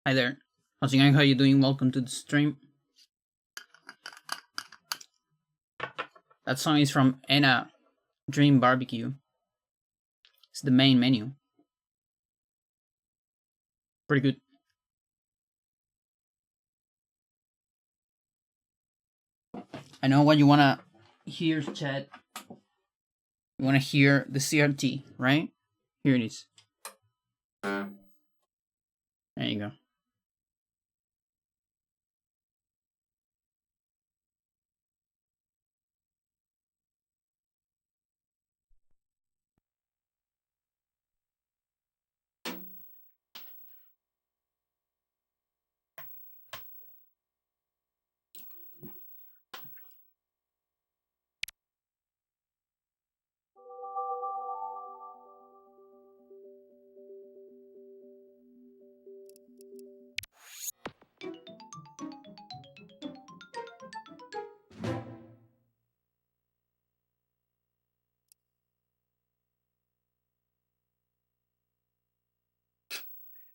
Hi there. How's it going? How you doing? Welcome to the stream. That song is from Anna Dream Barbecue. It's the main menu. Pretty good. I know what you wanna hear, chat. You wanna hear the CRT, right? Here it is. There you go.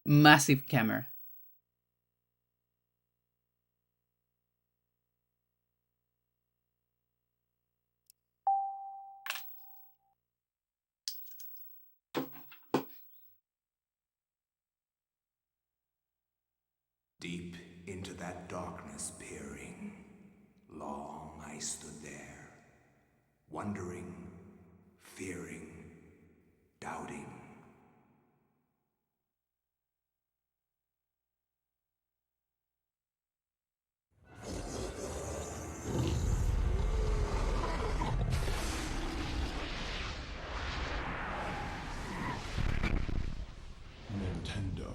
Massive camera. Deep into that darkness peering, long I stood there, wondering, fearing, doubting. Nintendo.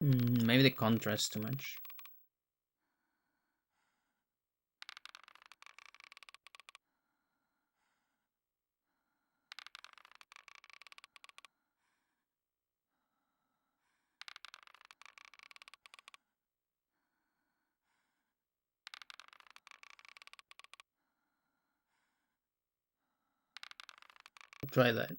Maybe the contrast too much. Try that.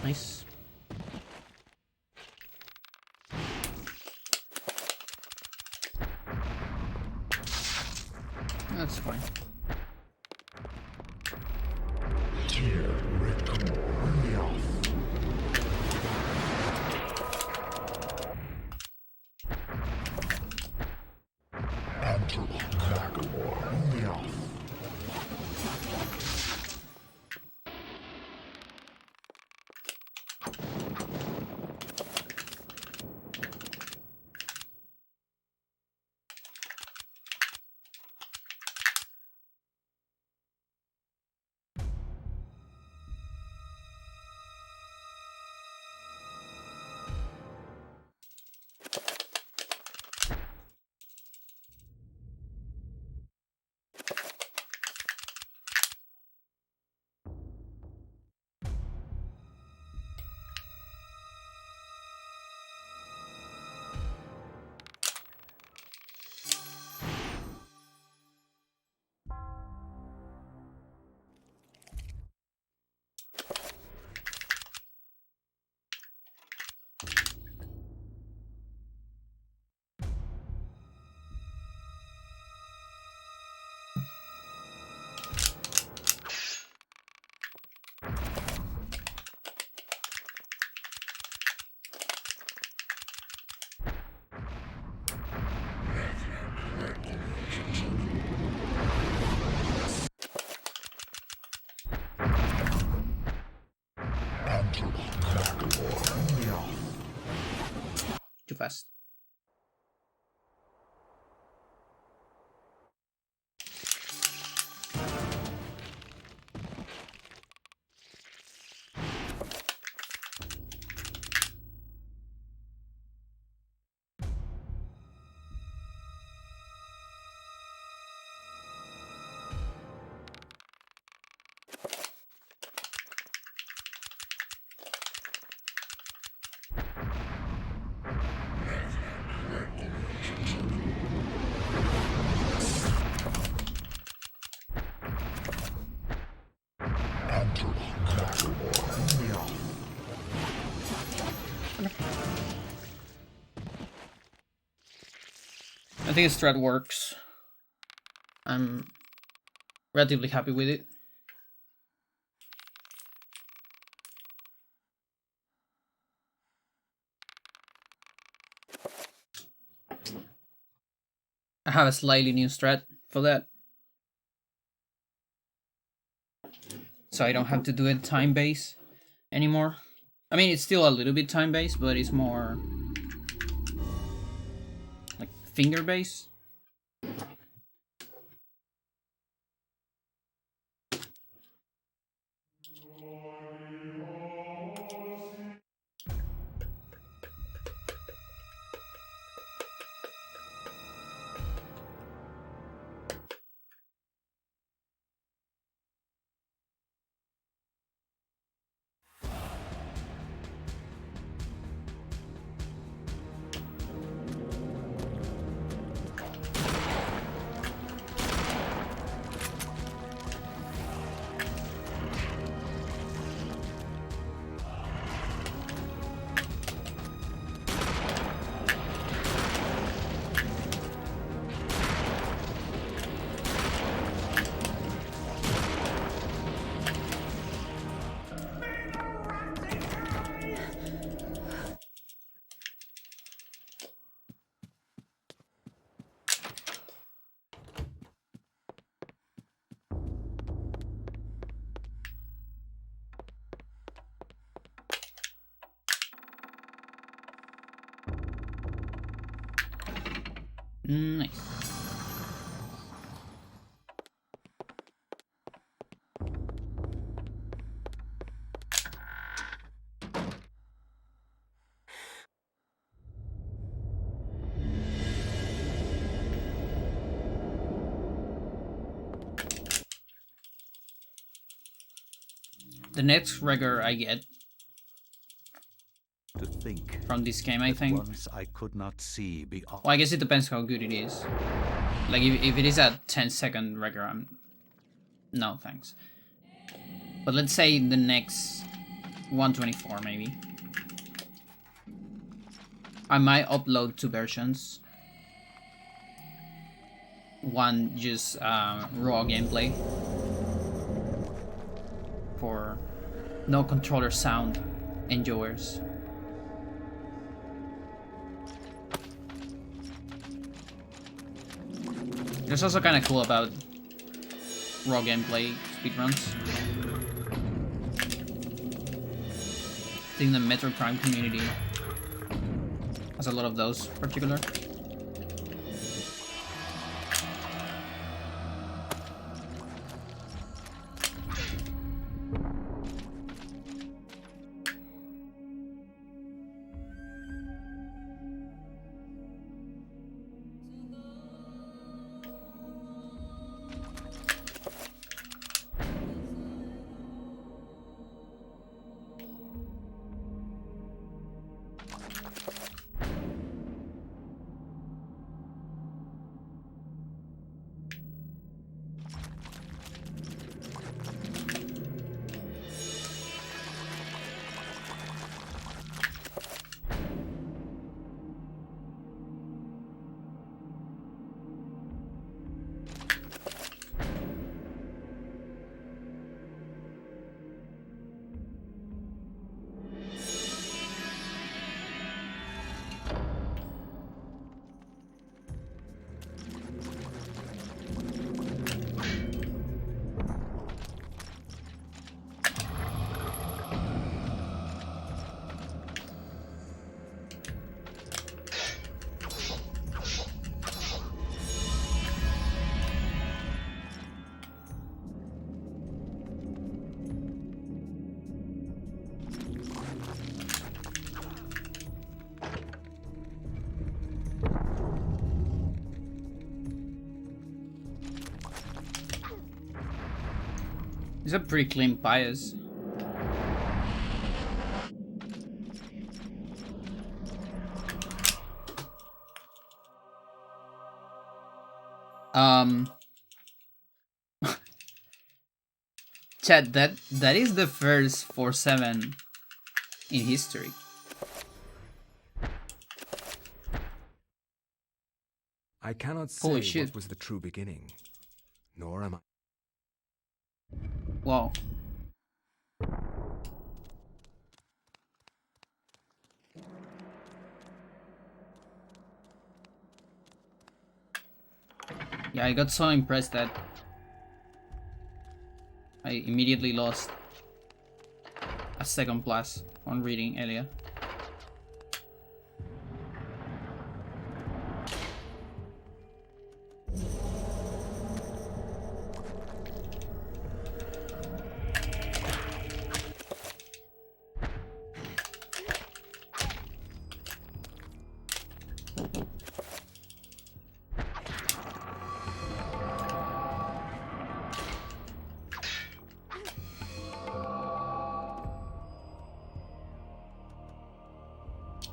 Nice. That's fine. too fast. I think the strat works. I'm relatively happy with it. I have a slightly new strat for that. So I don't have to do it time-based anymore. I mean, it's still a little bit time-based, but it's more like finger-based. Nice. The next rigor I get to think from this game, I think. once I could not see beyond. Well, I guess it depends how good it is. Like, if it is a 10-second rigor, I'm... No, thanks. But let's say the next 124, maybe. I might upload 2 versions. One just raw gameplay. For no controller sound enjoyers. It's also kind of cool about raw gameplay speedruns. I think the Metroid Prime community has a lot of those particular. It's a pretty clean bias. Chat, that is the first 4-7 in history. I cannot Holy say shit. what was the true beginning, nor am I. Wow. Yeah, I got so impressed that I immediately lost a second plus on reading Elia.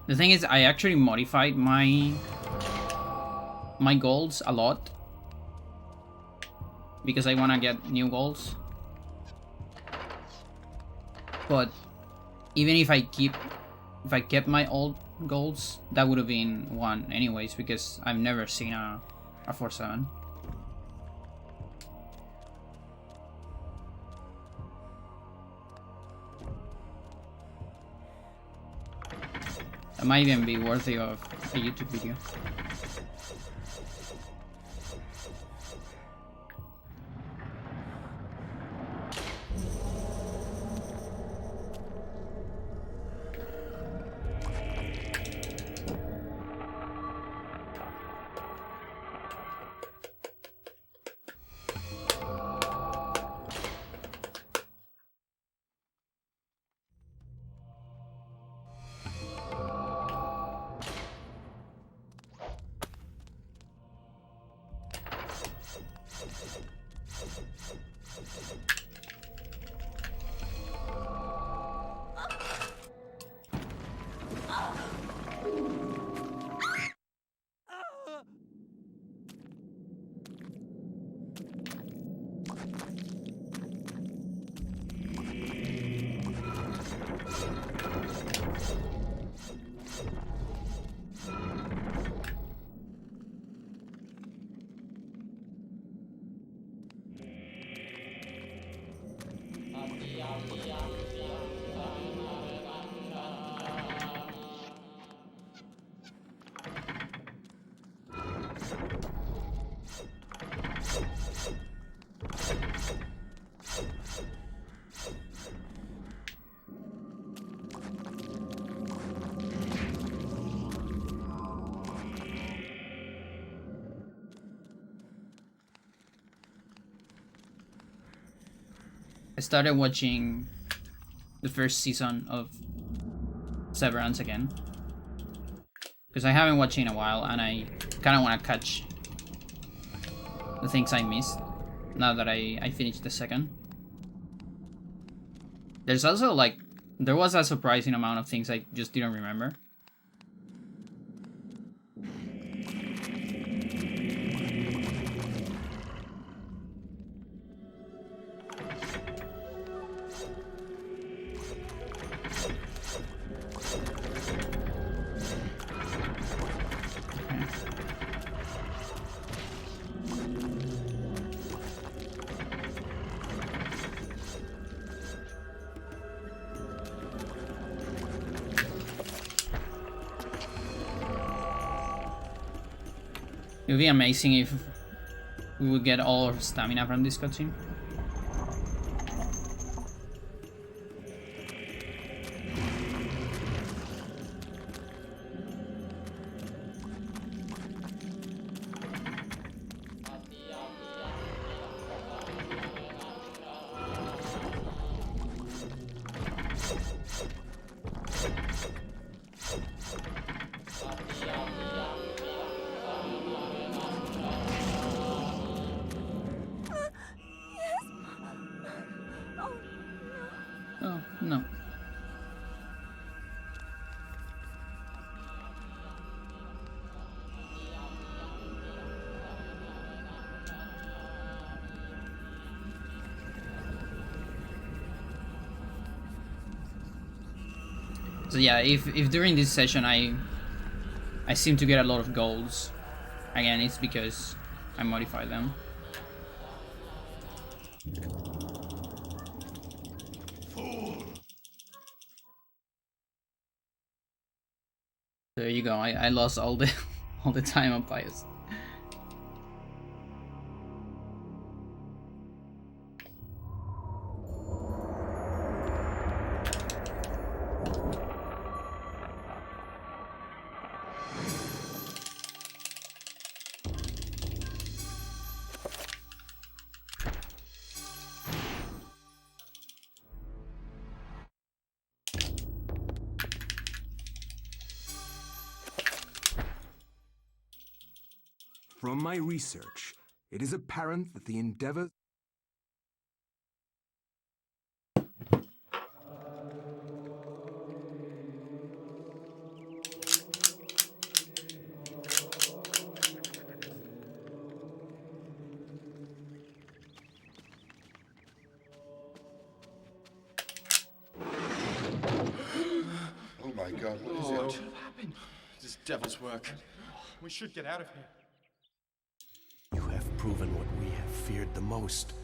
The thing is, I actually modified my goals a lot because I want to get new goals. But even if I kept my old goals, that would have been 1 anyways, because I've never seen a 4-7. That might even be worthy of a YouTube video. I started watching the first season of Severance again, because I haven't watched it in a while and I kind of want to catch the things I missed now that I finished the second. There's also there was a surprising amount of things I just didn't remember. It would be amazing if we would get all our stamina from this cutscene. So yeah, if during this session I seem to get a lot of golds, again, it's because I modify them. There you go. I lost all the all the time on Pious. From my research, it is apparent that the endeavor... Oh my God, what is What it? happened? This devil's work. We should get out of here. You have proven what we have feared the most.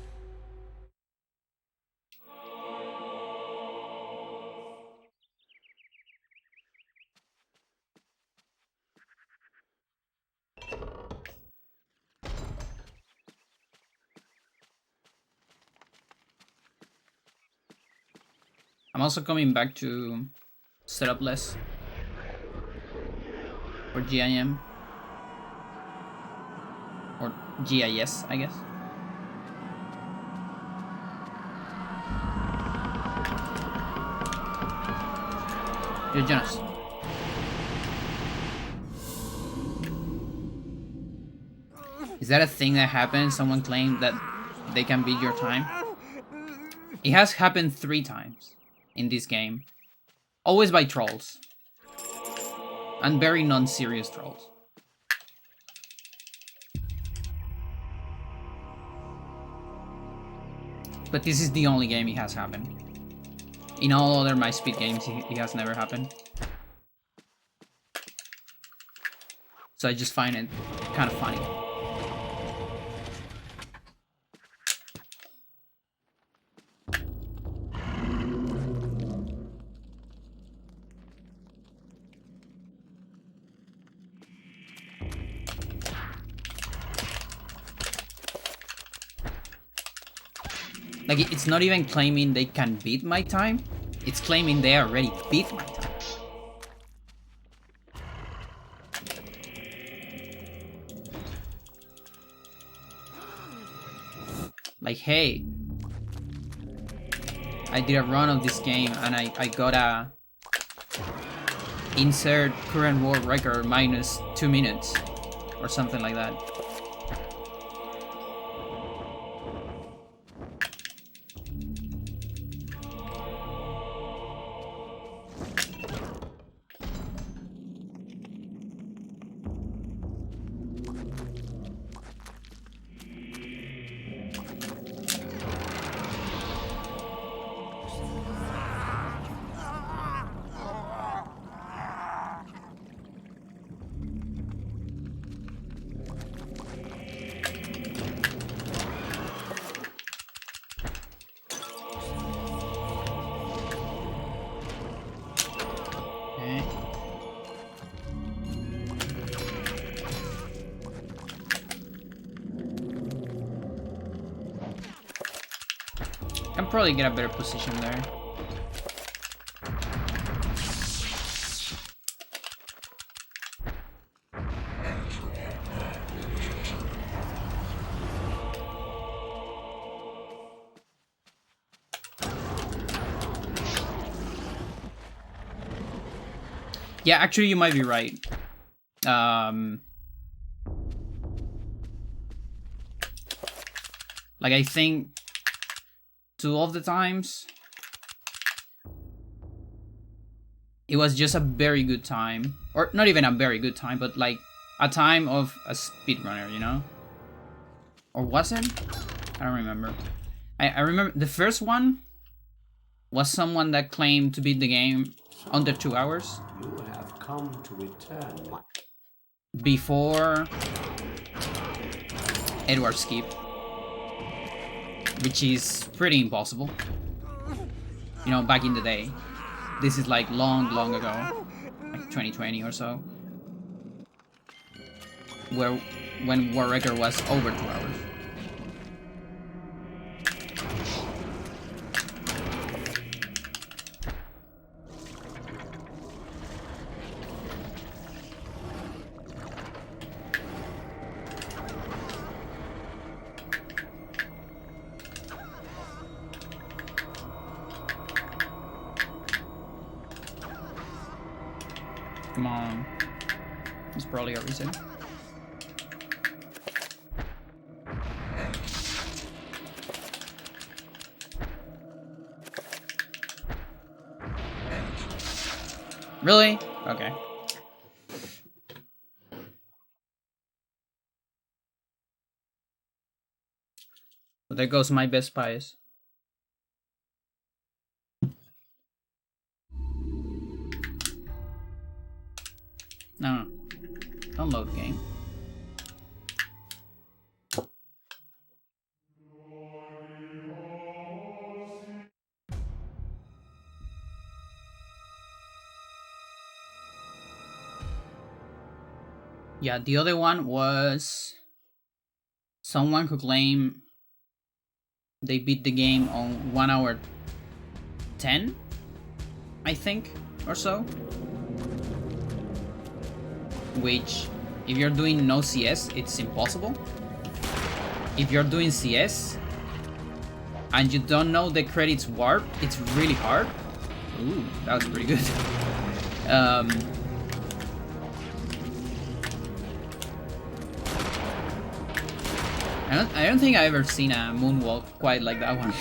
I'm also coming back to set up less or GIM or GIS, I guess. Yo, Jonas. Is that a thing that happens? Someone claimed that they can beat your time? It has happened 3 times in this game. Always by trolls. And very non-serious trolls. But this is the only game it has happened. In all other My Speed games, it has never happened. So I just find it kind of funny. Like, it's not even claiming they can beat my time. It's claiming they already beat my time. Like, hey, I did a run of this game and I got a insert current world record minus 2 minutes or something like that. Can probably get a better position there. Yeah, actually, you might be right. Like, I think 2 of the times it was just a very good time, or not even a very good time, but like a time of a speedrunner, you know? Or was it? I don't remember. I remember the first one was someone that claimed to beat the game under 2 hours. You have come to return my... Before Edward skip, which is pretty impossible. You know, back in the day. This is like long ago, like 2020 or so, when War Record was over 2 hours. Come on. It's probably a reason. Really? Okay. So there goes my best bias. No. Don't load the game. Yeah, the other one was someone who claimed they beat the game on 1 hour 10, I think, or so. Which, if you're doing no CS, it's impossible. If you're doing CS and you don't know the credits warp, it's really hard. Ooh, that was pretty good. I don't think I've ever seen a moonwalk quite like that one.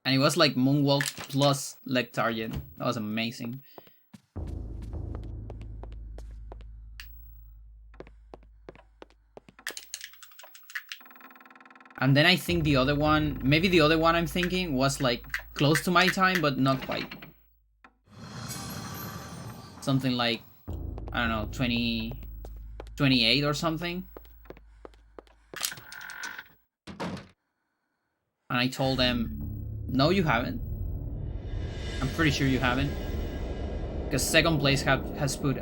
And it was like moonwalk plus leg target. That was amazing. And then I think the other one, maybe the other one I'm thinking was like close to my time, but not quite. Something like, I don't know, 28 or something. And I told them, no, you haven't. I'm pretty sure you haven't. Because second place has put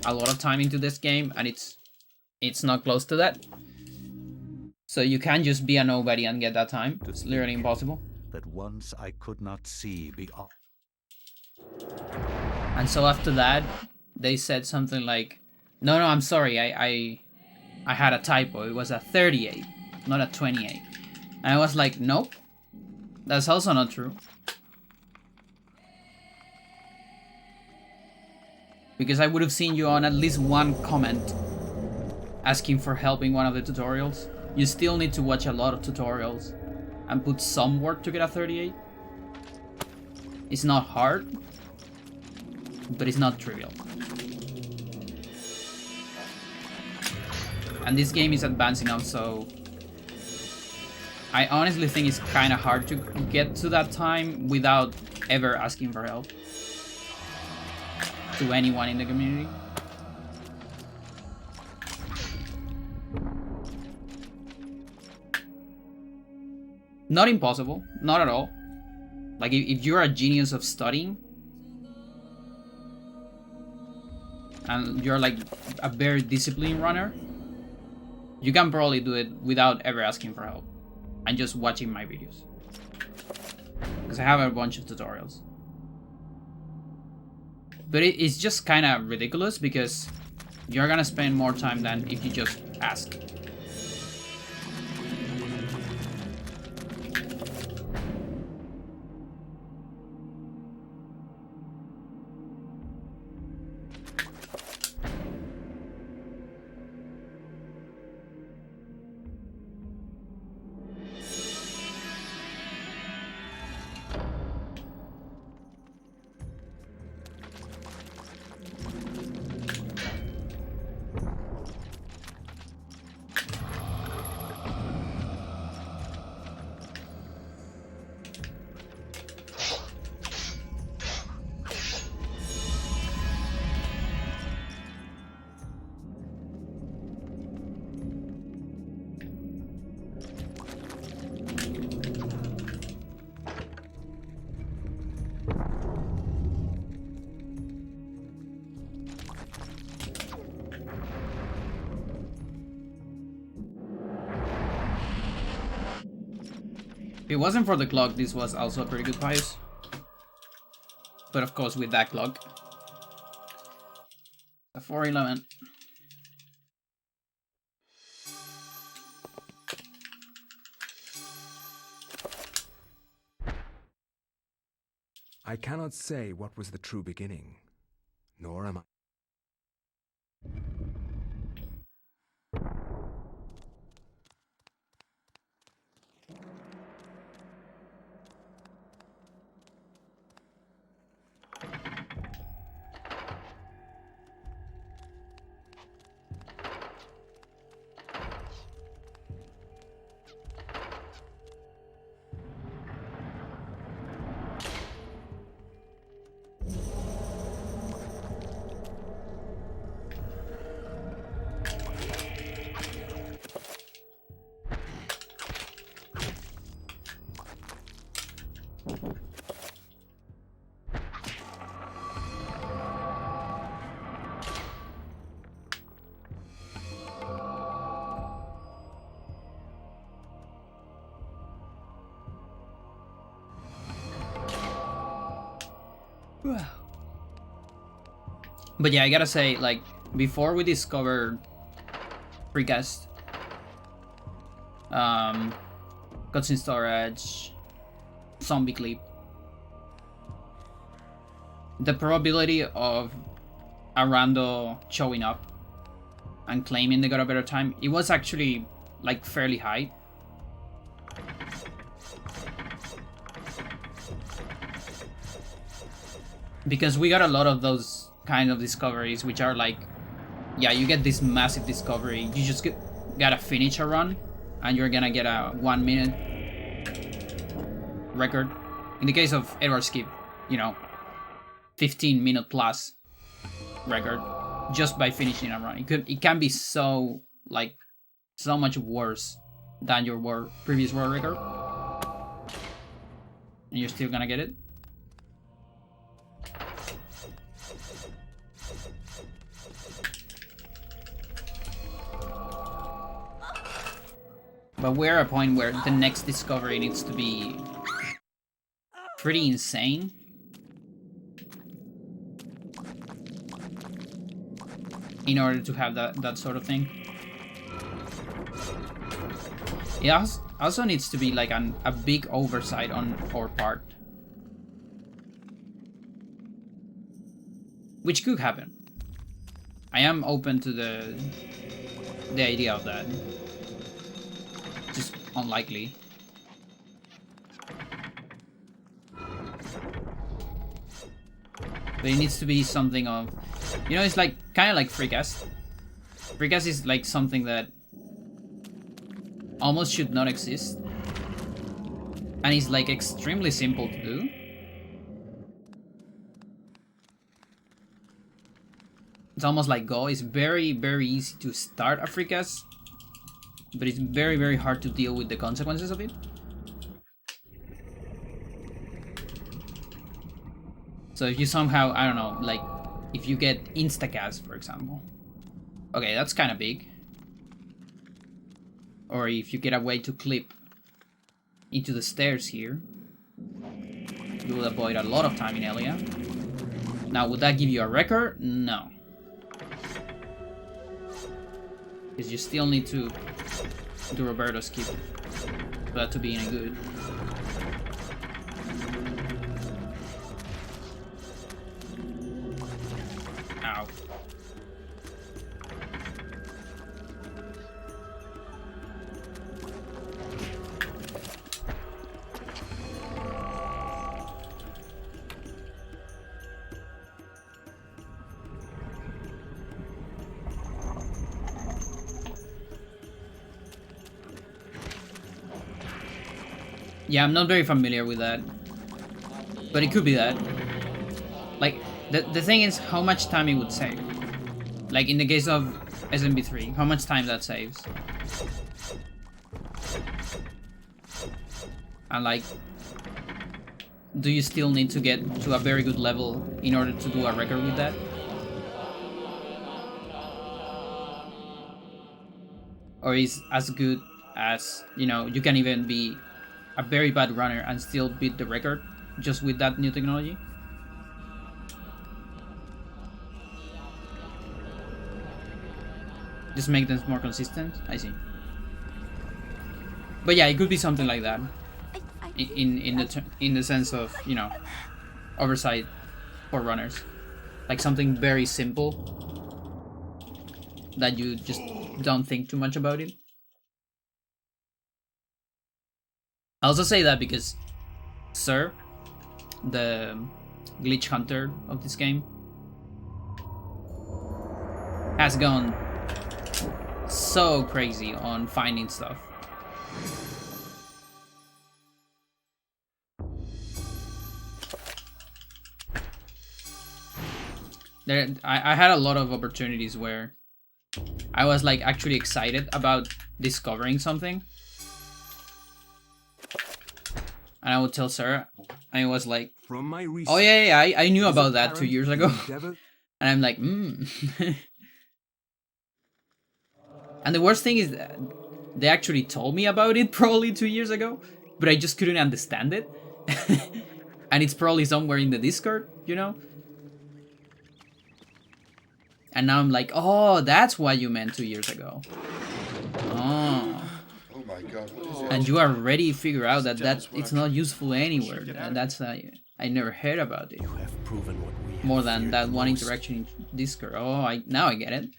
a lot of time into this game, and it's not close to that. So you can't just be a nobody and get that time. It's literally impossible. That once I could not see beyond. And so after that, they said something like, no, I'm sorry, I had a typo. It was a 38, not a 28. And I was like, nope, that's also not true. Because I would have seen you on at least one comment asking for help in one of the tutorials. You still need to watch a lot of tutorials and put some work to get a 38. It's not hard, but it's not trivial. And this game is advancing now, so I honestly think it's kind of hard to get to that time without ever asking for help to anyone in the community. Not impossible, not at all. Like if you're a genius of studying and you're like a very disciplined runner, you can probably do it without ever asking for help and just watching my videos. Because I have a bunch of tutorials. But it's just kind of ridiculous because you're gonna spend more time than if you just ask. If it wasn't for the clock, this was also a pretty good pious. But of course, with that clock. A 411. I cannot say what was the true beginning, nor am I. But yeah, I gotta say, like, before we discovered Precast, Gods in Storage, Zombie Clip, the probability of a rando showing up and claiming they got a better time, it was actually, like, fairly high. Because we got a lot of those kind of discoveries, which are like, yeah, you get this massive discovery, you just gotta finish a run, and you're gonna get a 1 minute record. In the case of Edward Skip, you know, 15-minute plus record just by finishing a run. It can be so, like, so much worse than your previous world record, and you're still gonna get it. But we're at a point where the next discovery needs to be pretty insane. In order to have that sort of thing. It also needs to be like a big oversight on our part. Which could happen. I am open to the idea of that. Just unlikely. But it needs to be something of, you know, it's like kind of like Freecast. Freecast is like something that almost should not exist, and it's like extremely simple to do. It's almost like Go. It's very, very easy to start a Freecast, but it's very, very hard to deal with the consequences of it. So if you somehow, I don't know, like, if you get Instacast, for example. Okay, that's kind of big. Or if you get a way to clip into the stairs here, you will avoid a lot of time in Elia. Now, would that give you a record? No. Because you still need to do Roberto's skip for that to be any good. Ow. Yeah, I'm not very familiar with that, but it could be that. Like, the thing is how much time it would save. Like in the case of SMB3, how much time that saves. And like, do you still need to get to a very good level in order to do a record with that? Or is as good as, you know, you can even be a very bad runner and still beat the record just with that new technology. Just make them more consistent. I see. But yeah, it could be something like that. In the sense of, you know, oversight for runners, like something very simple that you just don't think too much about it. I also say that because Sir, the glitch hunter of this game, has gone so crazy on finding stuff. I had a lot of opportunities where I was like actually excited about discovering something, and I would tell Sarah, and it was like, From my research, oh yeah, I knew it is about that 2 apparent years the ago, endeavor- and I'm like, And the worst thing is that they actually told me about it probably 2 years ago, but I just couldn't understand it. And it's probably somewhere in the Discord, you know? And now I'm like, oh, that's what you meant 2 years ago. Oh. Oh my god, what is it? And you already figure out that Devil's it's work. not useful anywhere. Should get out And of that's I never heard about it. You have proven what we have More than feared that the one most. interaction in Discord. Oh, now I get it.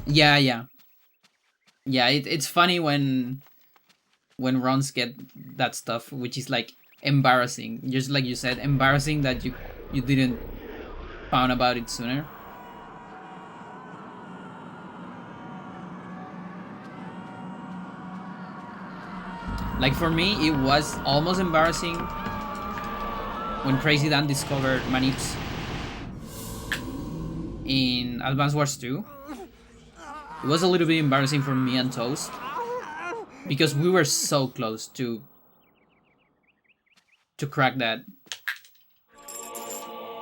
Yeah. It's funny when runs get that stuff, which is like embarrassing. Just like you said, embarrassing that you didn't found about it sooner. Like for me, it was almost embarrassing when Crazy Dan discovered Manips in Advance Wars 2. It was a little bit embarrassing for me and Toast because we were so close to crack that.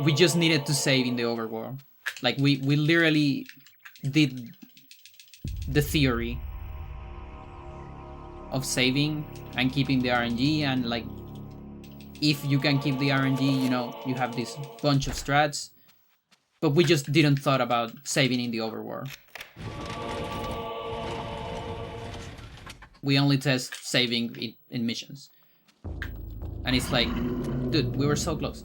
We just needed to save in the overworld. Like we literally did the theory of saving and keeping the RNG, and like if you can keep the RNG, you know, you have this bunch of strats. But we just didn't thought about saving in the overworld. We only test saving in missions. And it's like, dude, we were so close.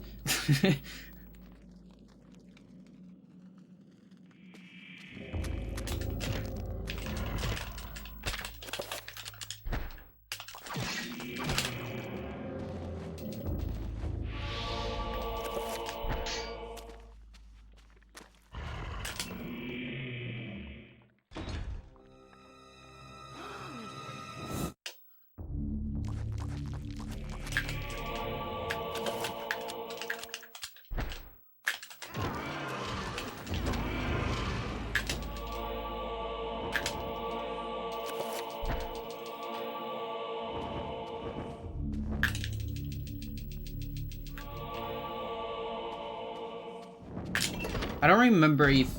I don't remember if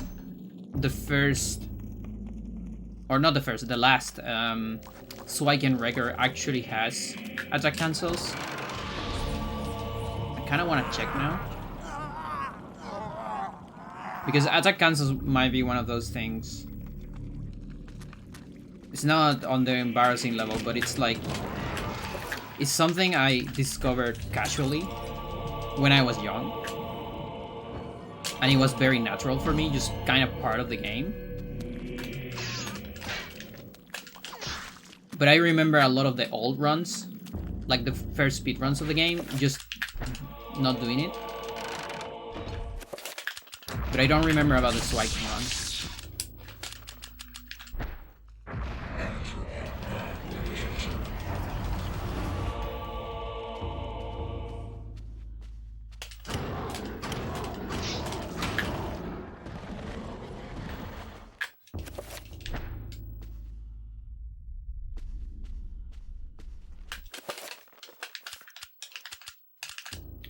the first, or not the first, the last Swiken Wrecker actually has attack cancels. I kind of want to check now. Because attack cancels might be one of those things. It's not on the embarrassing level, but it's like, it's something I discovered casually when I was young. And it was very natural for me, just kind of part of the game. But I remember a lot of the old runs, like the first speed runs of the game, just not doing it. But I don't remember about the swiping runs.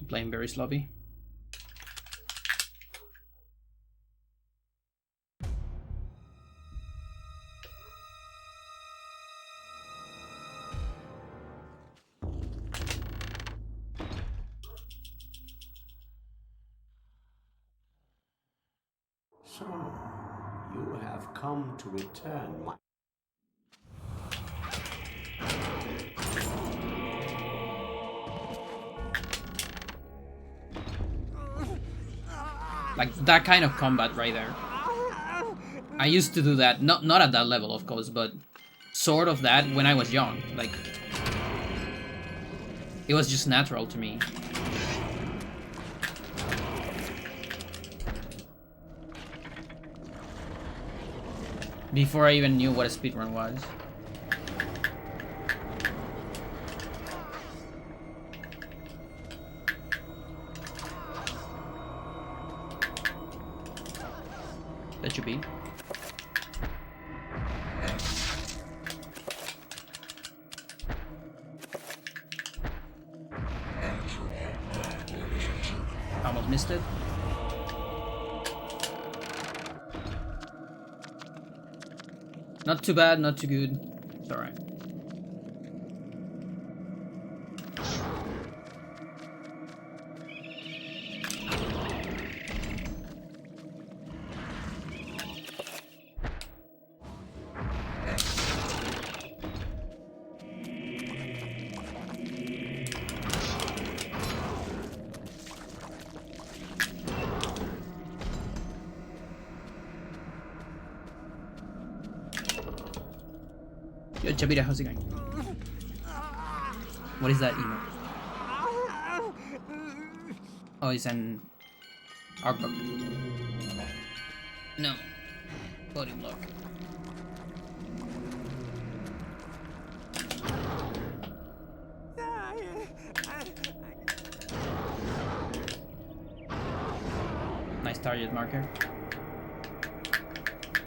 Playing very sloppy. So, you have come to return my... Like that kind of combat right there. I used to do that, not at that level of course, but sort of that when I was young. Like it was just natural to me. Before I even knew what a speedrun was. That should be. Almost missed it. Not too bad, not too good. It's alright. Yo, Chavira, how's it going? What is that emote? Oh, it's an art book. No. Body block. Nice target marker.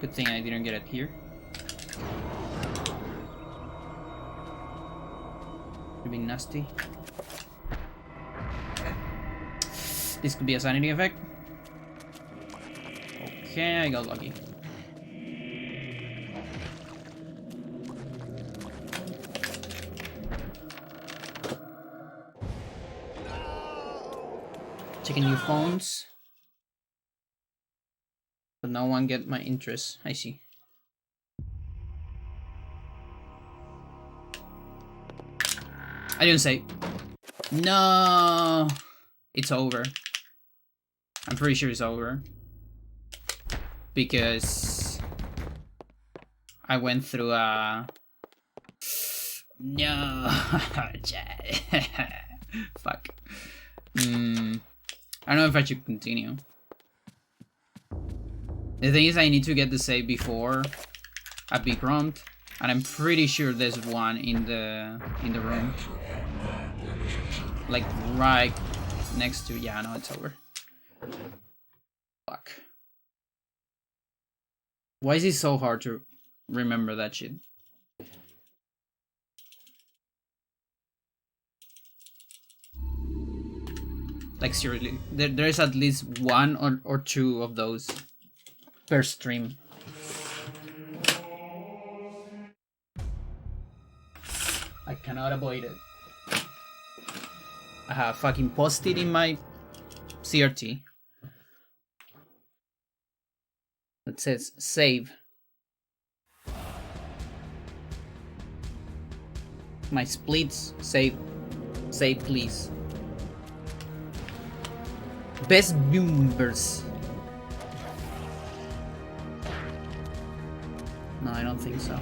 Good thing I didn't get it here. Could be nasty. This could be a sanity effect. Okay, I got lucky. Checking new phones. But no one get my interest. I see. I didn't say. No, it's over. I'm pretty sure it's over because I went through a no. Fuck. I don't know if I should continue. The thing is, I need to get the save before a big prompt, and I'm pretty sure there's one in the room. Like right next to, yeah, no, it's over. Fuck. Why is it so hard to remember that shit? Like seriously, there's at least one or two of those per stream. I cannot avoid it. I have fucking posted in my CRT that says save. My splits save please. Best boomers. No, I don't think so.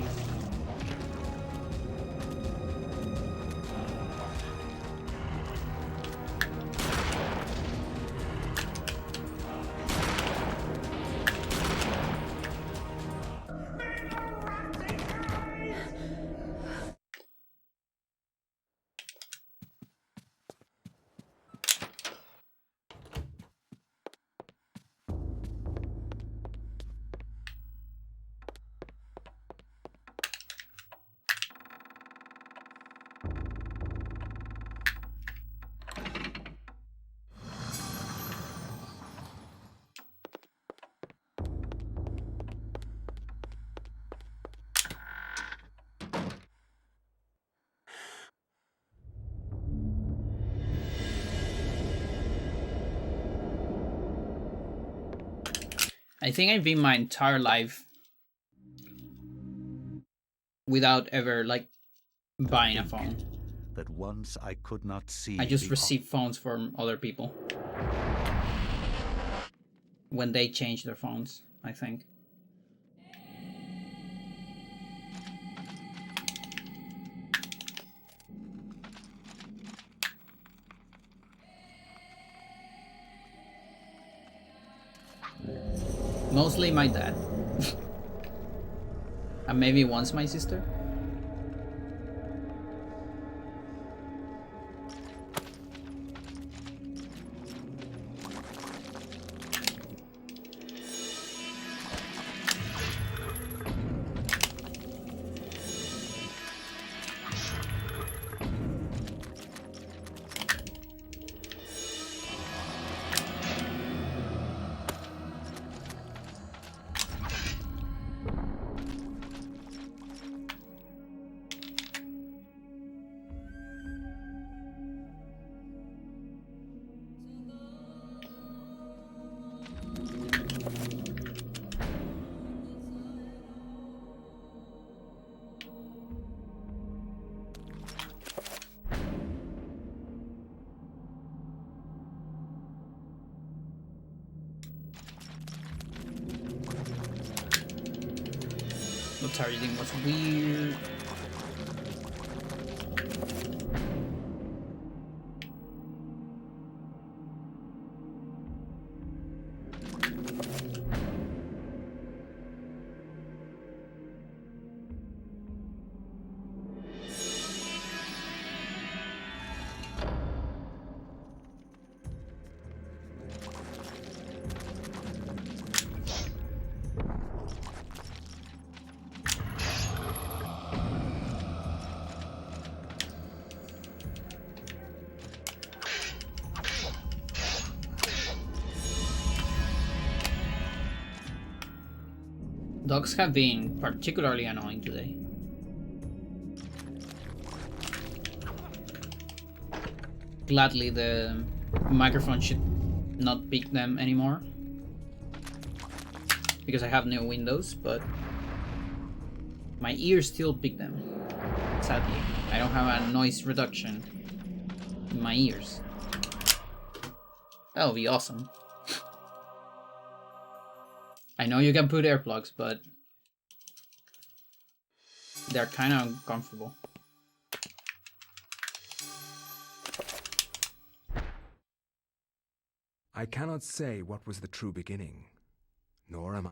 I think I've been my entire life without ever like buying a phone. That once I could not see. I just receive phones from other people when they change their phones, I think. Mostly my dad. And maybe once my sister. The targeting was weird. Dogs have been particularly annoying today. Gladly, the microphone should not pick them anymore because I have new windows, but my ears still pick them. Sadly, I don't have a noise reduction in my ears. That would be awesome. I know you can put earplugs, but they're kind of uncomfortable. I cannot say what was the true beginning, nor am I.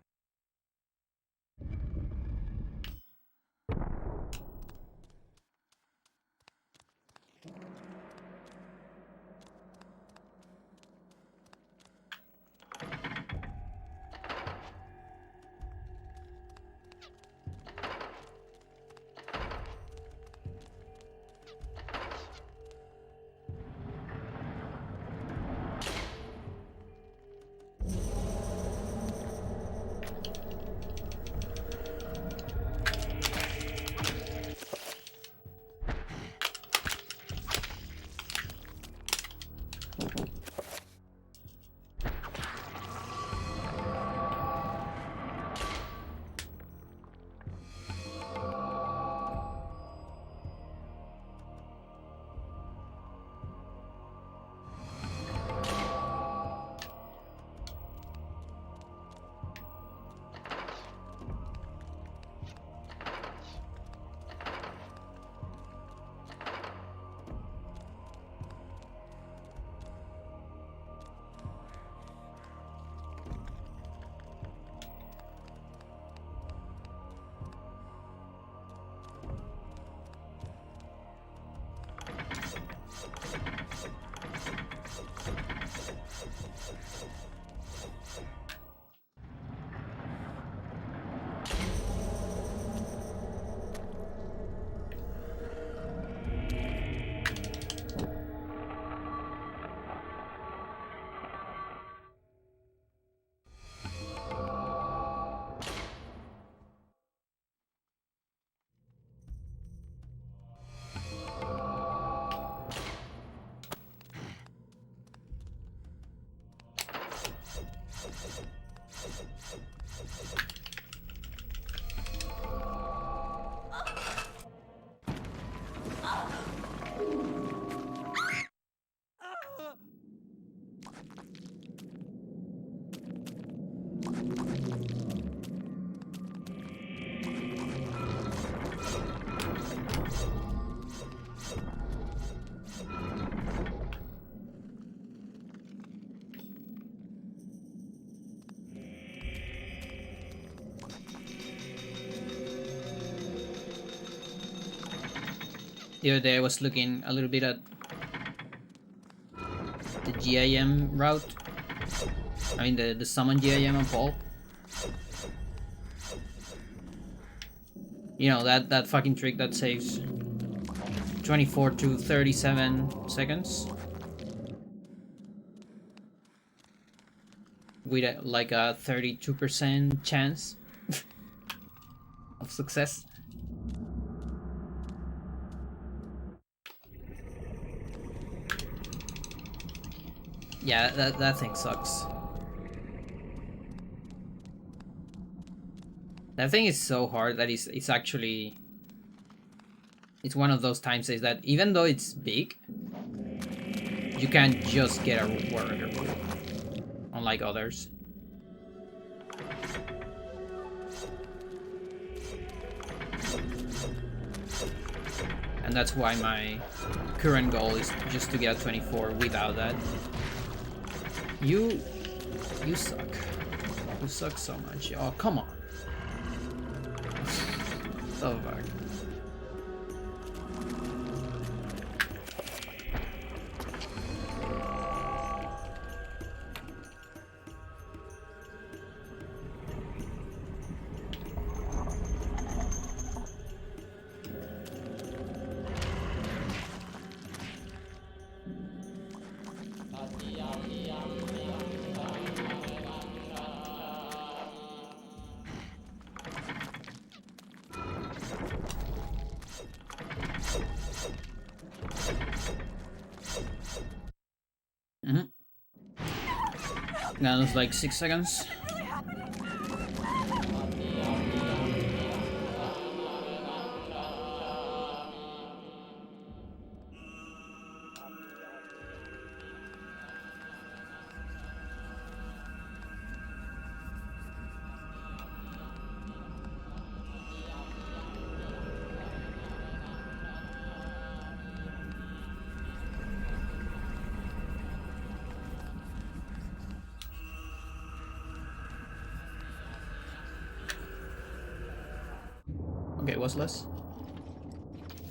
The other day I was looking a little bit at the GIM route. I mean the summon GIM on Paul. You know, that fucking trick that saves 24 to 37 seconds. With like a 32% chance of success. Yeah, that thing sucks. That thing is so hard that it's actually... It's one of those times is that even though it's big, you can't just get a warrior pool, unlike others. And that's why my current goal is just to get 24 without that. You suck. You suck so much. Oh, come on. So bad. That was like 6 seconds. Okay, what's less?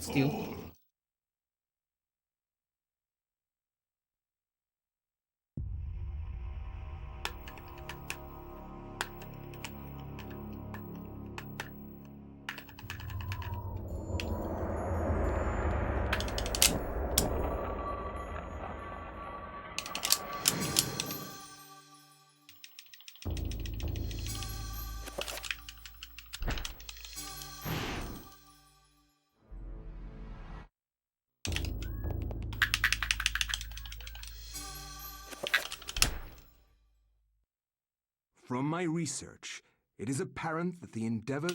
Steel. From my research, it is apparent that the endeavor...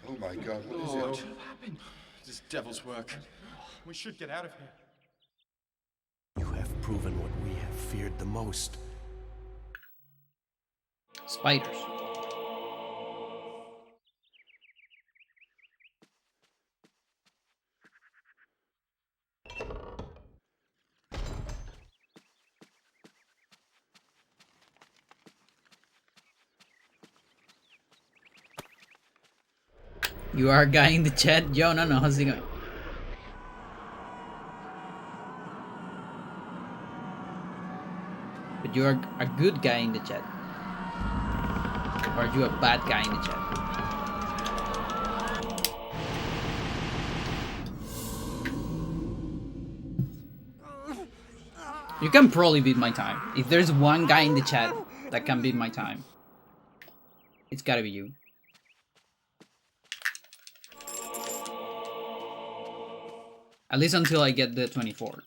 Oh my God, what is What it? happened? This devil's work. We should get out of here. You have proven what we have feared the most. Spiders. You are a guy in the chat? Yo, no, how's it going? But you are a good guy in the chat. Or are you a bad guy in the chat? You can probably beat my time. If there's one guy in the chat that can beat my time, it's gotta be you. At least until I get the 24.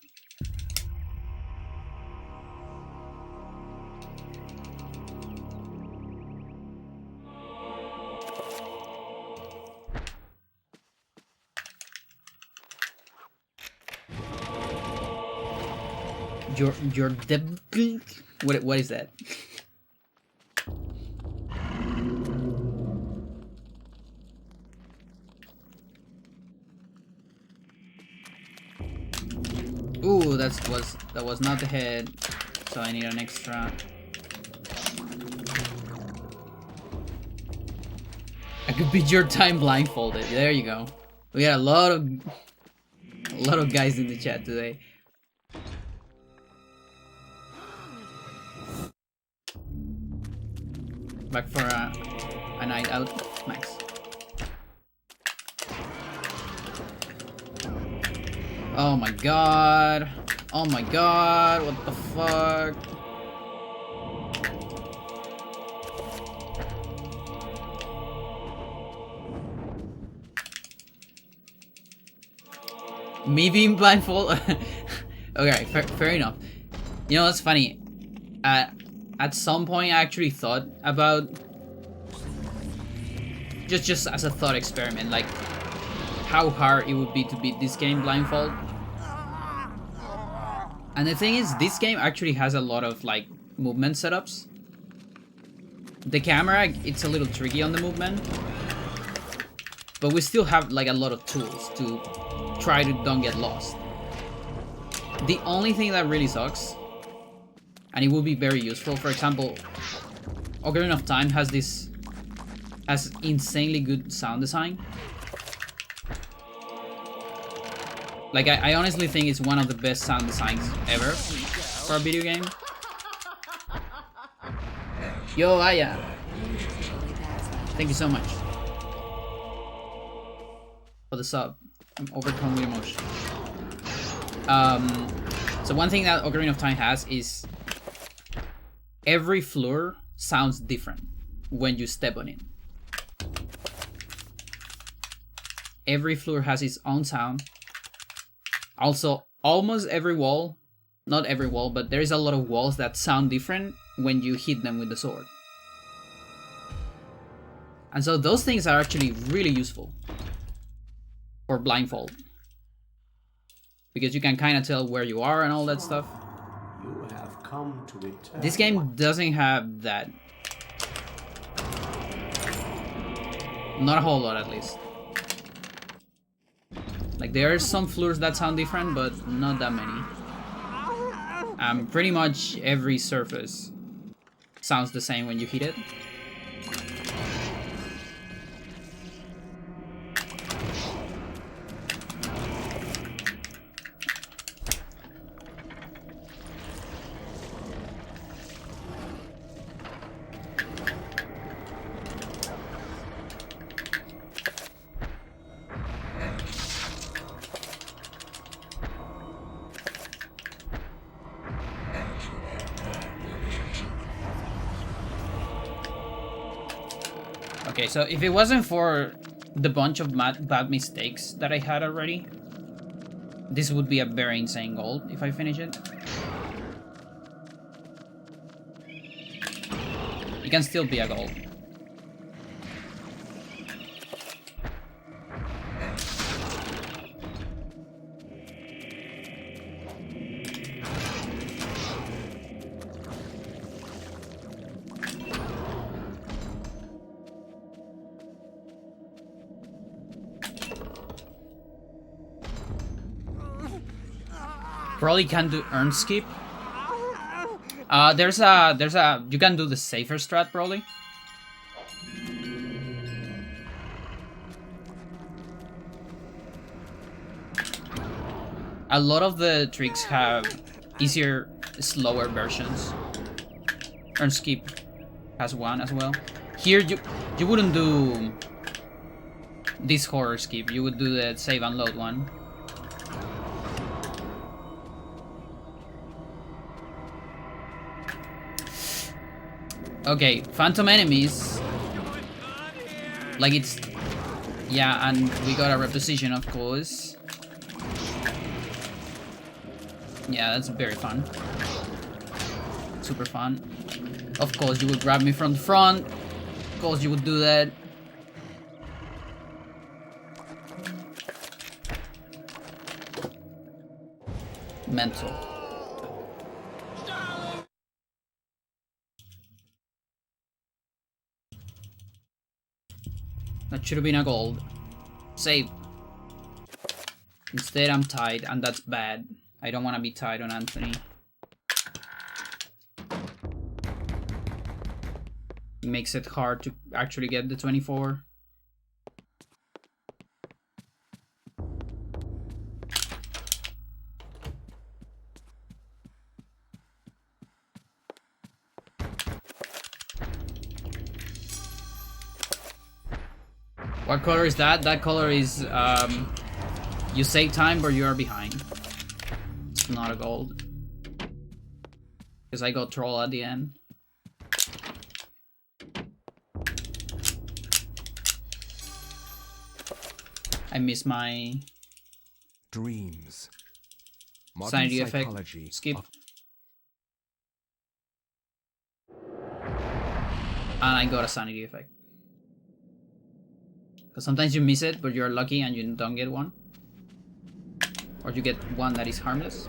Your what is that? was not the head, so I need an extra. I could beat your time blindfolded. There you go. We got a lot of guys in the chat today. Back for a night out, Max. Oh my god. Oh my god. What the fuck? Me being blindfold? Okay, fair enough. You know what's funny? At some point I actually thought about just as a thought experiment, like how hard it would be to beat this game blindfold. And the thing is, this game actually has a lot of like movement setups. The camera, it's a little tricky on the movement, but we still have like a lot of tools to try to don't get lost. The only thing that really sucks, and it will be very useful, for example, Ocarina of Time has insanely good sound design. Like I honestly think it's one of the best sound designs ever for a video game. Yo, Aya, thank you so much for the sub. I'm overcome with emotion. So one thing that Ocarina of Time has is every floor sounds different when you step on it. Every floor has its own sound. Also, almost every wall, not every wall, but there is a lot of walls that sound different when you hit them with the sword. And so those things are actually really useful for blindfold, because you can kind of tell where you are and all that stuff. You have come to return. This game doesn't have that. Not a whole lot, at least. Like, there are some floors that sound different, but not that many. Pretty much every surface sounds the same when you hit it. Okay, so if it wasn't for the bunch of bad mistakes that I had already, this would be a very insane goal if I finish it. It can still be a goal. Probably can't do earn skip. There's a you can do the safer strat probably. A lot of the tricks have easier, slower versions. Earn skip has one as well. Here you wouldn't do this horror skip. You would do the save and load one. Okay, phantom enemies. Like it's... Yeah, and we got a reposition, of course. Yeah, that's very fun. Super fun. Of course, you would grab me from the front. Of course, you would do that. Mental. That should have been a gold. Save. Instead, I'm tied, and that's bad. I don't want to be tied on Anthony. It makes it hard to actually get the 24. What color is that? That color is, you save time, but you are behind. It's not a gold. Because I got troll at the end. I miss my Dreams. Modern sanity effect. psychology Skip. of- And I got a sanity effect. Because sometimes you miss it, but you're lucky and you don't get one. Or you get one that is harmless.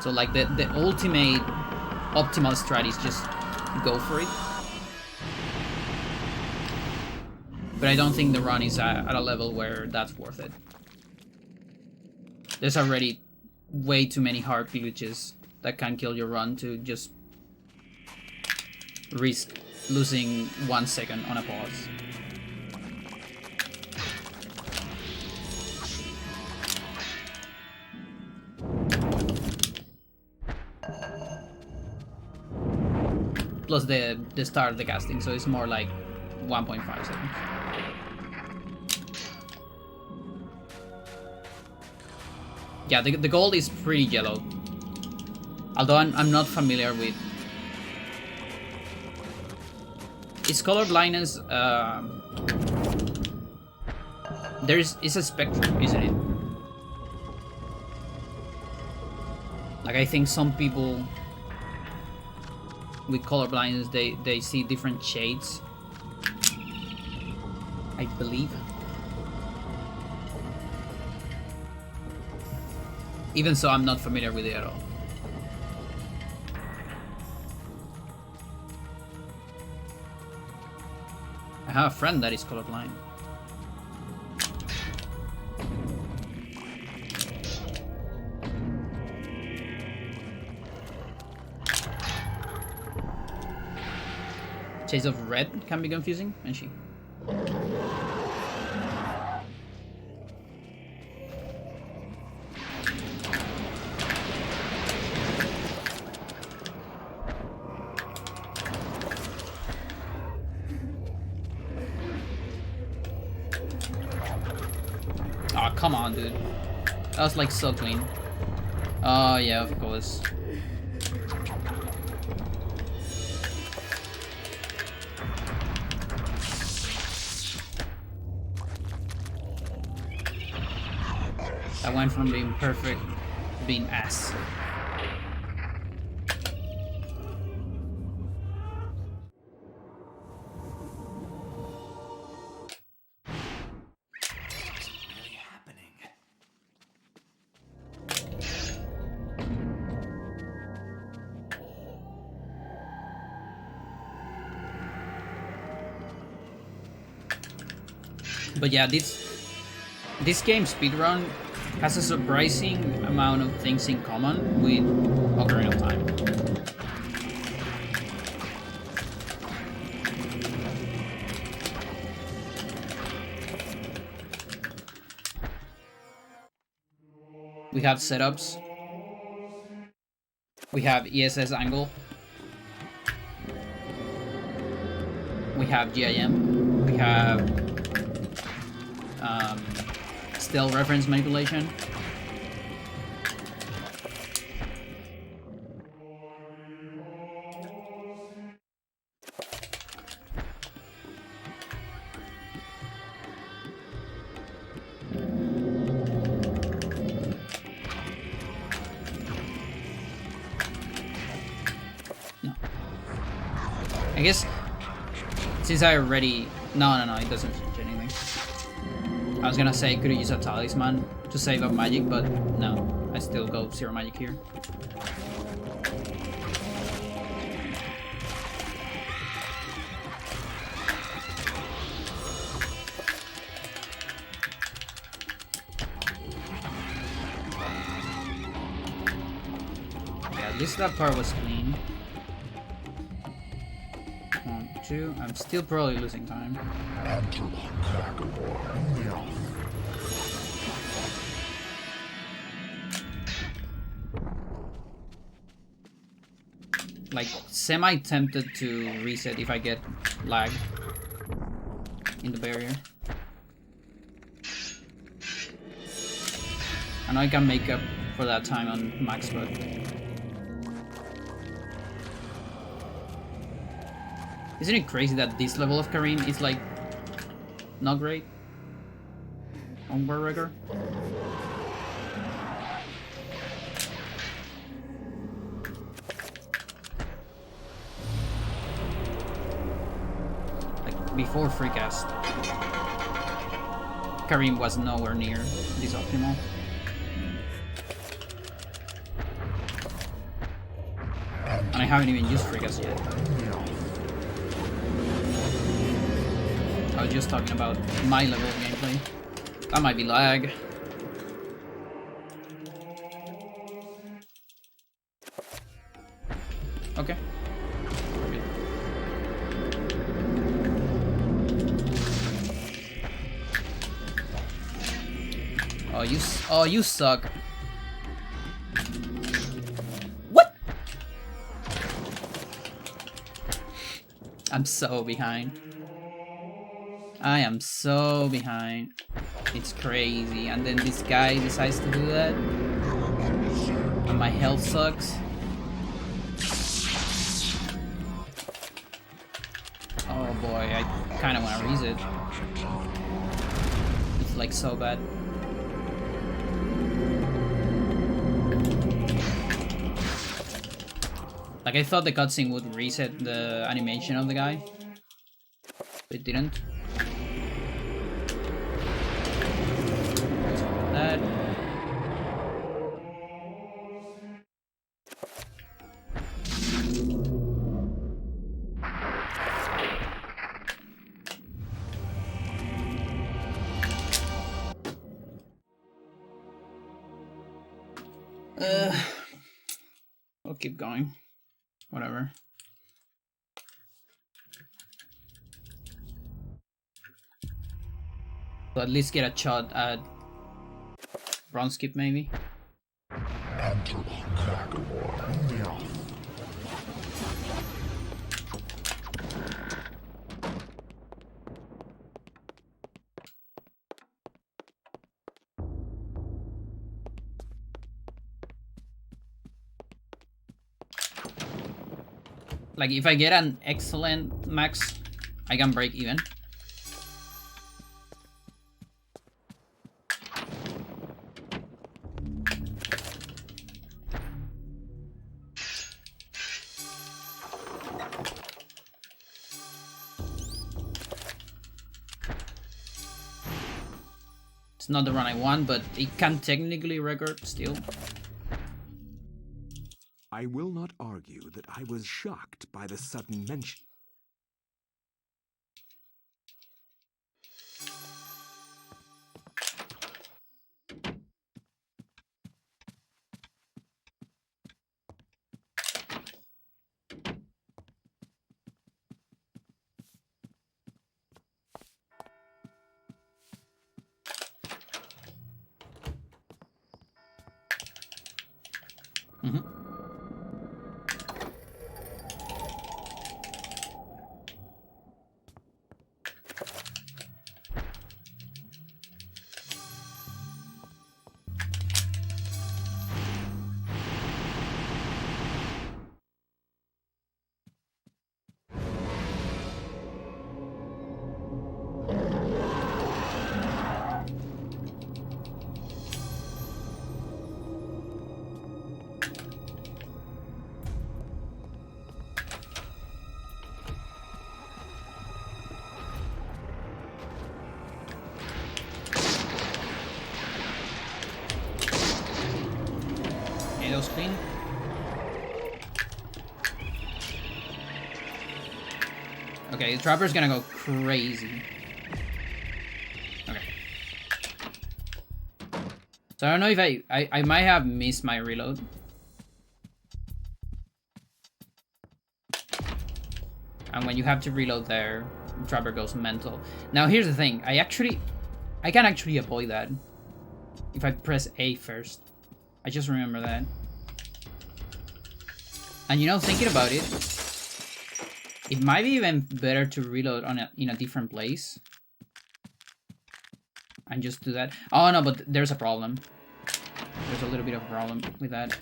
So like the ultimate optimal strat is just go for it. But I don't think the run is at a level where that's worth it. There's already way too many hard glitches that can kill your run to just risk losing 1 second on a pause. Plus the start of the casting, so it's more like 1.5 seconds. Yeah, the gold is pretty yellow. Although I'm not familiar with its color blindness. It's a spectrum, isn't it? Like I think some people with color blindness they see different shades. I believe. Even so, I'm not familiar with it at all. I have a friend that is colorblind. Shades of red can be confusing, and she. Oh, come on, dude. That was like so clean. Oh, yeah, of course. I went from being perfect to being ass. But yeah, this game speedrun has a surprising amount of things in common with Ocarina of Time. We have setups. We have ESS angle. We have GIM. We have still reference manipulation. No. I guess since I already... No, it doesn't change anything. I was gonna say, could I use a talisman to save up magic, but no. I still go zero magic here. at least that part was clean. 1, 2. I'm still probably losing time. Like, semi-tempted to reset if I get lag in the barrier. I know I can make up for that time on max, but... Isn't it crazy that this level of Karim is like... not great? On World Record? Like, before Freecast, Karim was nowhere near this optimal. And I haven't even used Freecast yet. I was just talking about my level of gameplay. That might be lag. Okay. We're good. Oh, you suck. What? I'm so behind. I am so behind. It's crazy. And then this guy decides to do that. And my health sucks. Oh boy, I kind of want to reset. It's like so bad. Like, I thought the cutscene would reset the animation of the guy. But it didn't. That. I'll keep going. Whatever. So at least get a shot at bronze skip, maybe. Like, if I get an excellent max, I can break even. It's not the run I want, but it can technically record still. I will not argue that I was shocked by the sudden mention. Clean. Okay, the trapper's gonna go crazy. Okay. So I don't know if I might have missed my reload. And when you have to reload there, Trapper goes mental. Now here's the thing, I can actually avoid that if I press A first. I just remember that. And you know, thinking about it, it might be even better to reload on in a different place. And just do that. Oh no, but there's a problem. There's a little bit of a problem with that.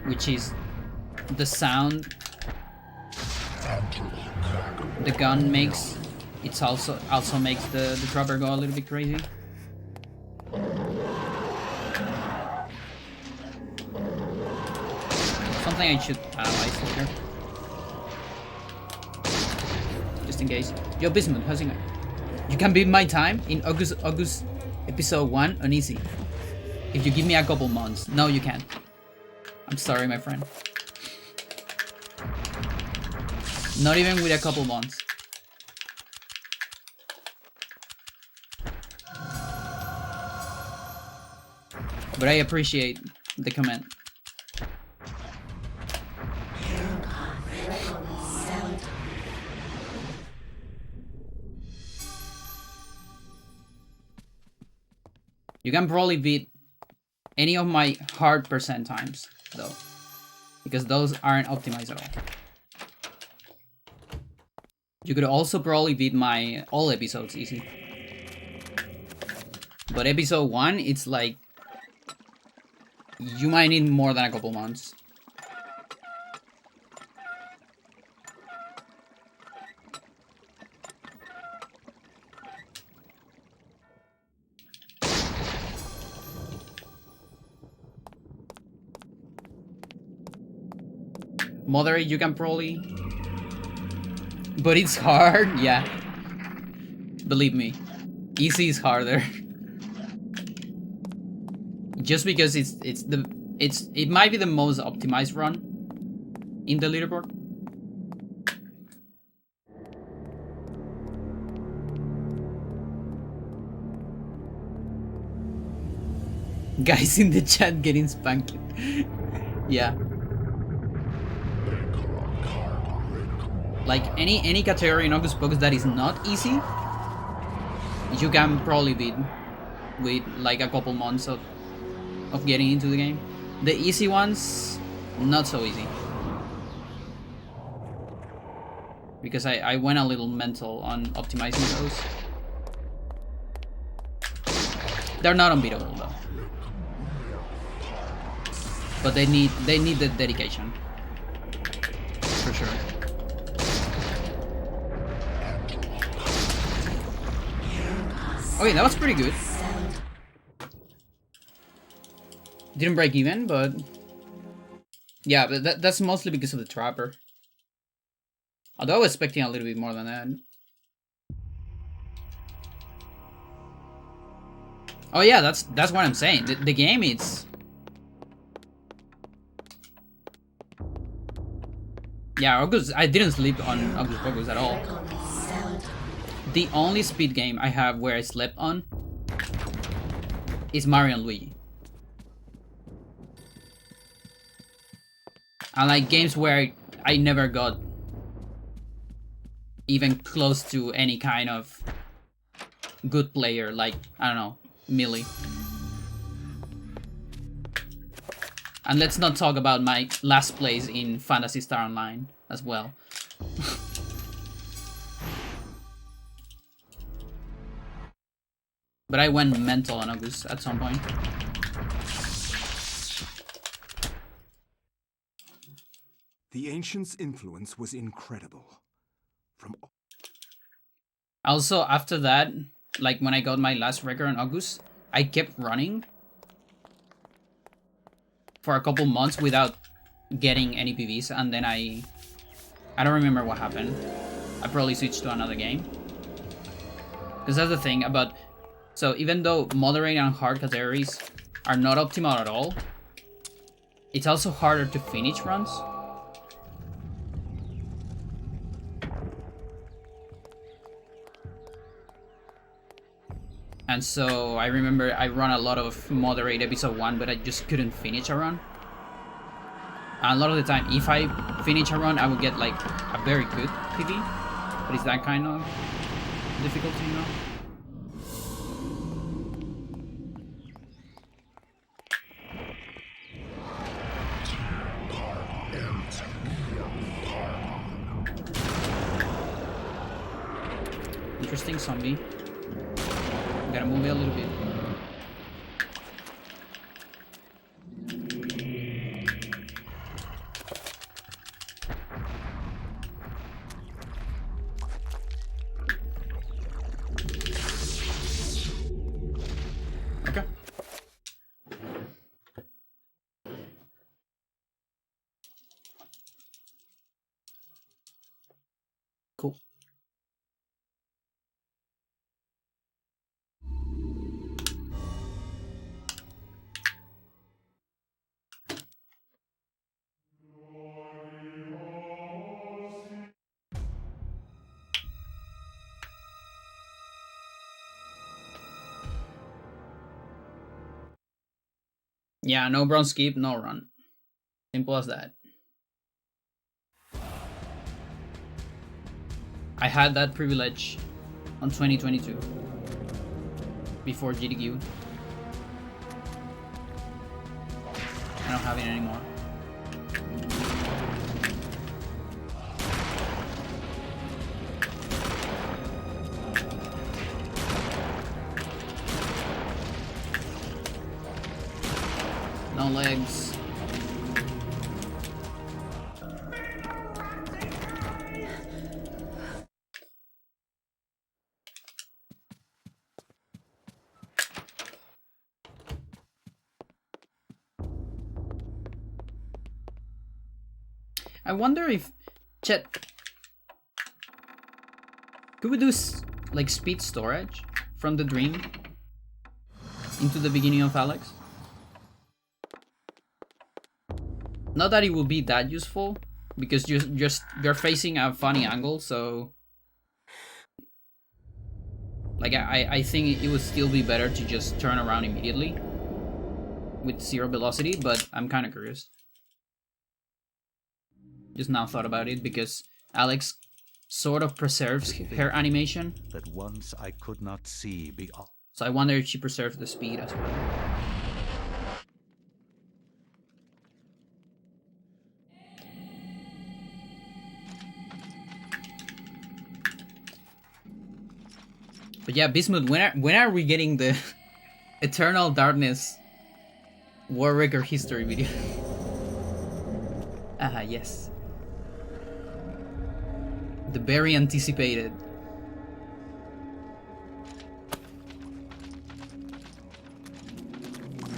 Which is the sound the gun makes. It's also makes the Trapper go a little bit crazy. Something I should analyze later. Just in case. Yo, Bismuth, how's it going? You can beat my time in August episode 1 on easy. If you give me a couple months. No, you can't. I'm sorry, my friend. Not even with a couple months. But I appreciate the comment. You can probably beat any of my hard percent times, though. Because those aren't optimized at all. You could also probably beat my all episodes easy. But episode 1, it's like... you might need more than a couple months. Moderate, you can probably... but it's hard, yeah. Believe me. Easy is harder. Just because it might be the most optimized run in the leaderboard. Guys in the chat getting spanked. Yeah. Like any category in Hocus Pocus that is not easy, you can probably beat with like a couple months of getting into the game. The easy ones, not so easy. Because I went a little mental on optimizing those. They're not unbeatable though. But they need the dedication. For sure. Okay, that was pretty good. Didn't break even, but... yeah, but that's mostly because of the Trapper. Although I was expecting a little bit more than that. Oh yeah, that's what I'm saying. The game, it's... yeah, August, I didn't sleep on Hocus Pocus at all. The only speed game I have where I slept on is Mario and Luigi. I like games where I never got even close to any kind of good player, like, I don't know, Millie. And let's not talk about my last place in Phantasy Star Online as well. But I went mental on August at some point. The Ancients' influence was incredible. Also, after that, like when I got my last record on August, I kept running for a couple months without getting any PVs, and then I don't remember what happened. I probably switched to another game. Because that's the thing about... so even though moderate and hard categories are not optimal at all, it's also harder to finish runs. And so I remember I run a lot of moderate episode 1, but I just couldn't finish a run. A lot of the time, if I finish a run, I will get like a very good PV. But it's that kind of difficulty, you know? Interesting zombie. Gotta move it a little bit. Okay. Cool. Yeah, no bronze skip, no run. Simple as that. I had that privilege on 2022 before GDQ. I don't have it anymore. No legs. I wonder if chat, could we do like speed storage from the dream into the beginning of Alex? Not that it will be that useful, because you're facing a funny angle, so like I think it would still be better to just turn around immediately with 0 velocity, but I'm kind of curious. Just now thought about it because Alex sort of preserves her animation. That once I could not see beyond. So I wonder if she preserves the speed as well. But yeah, Bismuth, when are we getting the Eternal Darkness War Record history video? Ah, yes. The very anticipated.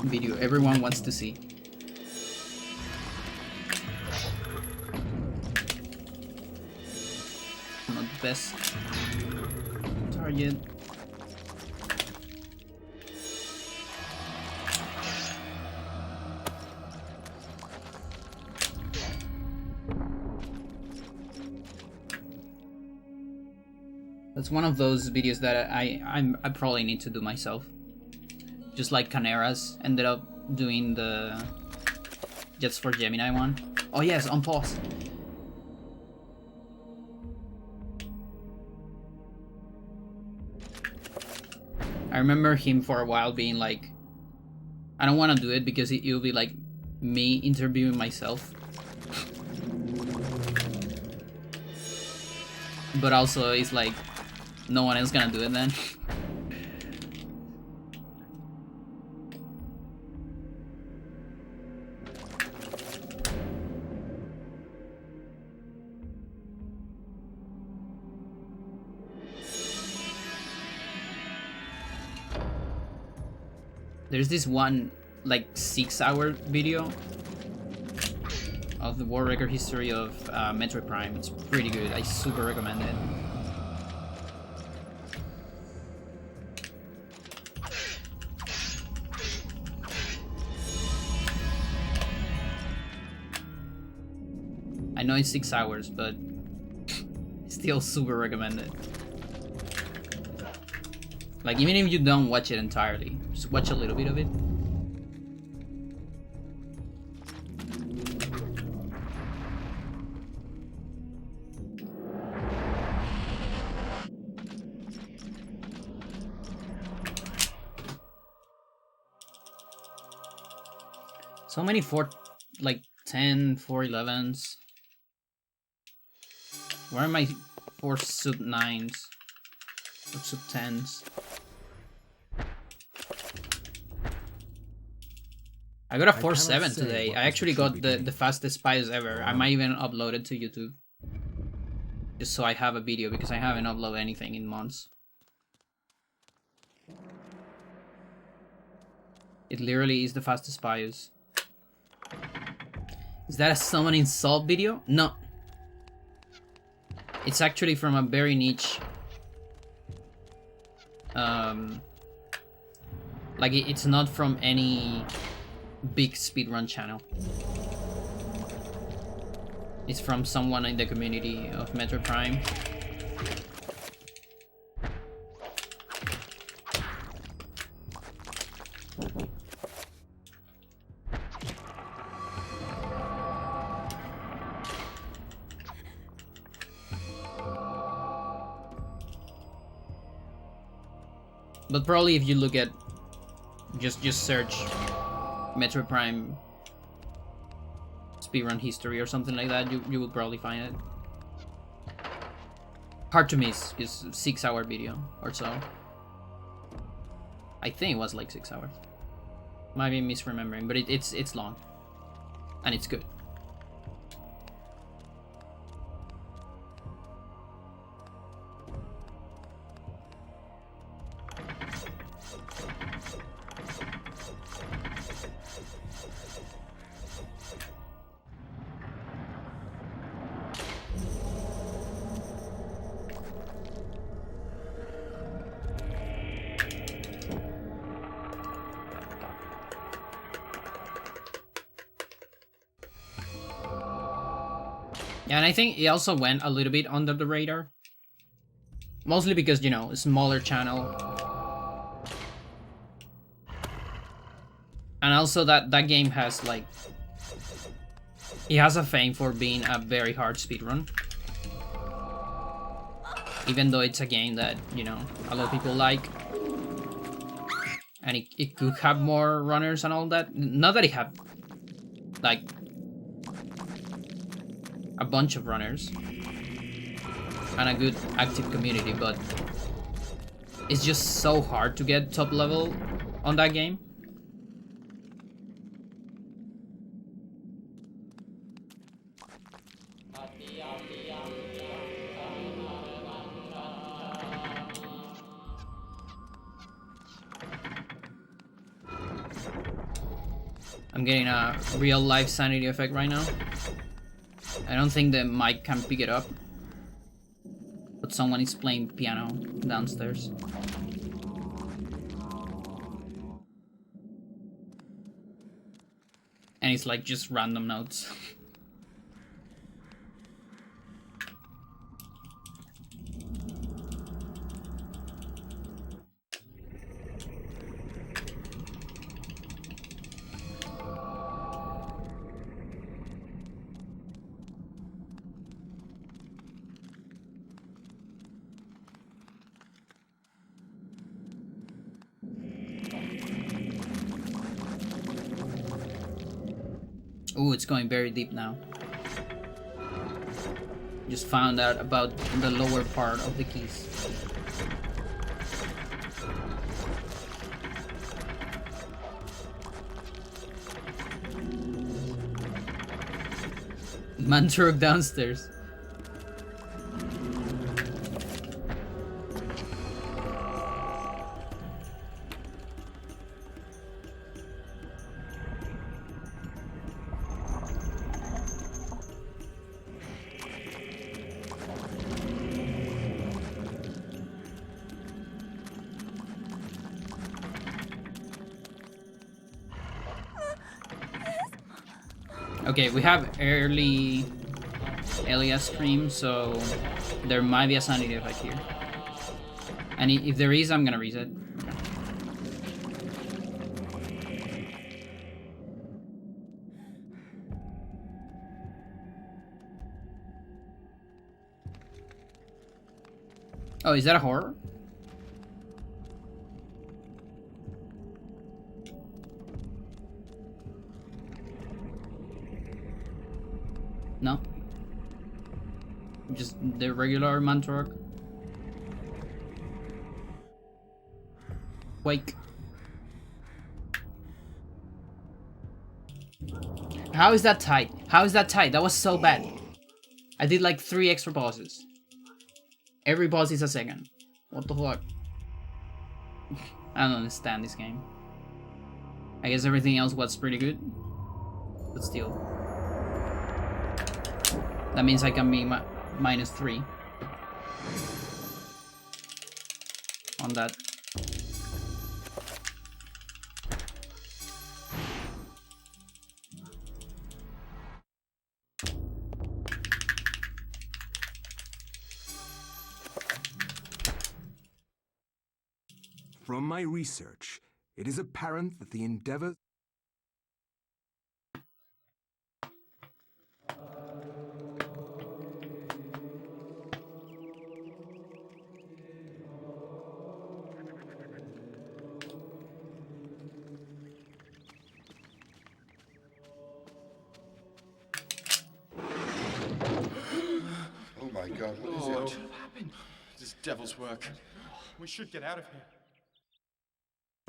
Video everyone wants to see. Not the best target. That's one of those videos that I probably need to do myself. Just like Canera's ended up doing the Jets for Gemini one. Oh yes, on pause. I remember him for a while being like, I don't want to do it because it'll be like me interviewing myself. But also it's like, no one else gonna do it then. There's this one like 6-hour video of the war record history of Metroid Prime. It's pretty good. I super recommend it. I know it's 6 hours, but still super recommended. Like, even if you don't watch it entirely, just watch a little bit of it. So many 10, 411s. Where are my 4 sub 9s? Or sub 10s? I got a 4.7 today. I actually got the fastest spies ever. I might even upload it to YouTube. Just so I have a video, because I haven't uploaded anything in months. It literally is the fastest spies. Is that a summoning salt video? No. It's actually from a very niche... like, it's not from any big speedrun channel. It's from someone in the community of Metro Prime. But probably if you look at just search Metro Prime speedrun history or something like that, you will probably find it. Hard to miss is 6-hour video or so. I think it was like 6 hours. Might be misremembering, but it's long. And it's good. Yeah, and I think it also went a little bit under the radar. Mostly because, you know, a smaller channel. And also that game has, like... It has a fame for being a very hard speedrun. Even though it's a game that, you know, a lot of people like. And it could have more runners and all that. Not that it have, like... a bunch of runners and a good active community, but it's just so hard to get top level on that game. I'm getting a real life sanity effect right now. I don't think the mic can pick it up, but someone is playing piano downstairs. And it's like just random notes. Ooh, it's going very deep now. Just found out about the lower part of the keys. Man truck downstairs. Okay, we have early Elias stream, so there might be a sanity effect here. And if there is, I'm gonna reset. Oh, is that a horror? No? Just the regular Mantorok? Wake. How is that tight? How is that tight? That was so bad. I did like 3 extra bosses. Every boss is a second. What the fuck? I don't understand this game. I guess everything else was pretty good. But still. That means I can be -3 on that. From my research, it is apparent that the endeavor... Oh my God, what is What it? happened? This devil's work. We should get out of here.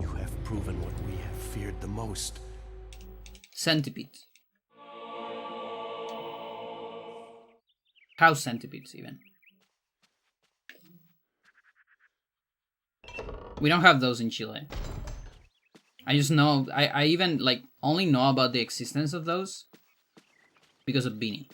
You have proven what we have feared the most. Centipedes. House centipedes, even. We don't have those in Chile. I just know, I even, like, only know about the existence of those because of Beanie.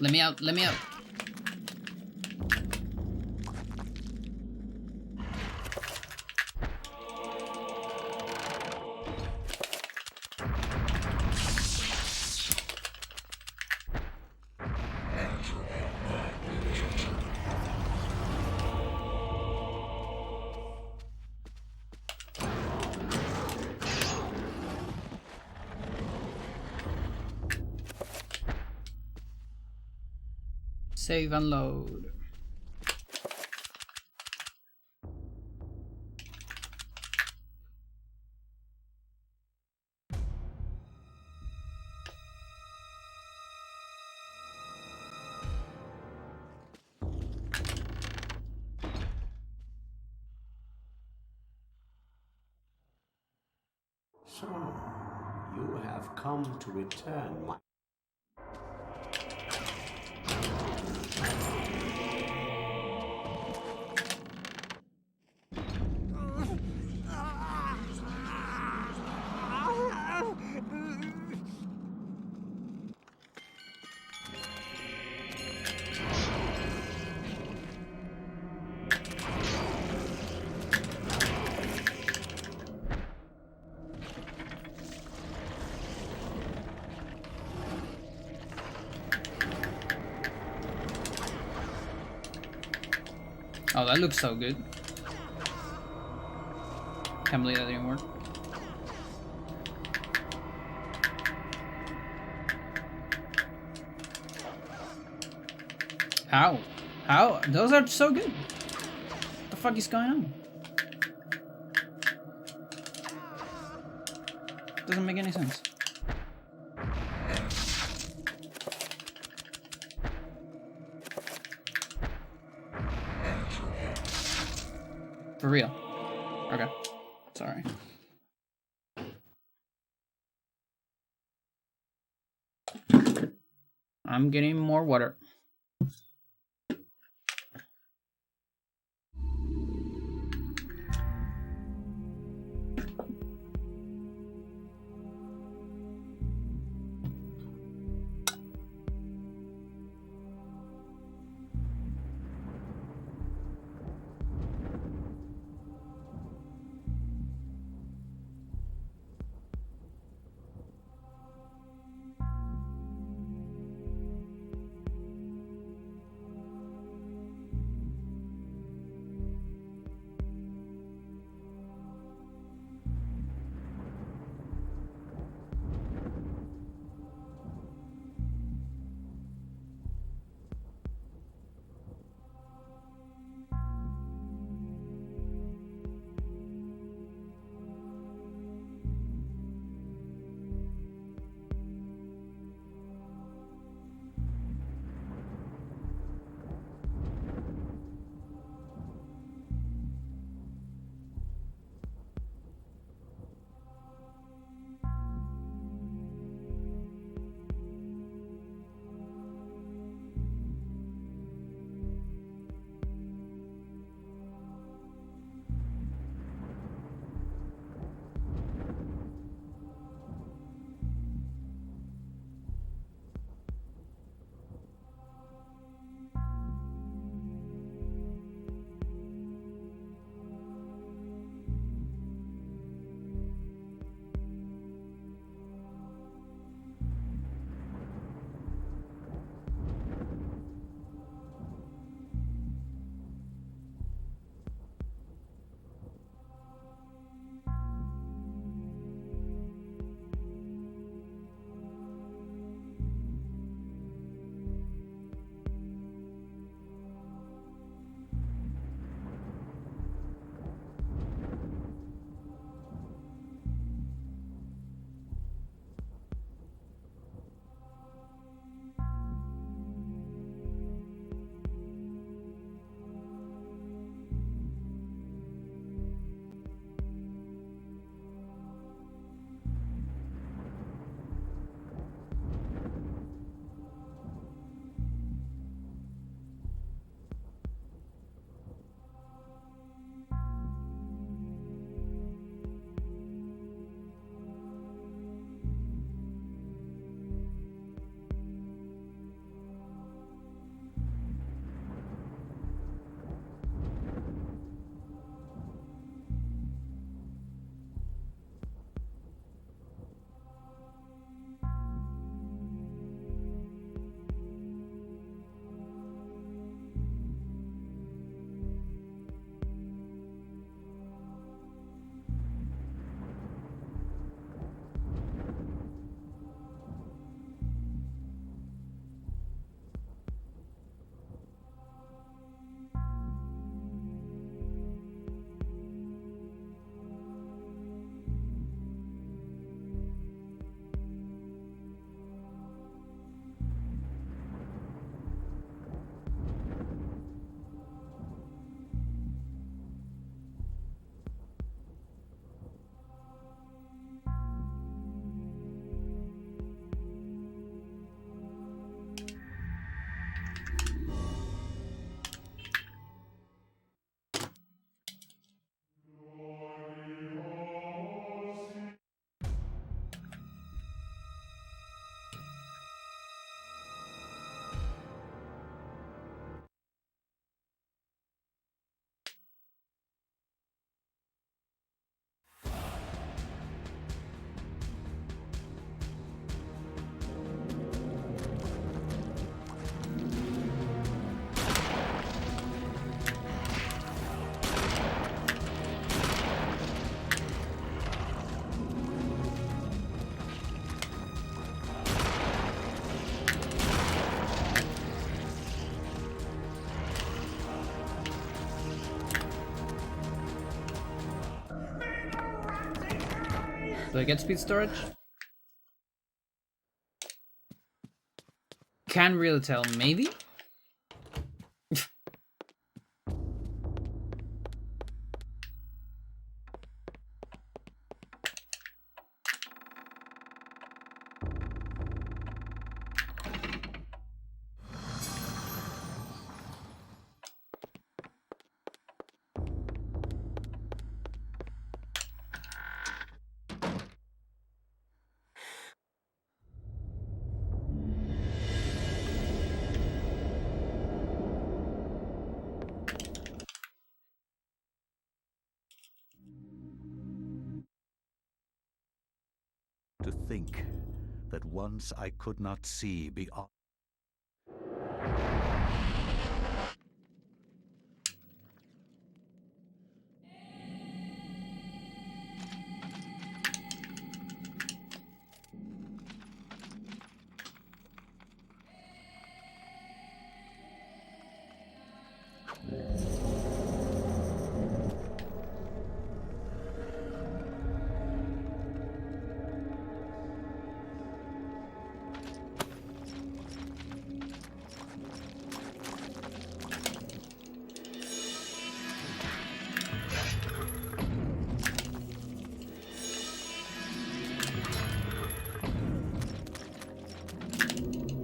Let me out, let me out. Save and load. So, you have come to return my... Oh, that looks so good. Can't believe that didn't work. How? How? Those are so good. What the fuck is going on? Doesn't make any sense. For real. Okay. Sorry. I'm getting more water. Do I get speed storage? Can't really tell. Maybe? To think that once I could not see beyond.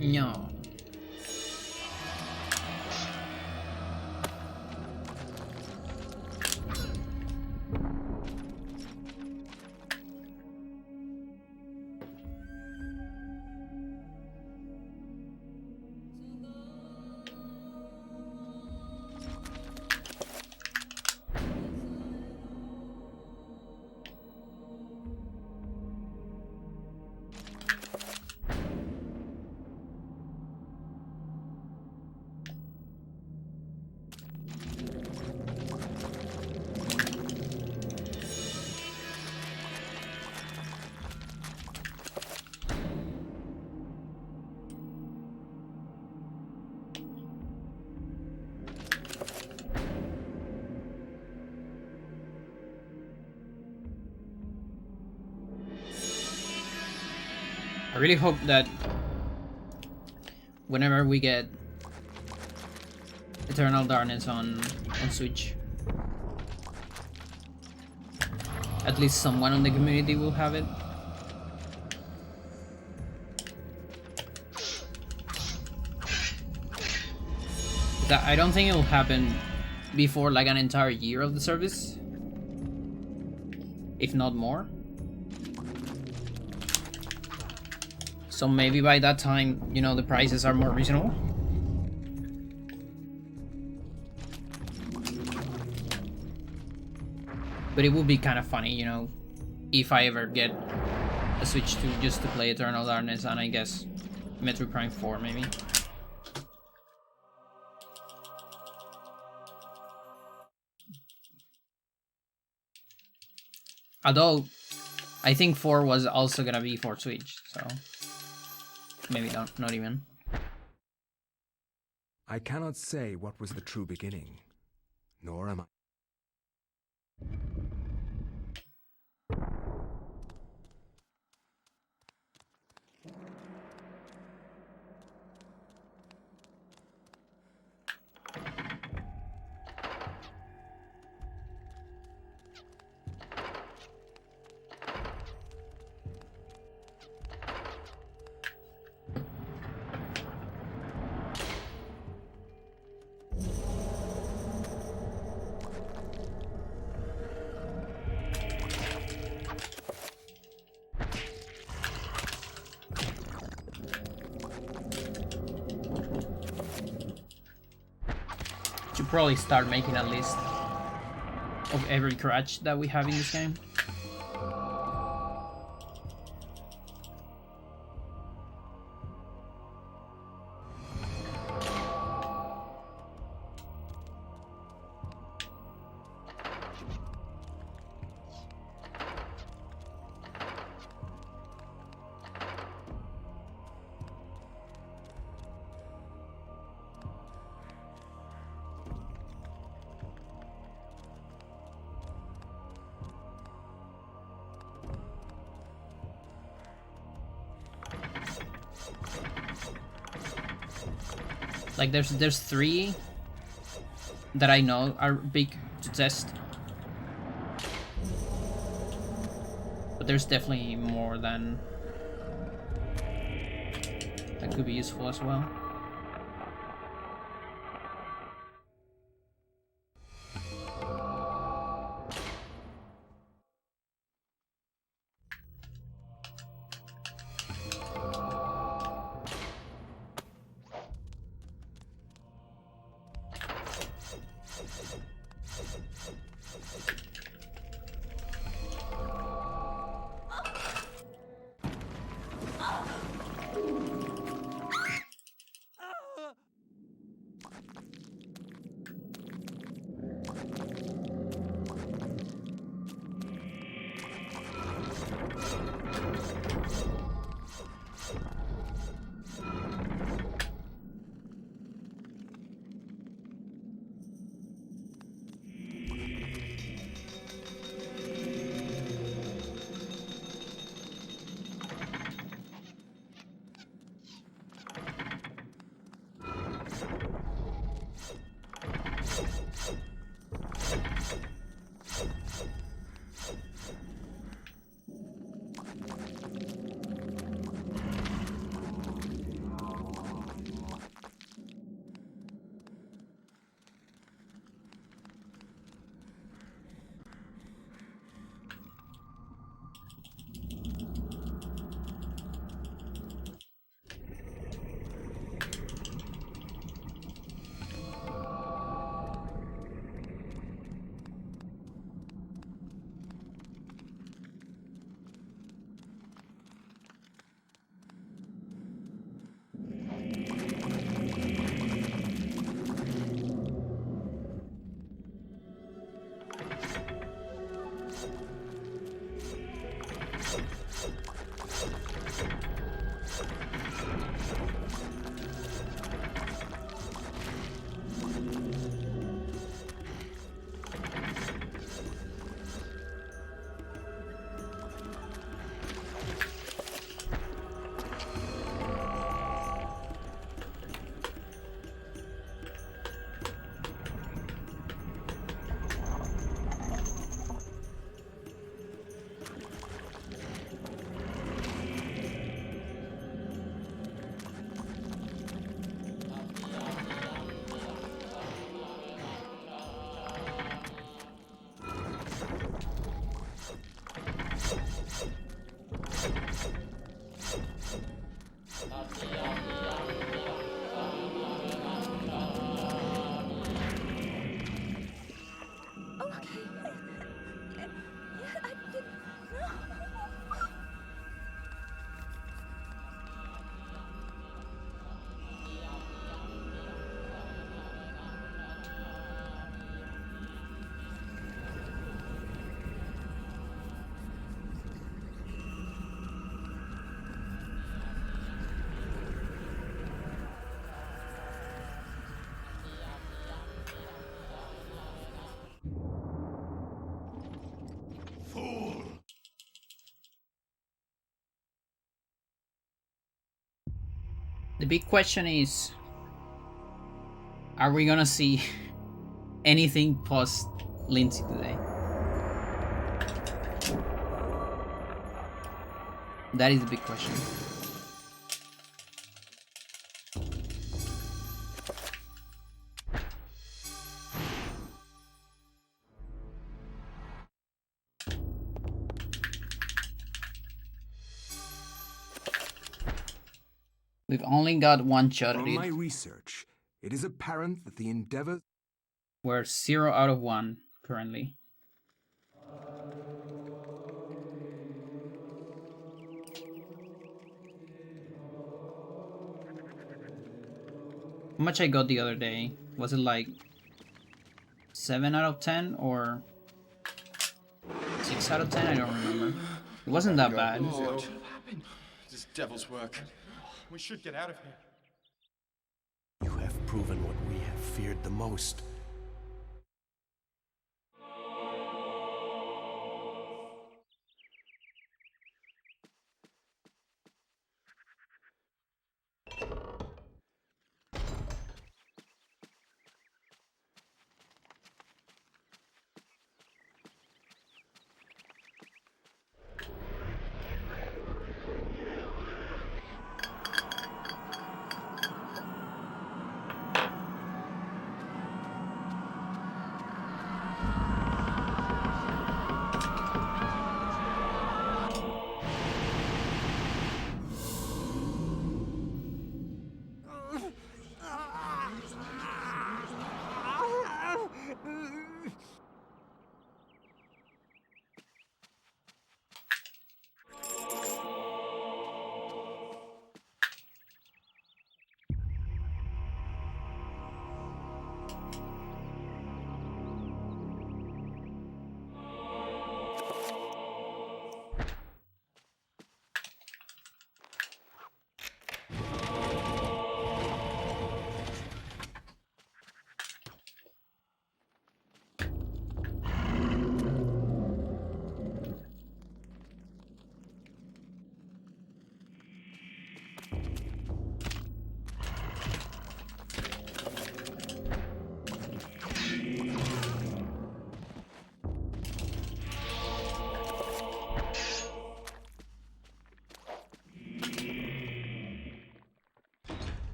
No. I really hope that whenever we get Eternal Darkness on Switch, at least someone on the community will have it. I don't think it will happen before like an entire year of the service, if not more. So maybe by that time, you know, the prices are more reasonable. But it would be kind of funny, you know, if I ever get a Switch to just to play Eternal Darkness and I guess Metroid Prime 4 maybe. Although, I think 4 was also gonna be for Switch, so maybe not even. I cannot say what was the true beginning, nor am I. Should probably start making a list of every crutch that we have in this game. Like there's 3 that I know are big to test. But there's definitely more than that could be useful as well. The big question is, are we gonna see anything post Lindsay today? That is the big question. We've only got one shot at From my it. research, it is apparent that the endeavor... We're 0 out of 1 currently. How much I got the other day? Was it like 7 out of 10 or 6 out of 10? I don't remember. It wasn't that bad. What happened? This devil's work. We should get out of here. You have proven what we have feared the most.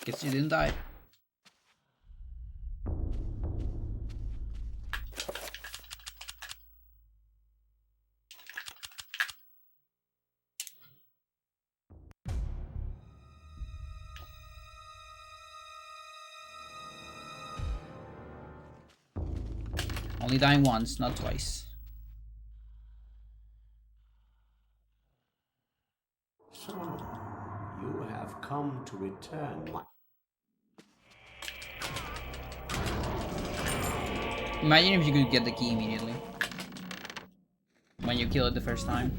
Guess you didn't die. Only dying once, not twice. So, you have come to return my... Imagine if you could get the key immediately when you kill it the first time.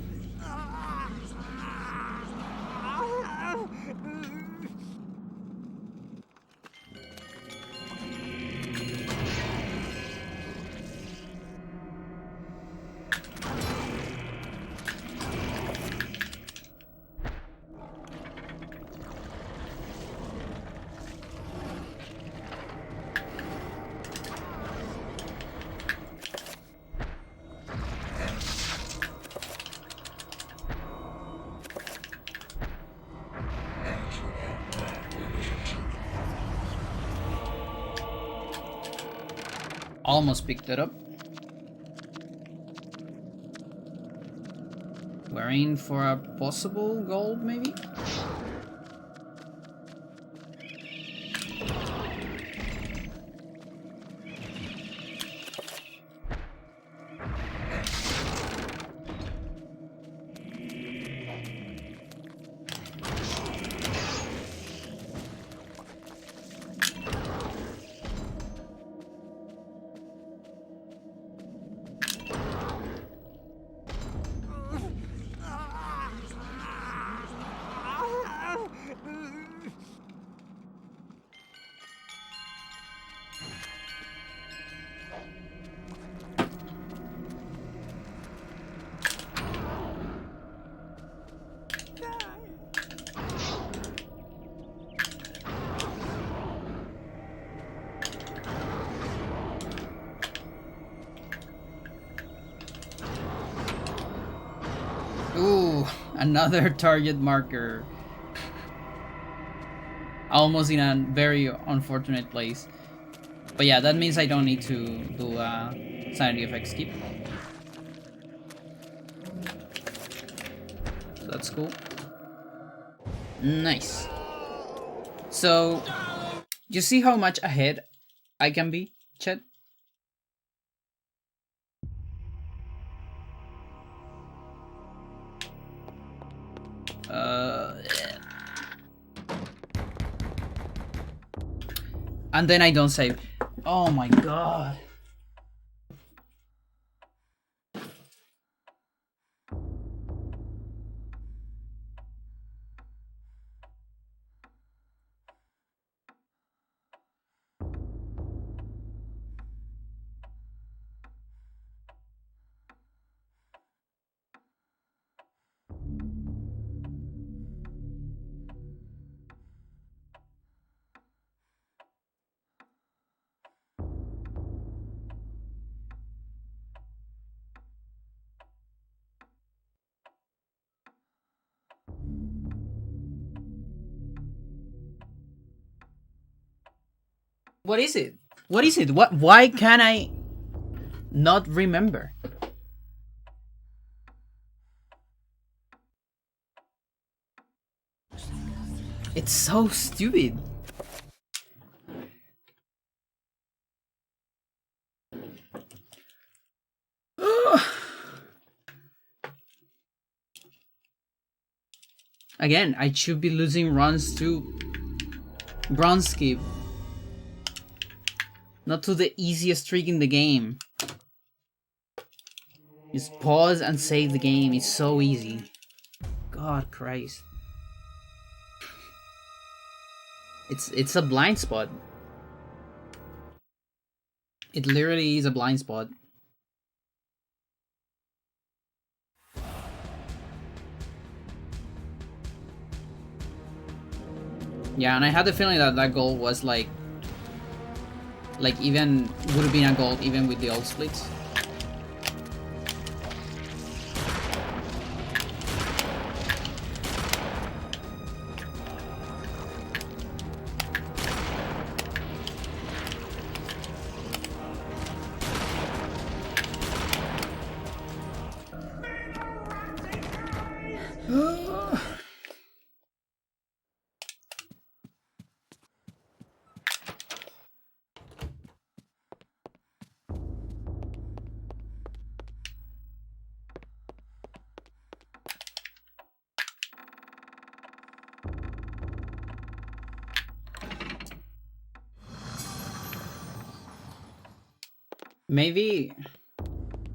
Almost picked it up. We're in for a possible gold, maybe? Ooh, another target marker. Almost in a very unfortunate place. But yeah, that means I don't need to do a sanity effects keep. So that's cool. Nice. So, you see how much ahead I can be, Chet? And then I don't save. Oh my god. What is it? What is it? Why can't I not remember? It's so stupid. Again, I should be losing runs to bronze skip. Not to the easiest trick in the game. Just pause and save the game. It's so easy. God Christ. It's a blind spot. It literally is a blind spot. Yeah, and I had the feeling that that goal was like even would have been a goal even with the old splits. Maybe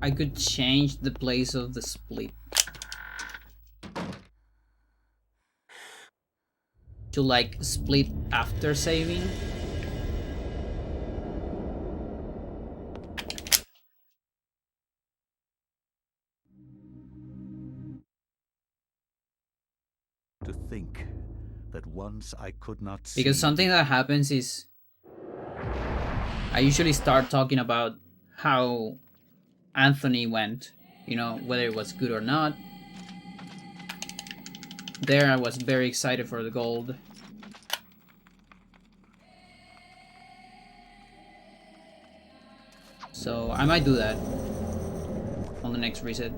I could change the place of the split to like split after saving. To think that once I could not see. Because something that happens is I usually start talking about how Anthony went, you know, whether it was good or not. There I was very excited for the gold. So I might do that on the next reset.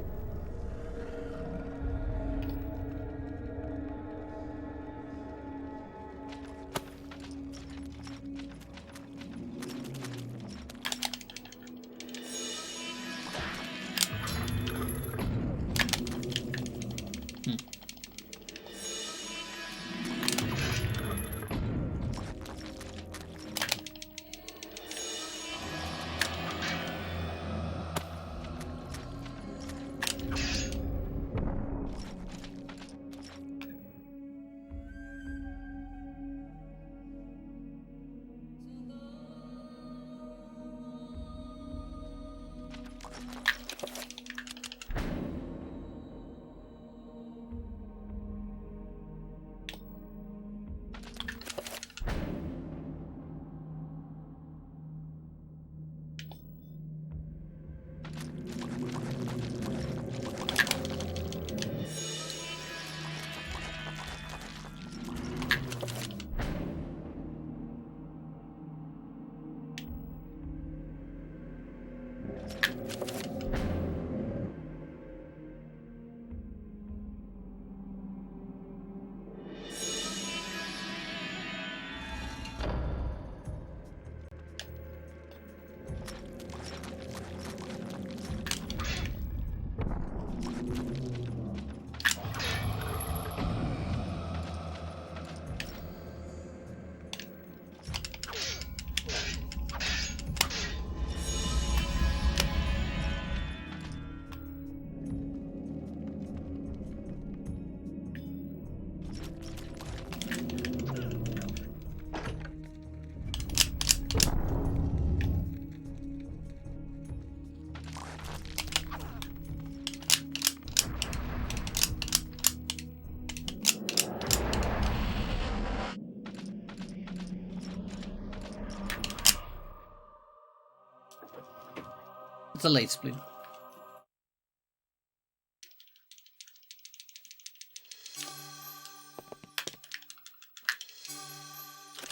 It's a late split.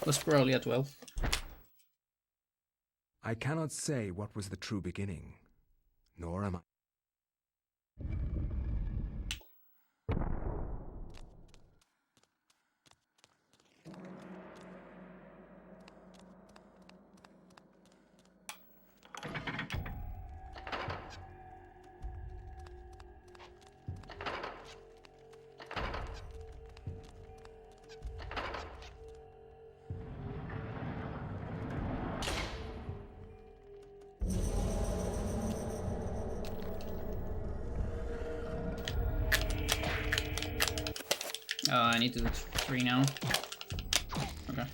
Was probably a 12. I cannot say what was the true beginning, nor am I. I need to do 3 now. Okay.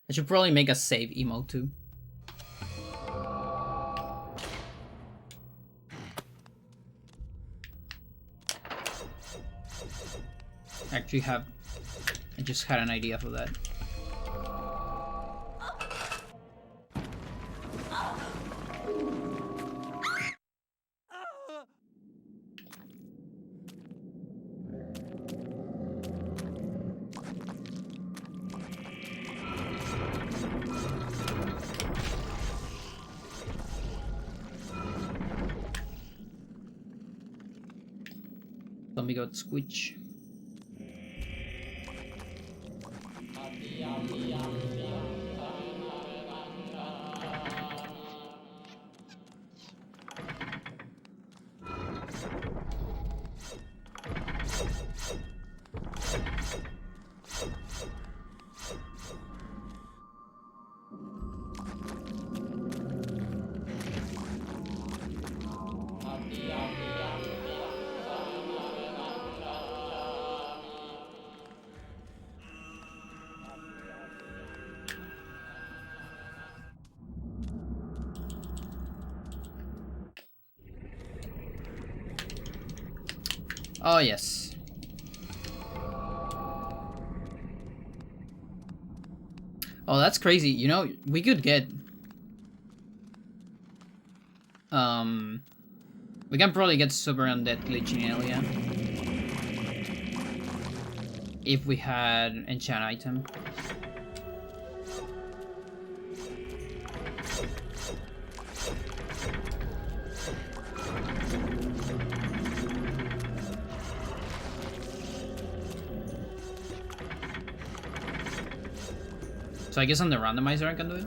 I should probably make a save emote too. I just had an idea for that. Zombie got squitch. Oh yes. Oh, that's crazy. You know, we could get we can probably get super undead glitch in Elia if we had enchant item. So I guess on the randomizer I can do it.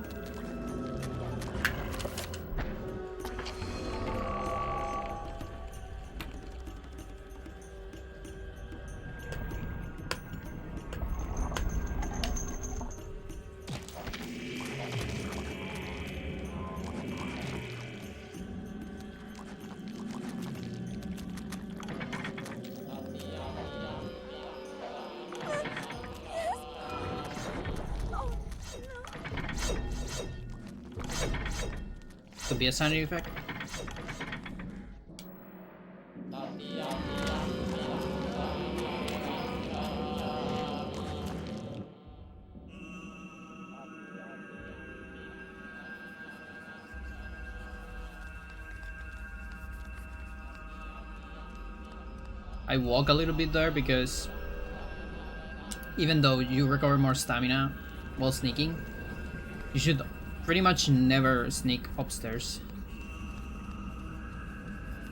Could be a sanity effect. I walk a little bit there because even though you recover more stamina while sneaking, you should pretty much never sneak upstairs,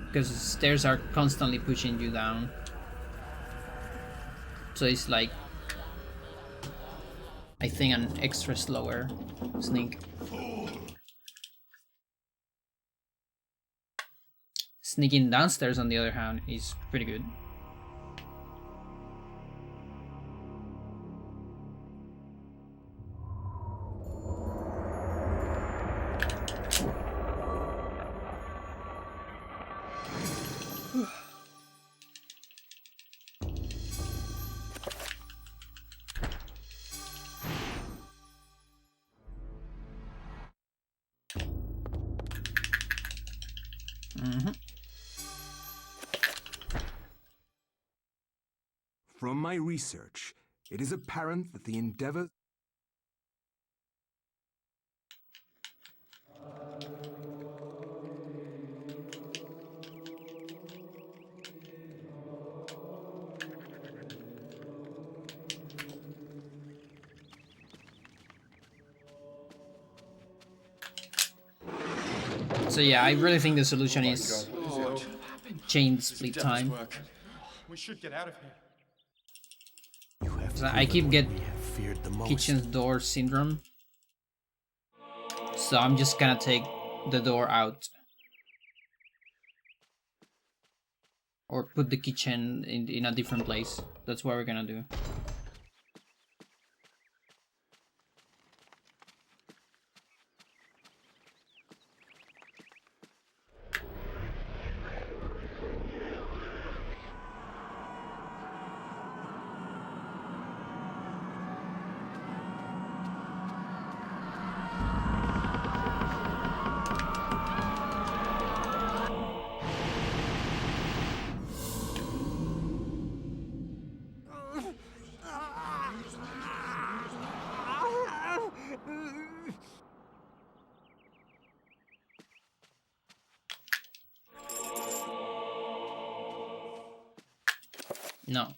because stairs are constantly pushing you down. So it's like, I think, an extra slower sneak. Sneaking downstairs, on the other hand, is pretty good. From my research, it is apparent that the endeavor... So yeah, I really think the solution Oh my is God, what is Lord, it? what happened? chain This is split devil's time. work. We should get out of here. You have So I proven keep what get we have feared the most. kitchen door syndrome. So I'm just gonna take the door out. Or put the kitchen in a different place. That's what we're gonna do. No.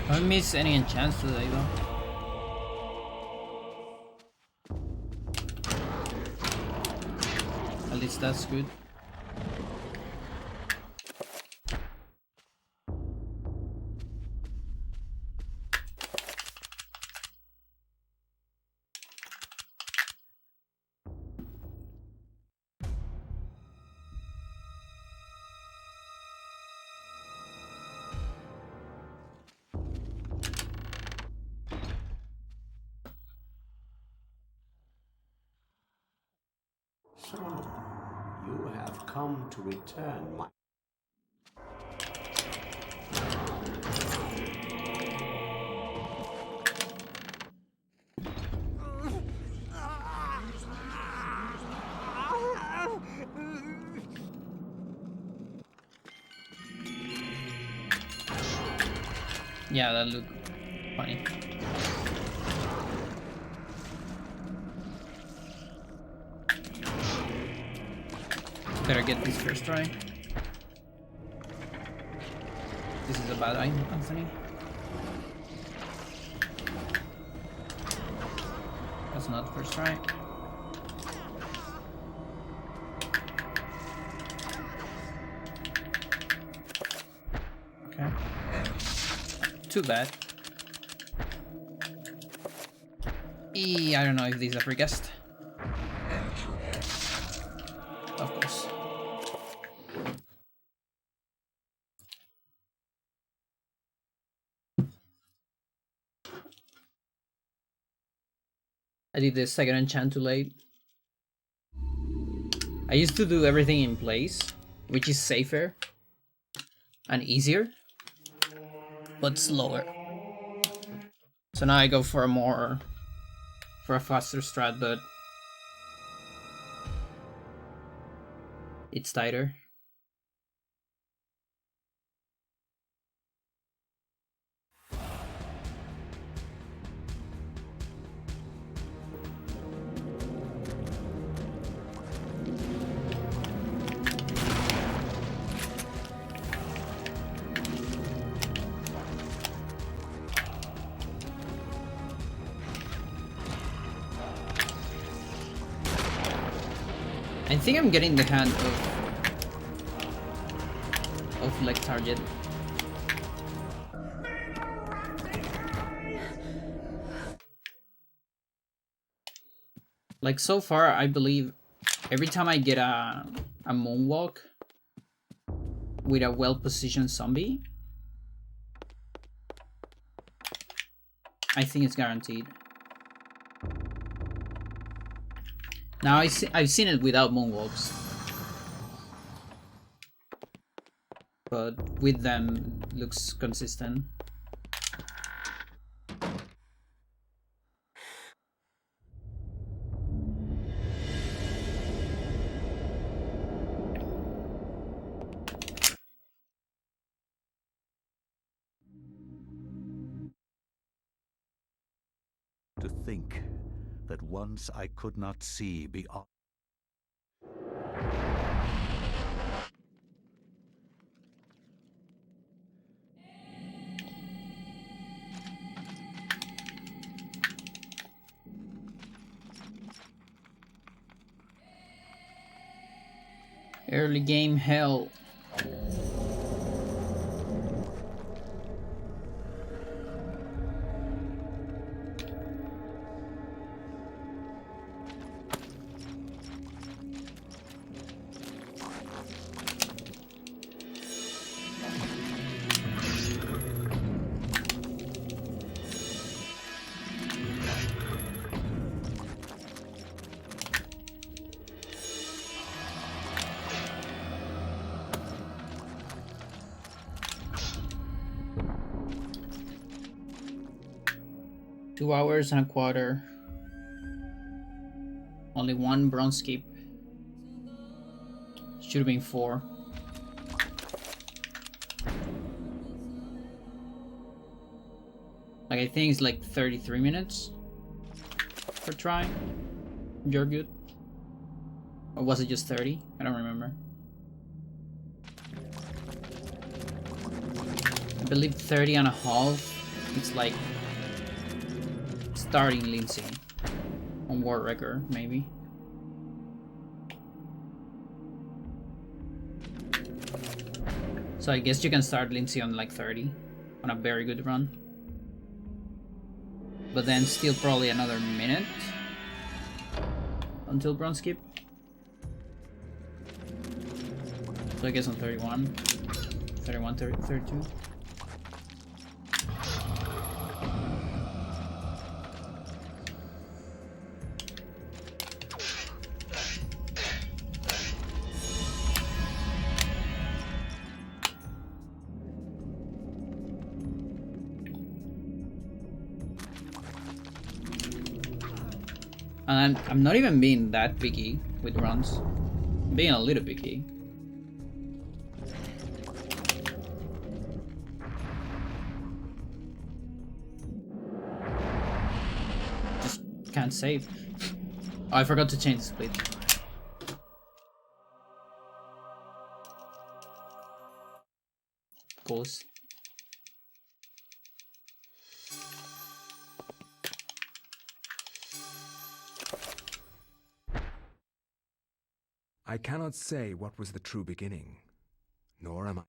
I haven't missed any enchants today though. At least that's good. So, you have come to return my... Yeah, that looked funny. Better get this first try. This is a bad eye, Anthony. That's not first try. too bad. I don't know if this is a free guest. Of course. I did the second enchant too late. I used to do everything in place, which is safer and easier, but slower. So now I go for a faster strat, but it's tighter. I think I'm getting the hand of leg target. Like so far, I believe every time I get a moonwalk with a well-positioned zombie, I think it's guaranteed. Now I've seen it without moonwalks, but with them looks consistent. To think that once I could not see beyond. Early game hell. Two hours and a quarter. Only one bronze skip. Should have been 4. Like I think it's like 33 minutes for trying. You're good. Or was it just 30? I don't remember. I believe 30 and a half. It's like starting Lindsay on world record, maybe. So I guess you can start Lindsay on like 30 on a very good run. But then still probably another minute until bronze skip. So I guess on 31, 31, 30, 32. And I'm not even being that picky with runs. I'm being a little picky. Just can't save. Oh, I forgot to change the split. Of course. I cannot say what was the true beginning, nor am I.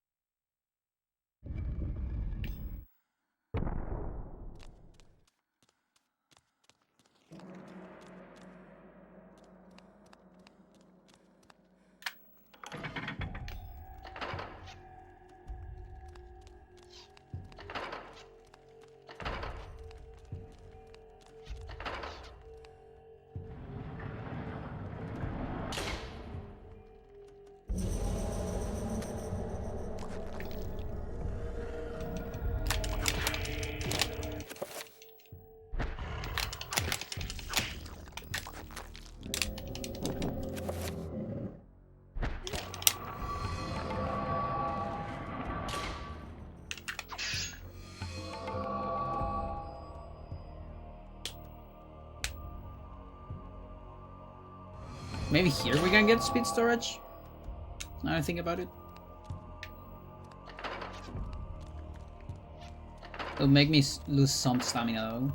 Maybe here we can get speed storage? Now I think about it. It'll make me lose some stamina though.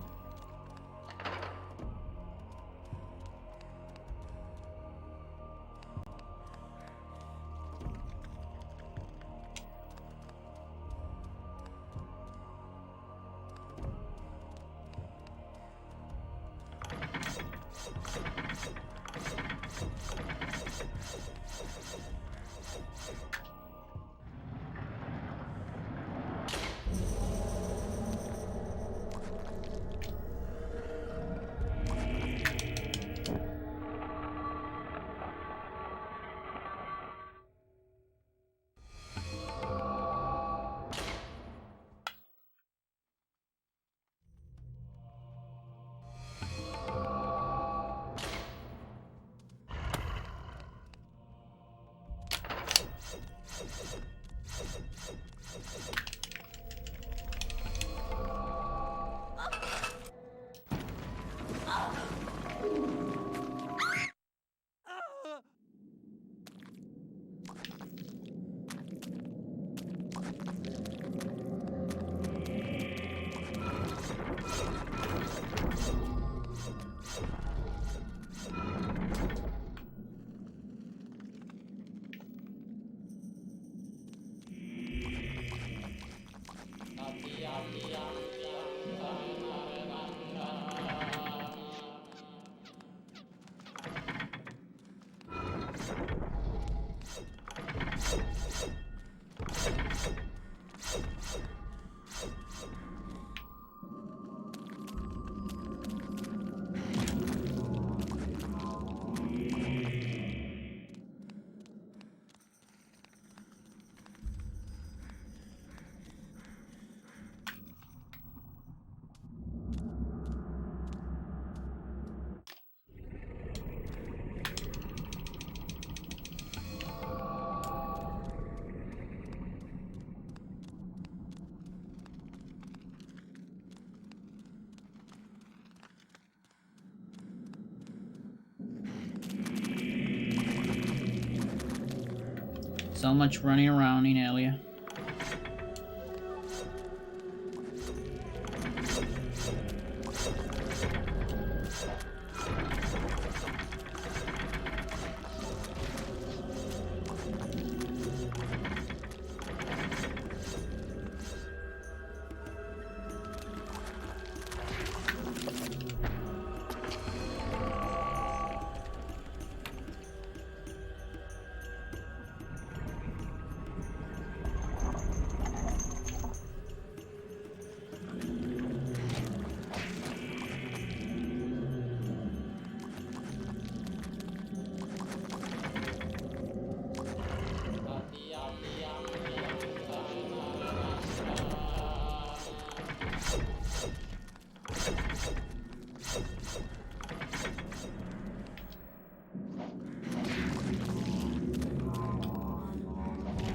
So much running around in Elia.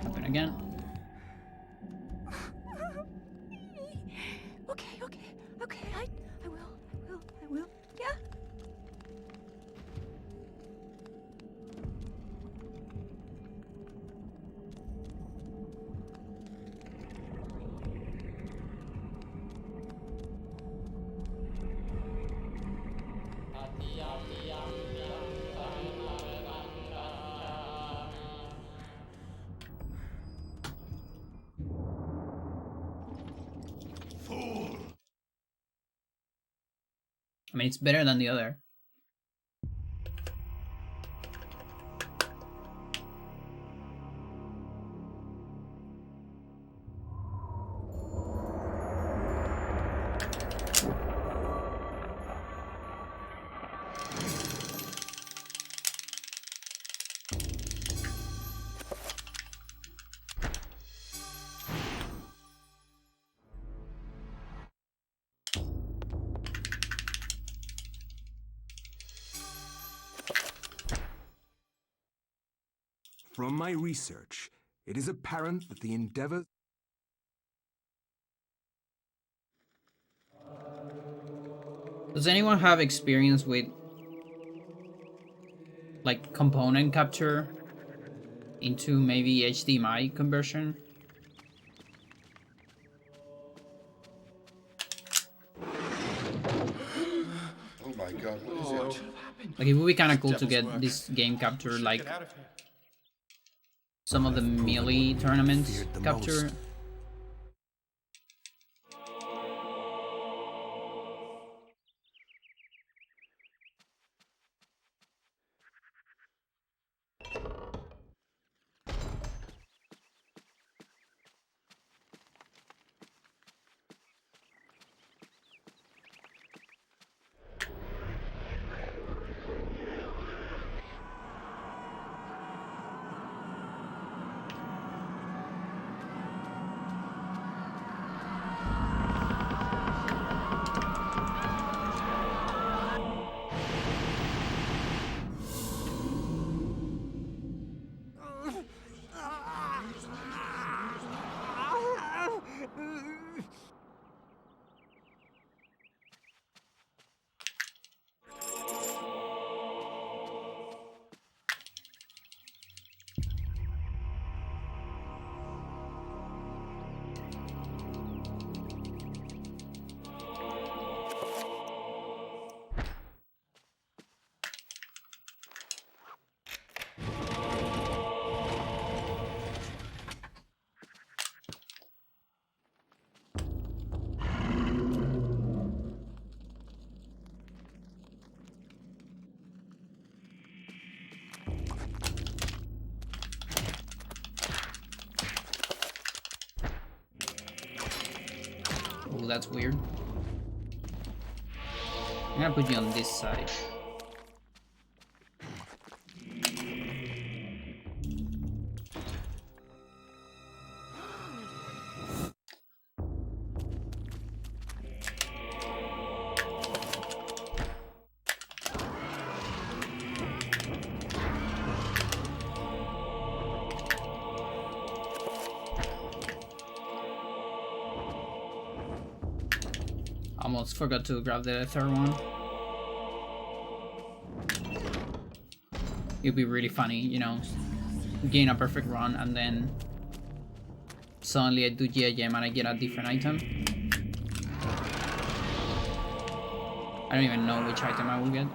Happen again. Okay, I will, yeah. I mean, it's better than the other. From my research, it is apparent that the endeavor... Does anyone have experience with like component capture into maybe HDMI conversion. Oh my god, what is it? Like it would be kind of cool to Devil's get work. this game capture Should like get out of here. some of the melee tournaments feared the capture. most. Oh, that's weird. I'm gonna put you on this side. Almost forgot to grab the third one. It'd be really funny, you know, gain a perfect run and then suddenly I do GIM and I get a different item. I don't even know which item I will get.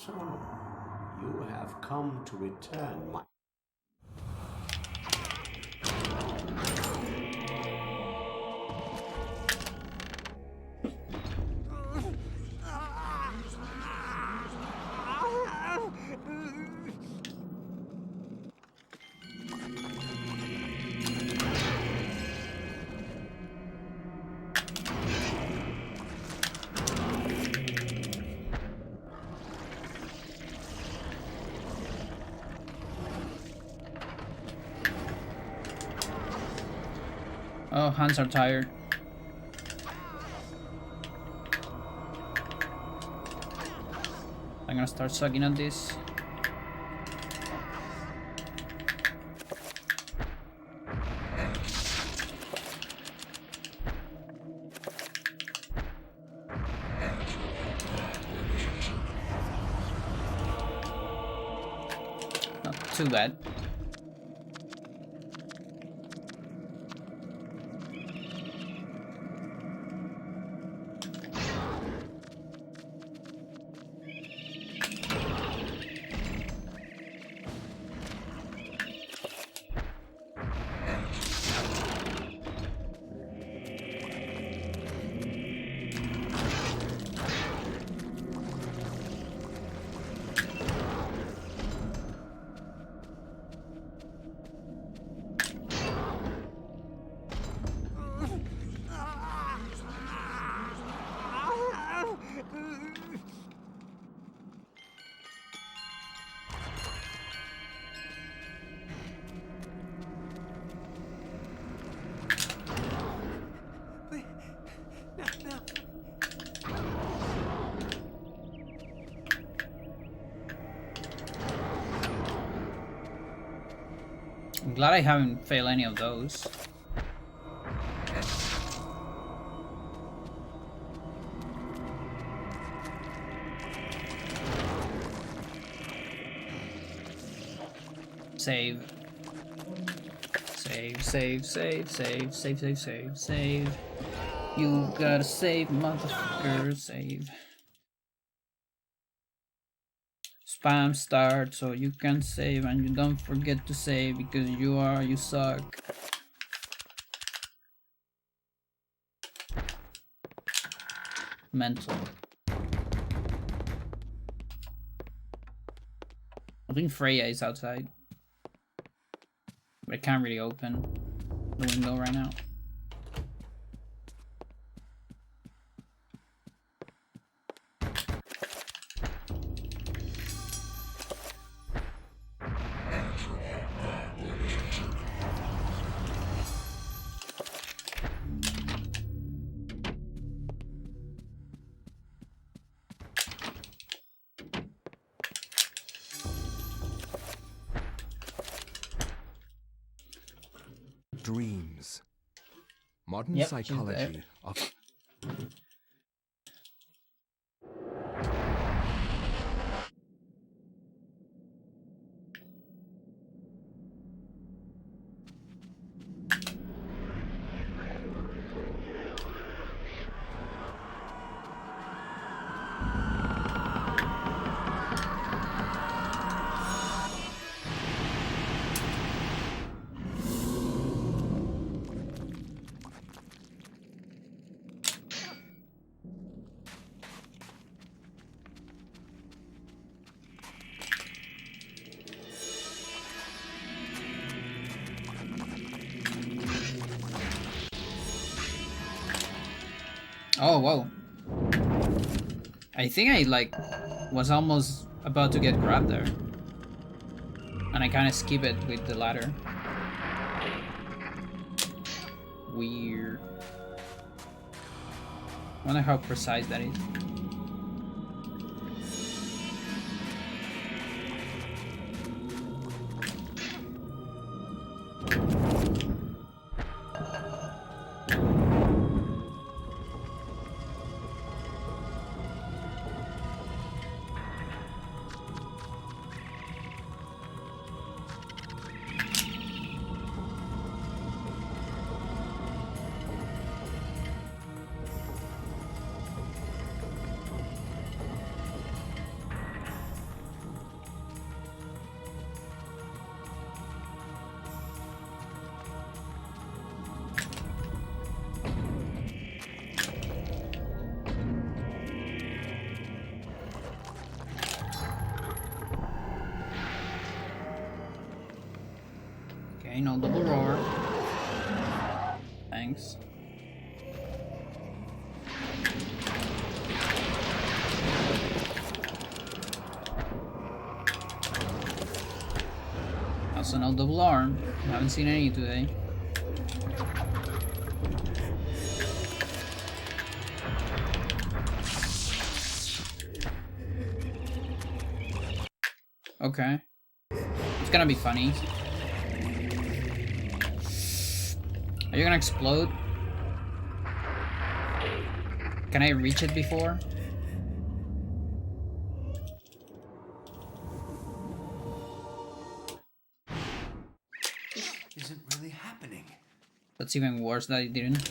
So, you have come to return my... Oh, hands are tired. I'm gonna start sucking on this. too bad. I'm glad I haven't failed any of those. Save. Save, save, save, save, save, save, save, save. You gotta save, motherfucker, save. Spam start so you can save and you don't forget to save because you suck. Mental. I think Freya is outside. But I can't really open the window right now. Dreams. Modern Yep, psychology of... Oh, whoa. I think I, like, was almost about to get grabbed there. And I kind of skip it with the ladder. Weird. I wonder how precise that is. Okay, no double roar. Thanks. Also no double arm. I haven't seen any today. Okay. It's gonna be funny. Are you gonna explode? Can I reach it before? That's even worse that it didn't.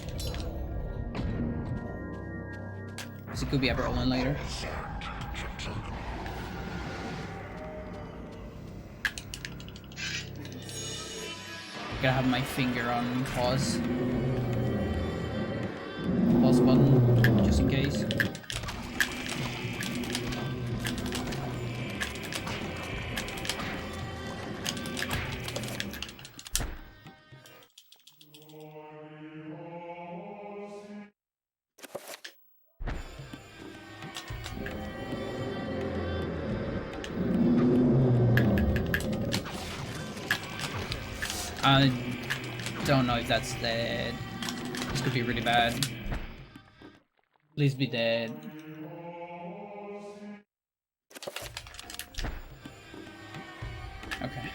Because it could be a problem later. Gotta have my finger on pause. Pause button, just in case. I don't know if that's dead. This could be really bad. Please be dead. Okay.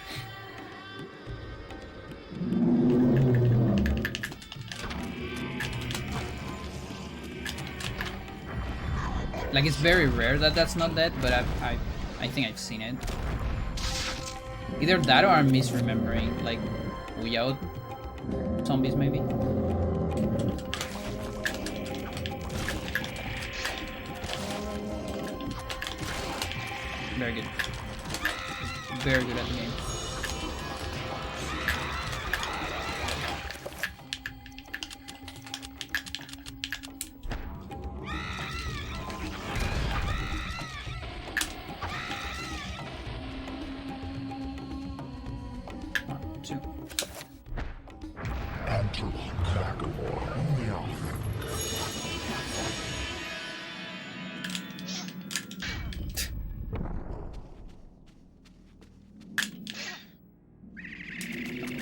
Like, it's very rare that that's not dead, but I think I've seen it. Either that or I'm misremembering, like, without zombies maybe. Very good. Very good at the game.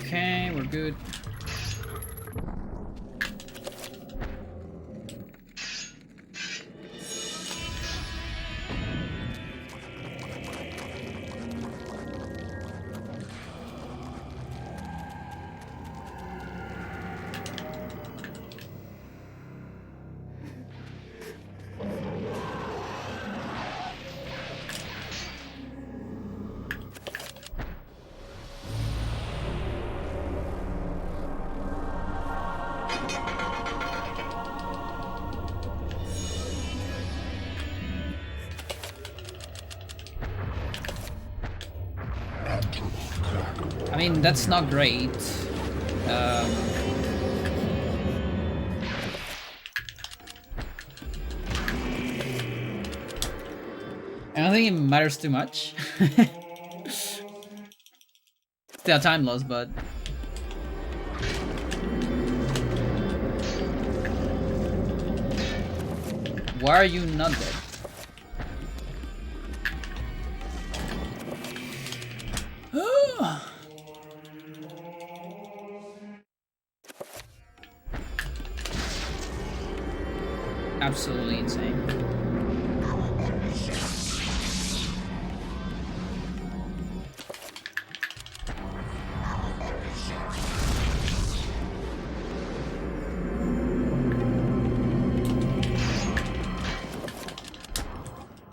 Okay, we're good. I mean, that's not great. I don't think it matters too much. Still time loss, but why are you not dead? Absolutely insane.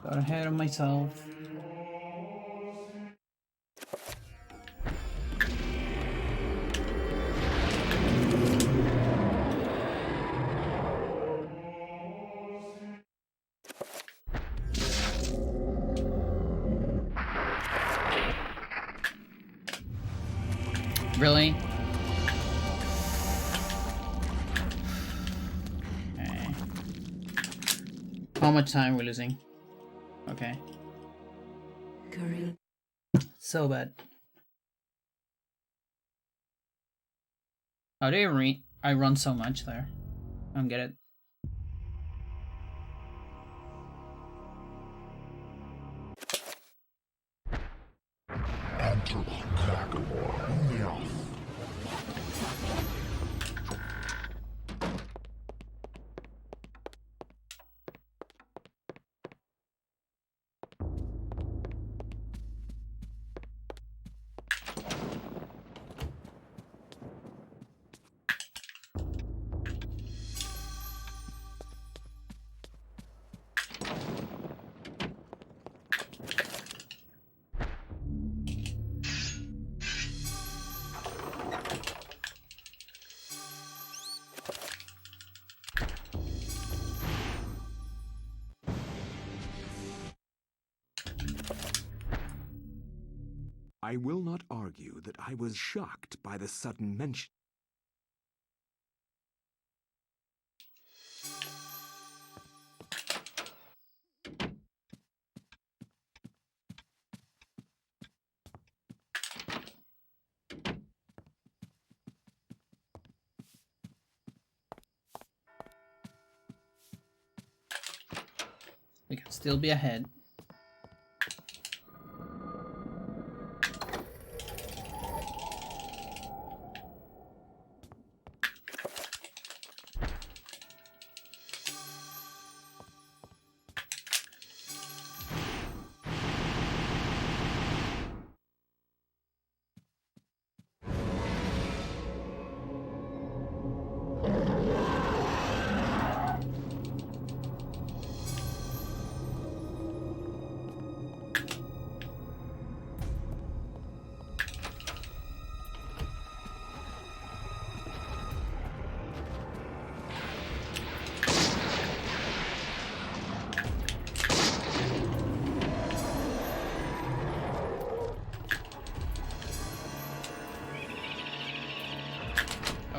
Got ahead of myself. Really? Okay. How much time are we losing? Okay. Curry. So bad. How do I run so much there? I don't get it. I will not argue that I was shocked by the sudden mention. We can still be ahead.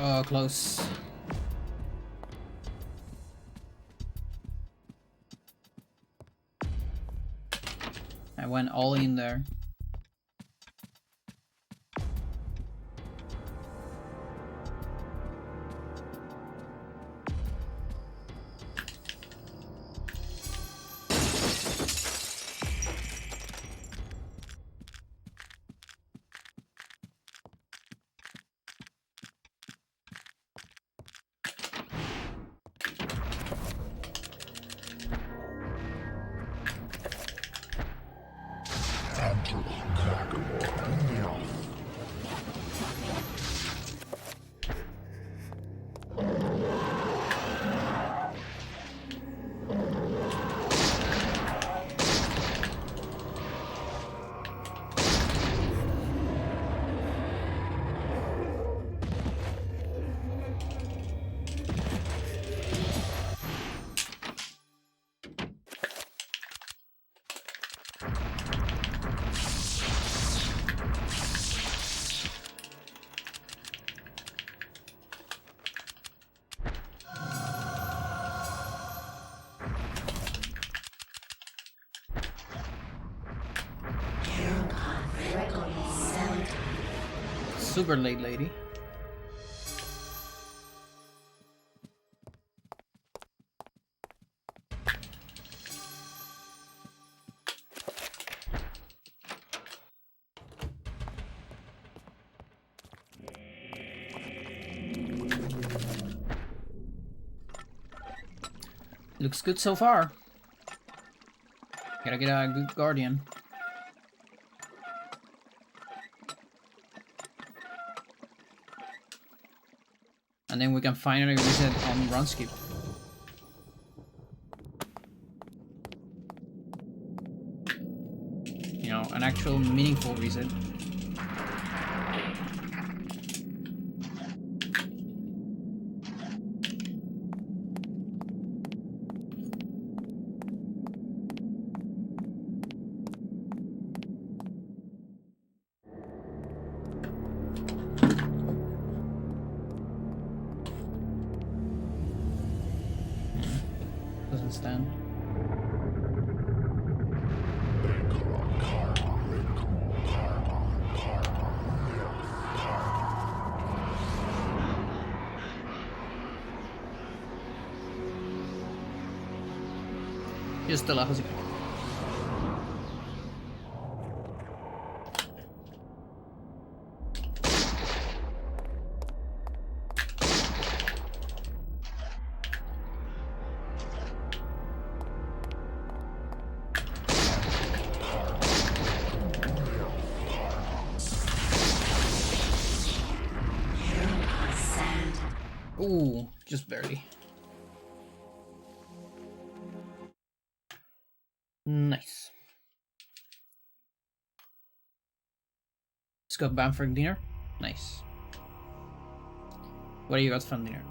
Oh, close. I went all in there. Super late, lady. Looks good so far. Gotta get a good guardian. And then we can finally reset on run skip. You know, an actual meaningful reset. Doesn't stand. Just the last. Ooh, just barely. Nice. Let's go Bamford dinner. Nice. What do you got for dinner?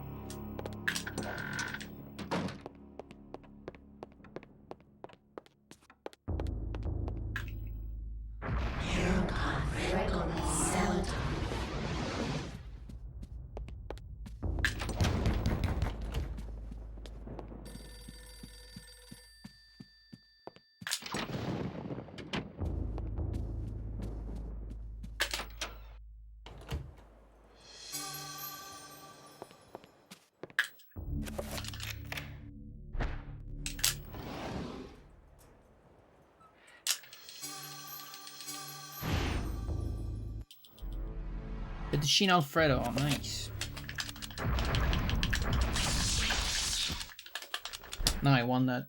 Fettuccine Alfredo, oh, nice. No, I want that.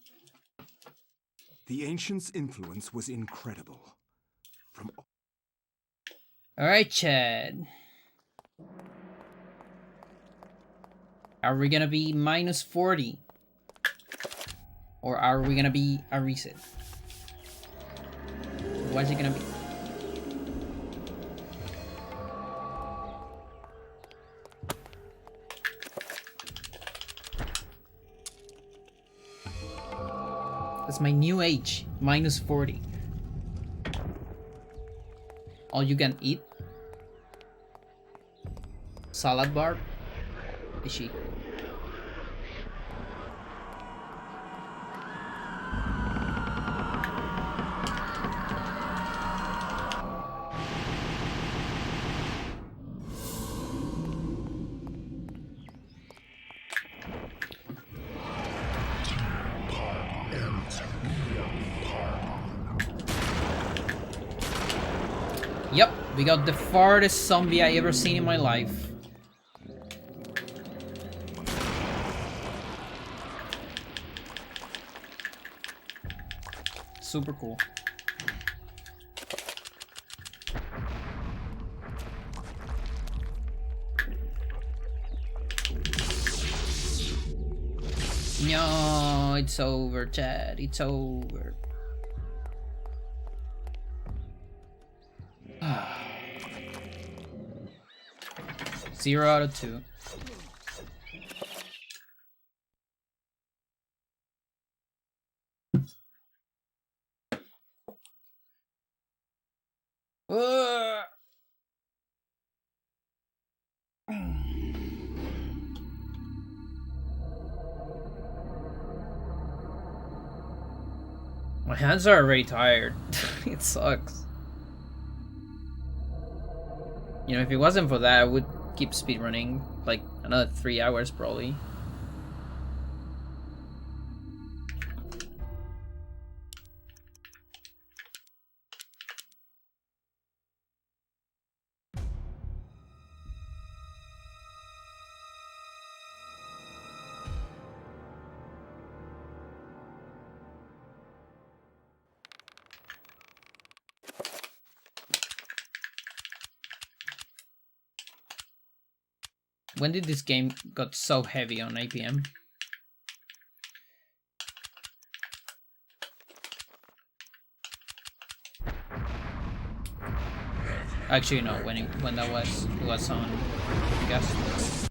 The ancients' influence was incredible. From Alright, Chad. Are we gonna be minus 40? Or are we gonna be a reset? What's it gonna be? That's my new age, minus 40. All you can eat? Salad bar? Is she? Yep, we got the farthest zombie I ever seen in my life. Super cool. No, it's over, Chad. It's over. 0 out of 2. My hands are already tired. It sucks. You know, if it wasn't for that, I would keep speedrunning like another 3 hours probably. When did this game got so heavy on APM? Actually, no. When that was, it was on, I guess.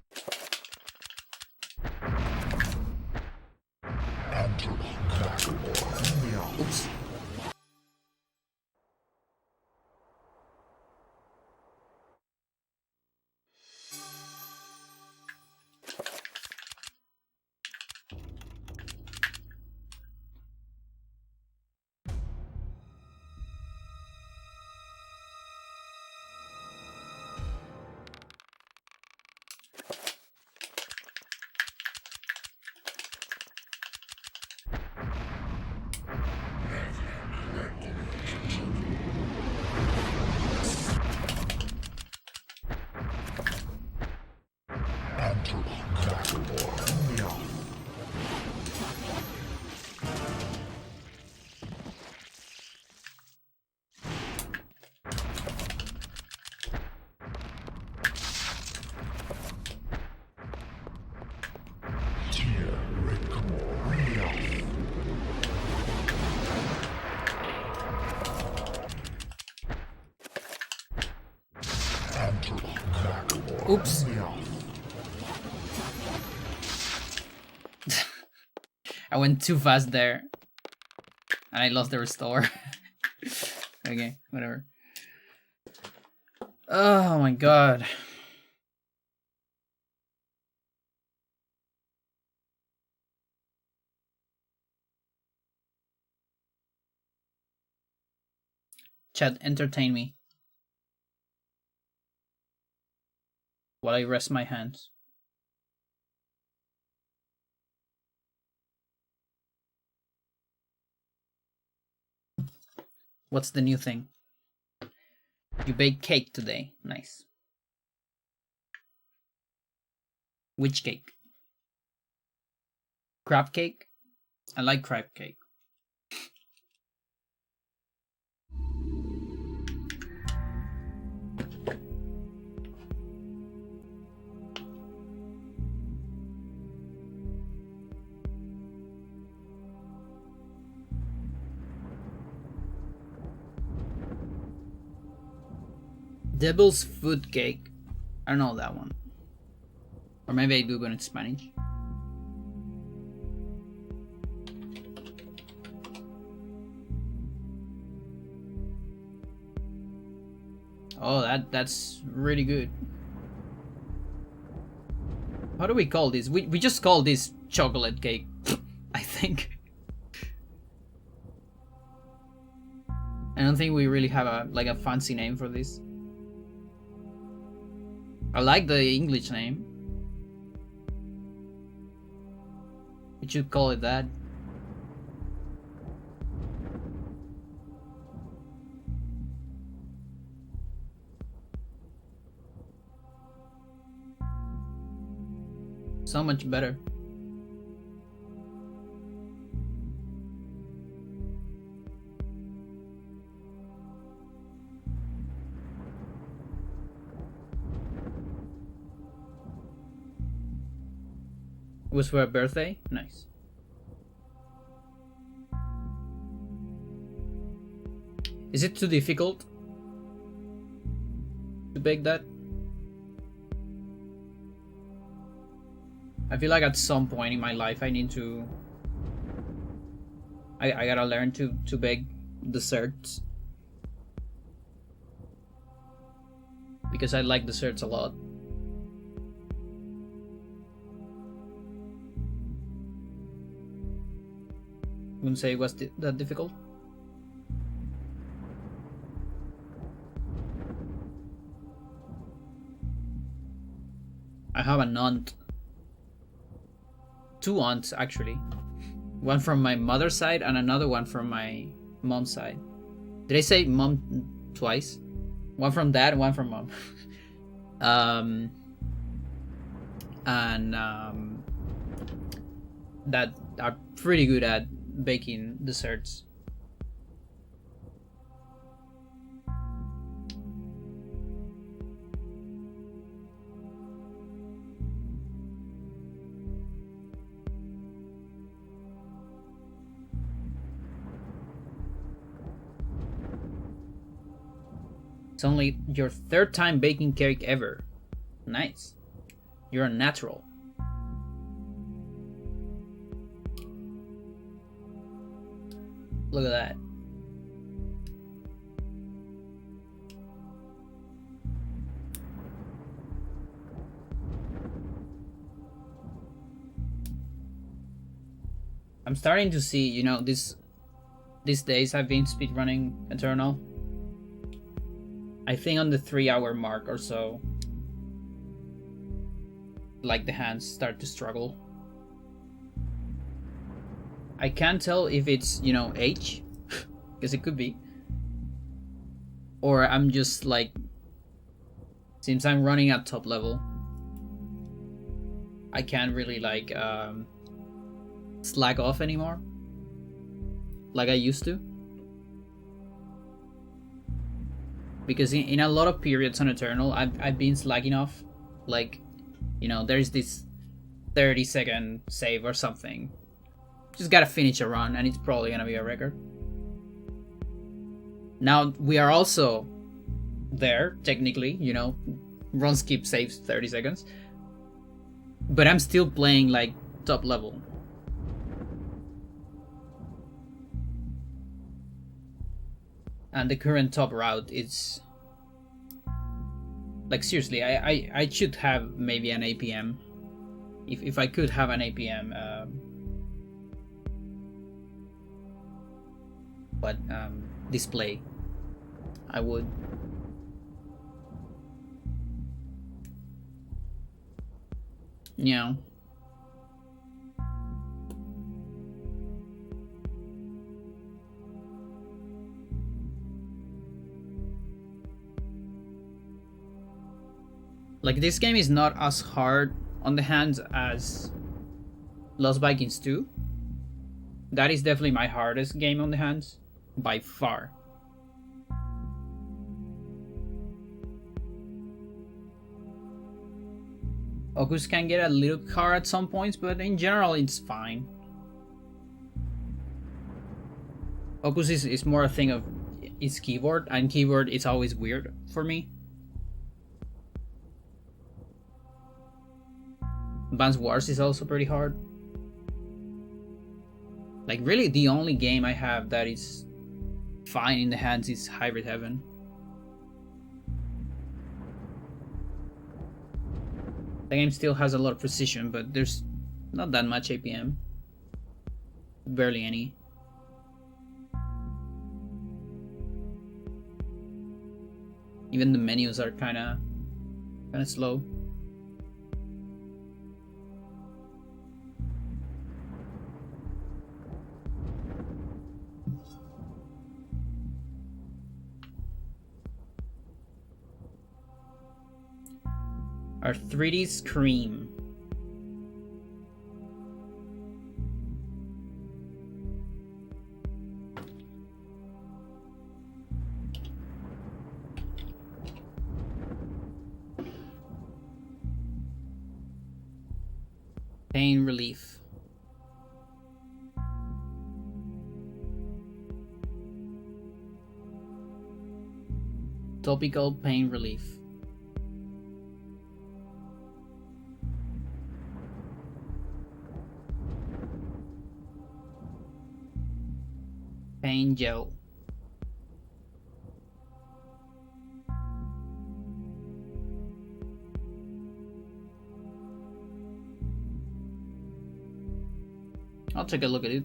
Oops. Oops. I went too fast there. And I lost the restore. Okay, whatever. Oh my god. Chat, entertain me while I rest my hands. What's the new thing? You baked cake today. Nice. Which cake? Crab cake? I like crab cake. Devil's food cake. I don't know that one. Or maybe I do, but in Spanish. Oh, that's really good. How do we call this? We just call this chocolate cake, I think. I don't think we really have a fancy name for this. I like the English name. We should call it that. So much better. It was for a birthday? Nice. Is it too difficult to bake that? I feel like at some point in my life I need to... I gotta learn to bake desserts. Because I like desserts a lot. Wouldn't say it was that difficult. I have an aunt. 2 aunts actually. One from my mother's side and another one from my mom's side. Did I say mom twice? One from dad, one from mom. That are pretty good at baking desserts. It's only your 3rd time baking cake ever. Nice. You're a natural. Look at that. I'm starting to see, you know, these days I've been speedrunning Eternal. I think on the 3-hour mark or so, like the hands start to struggle. I can't tell if it's, you know, age, because it could be. Or I'm just like, since I'm running at top level, I can't really like slack off anymore, like I used to. Because in a lot of periods on Eternal, I've been slacking off. Like, you know, there's this 30-second save or something. Just gotta finish a run and it's probably gonna be a record. Now, we are also there, technically, you know, run skip saves 30 seconds. But I'm still playing like top level. And the current top route is like, seriously, I should have maybe an APM. If I could have an APM, display, I would. Yeah. Like, this game is not as hard on the hands as Lost Vikings 2. That is definitely my hardest game on the hands, by far. Ocus can get a little hard at some points, but in general it's fine. Ocus is more a thing of its keyboard, and keyboard is always weird for me. Advance Wars is also pretty hard. Like, really the only game I have that is fine in the hands is Hybrid Heaven. The game still has a lot of precision, but there's not that much APM. Barely any. Even the menus are kinda slow. Our 3D Scream. Pain relief. Topical pain relief. Pain gel. I'll take a look at it.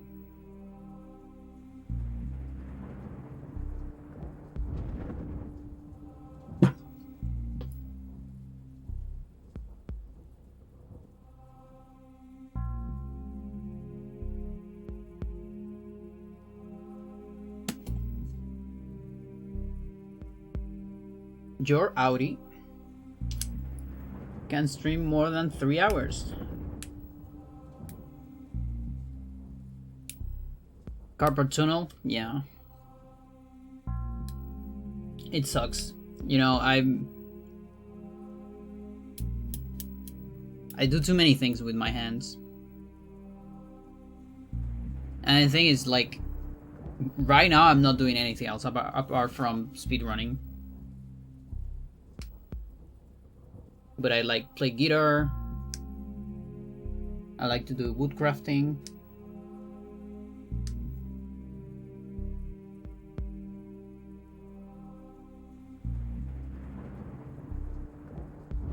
Your Audi can stream more than 3 hours. Carpal tunnel, yeah. It sucks. You know, I do too many things with my hands. And the thing is, like, right now I'm not doing anything else apart from speedrunning. But I like play guitar. I like to do woodcrafting.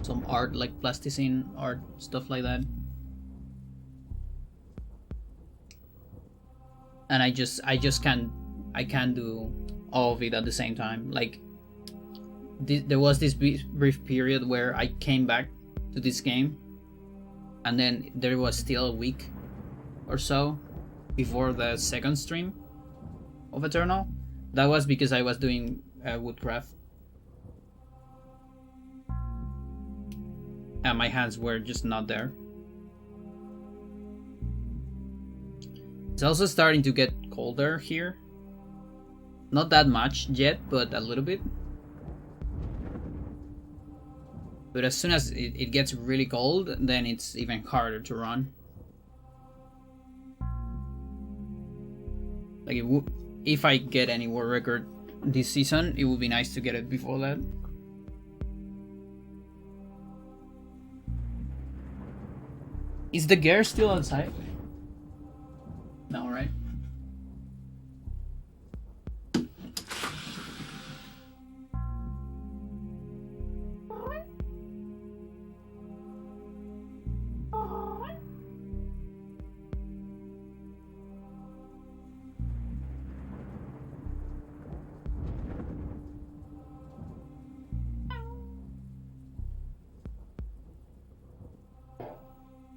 Some art, like plasticine art, stuff like that. And I can't do all of it at the same time. Like, there was this brief period where I came back to this game, and then there was still a week or so before the second stream of Eternal. That was because I was doing woodcraft, and my hands were just not there. It's also starting to get colder here. Not that much yet, but a little bit. But as soon as it gets really cold, then it's even harder to run. Like, if I get any world record this season, it would be nice to get it before that. Is the gear still outside? No, right?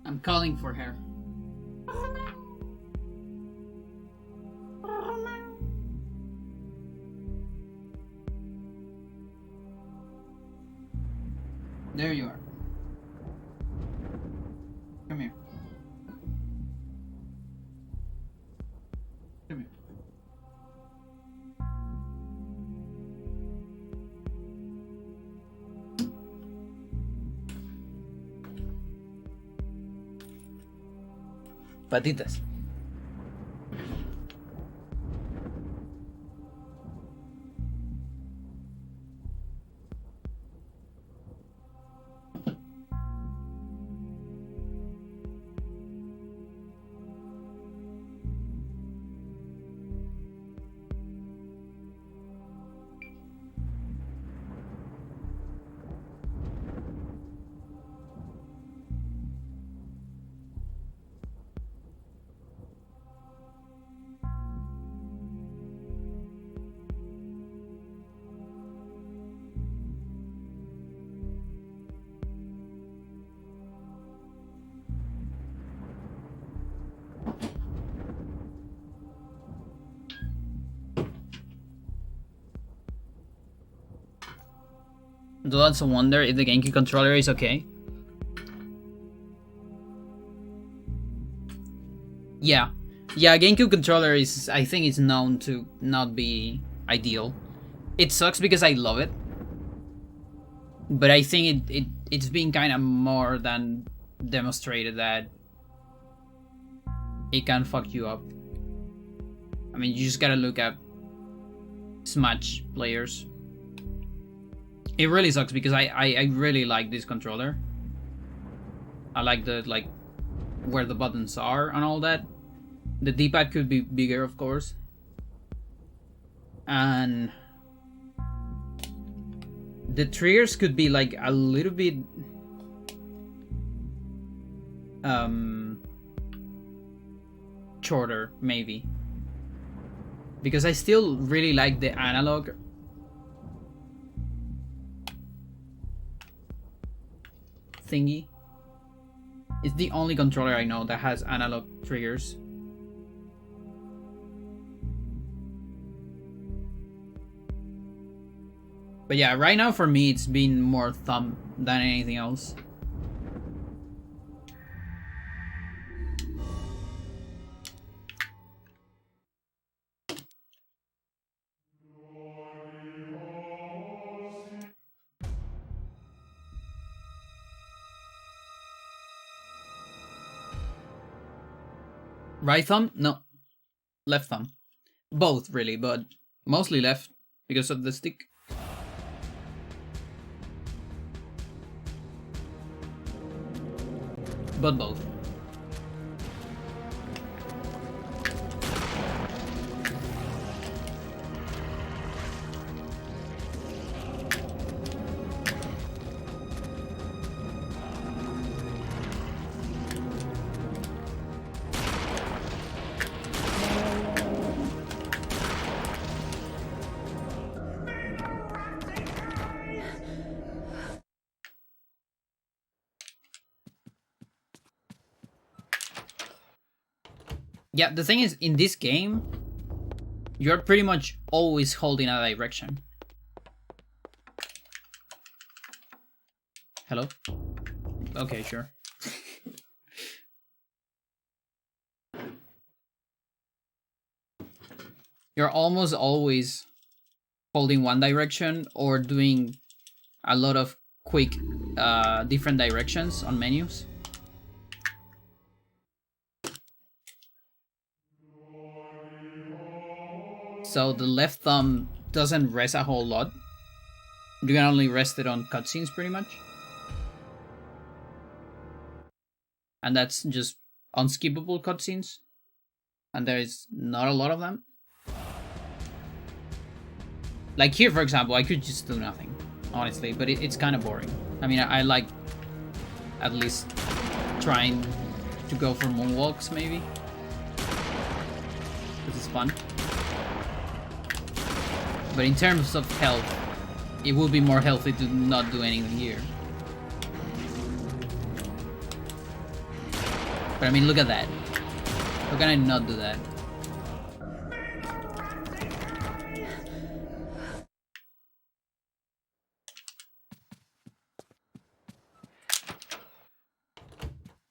I'm calling for her. There you are. Patitas. Do also wonder if the GameCube controller is okay. Yeah. Yeah, GameCube controller is, I think it's known to not be ideal. It sucks because I love it. But I think it's been kind of more than demonstrated that it can fuck you up. I mean, you just gotta look at Smash players. It really sucks because I really like this controller. I like the where the buttons are and all that. The D-pad could be bigger, of course. And the triggers could be like a little bit shorter, maybe. Because I still really like the analog thingy. It's the only controller I know that has analog triggers. But yeah, right now for me it's been more thumb than anything else. Right thumb? No. Left thumb. Both, really, but mostly left because of the stick. But both. Yeah, the thing is, in this game, you're pretty much always holding a direction. Hello? Okay, sure. You're almost always holding one direction or doing a lot of quick different directions on menus. So the left thumb doesn't rest a whole lot. You can only rest it on cutscenes pretty much. And that's just unskippable cutscenes. And there is not a lot of them. Like here, for example, I could just do nothing, honestly, but it's kind of boring. I mean, I like at least trying to go for moonwalks, maybe. This is fun. But in terms of health, it would be more healthy to not do anything here. But I mean, look at that. How can I not do that?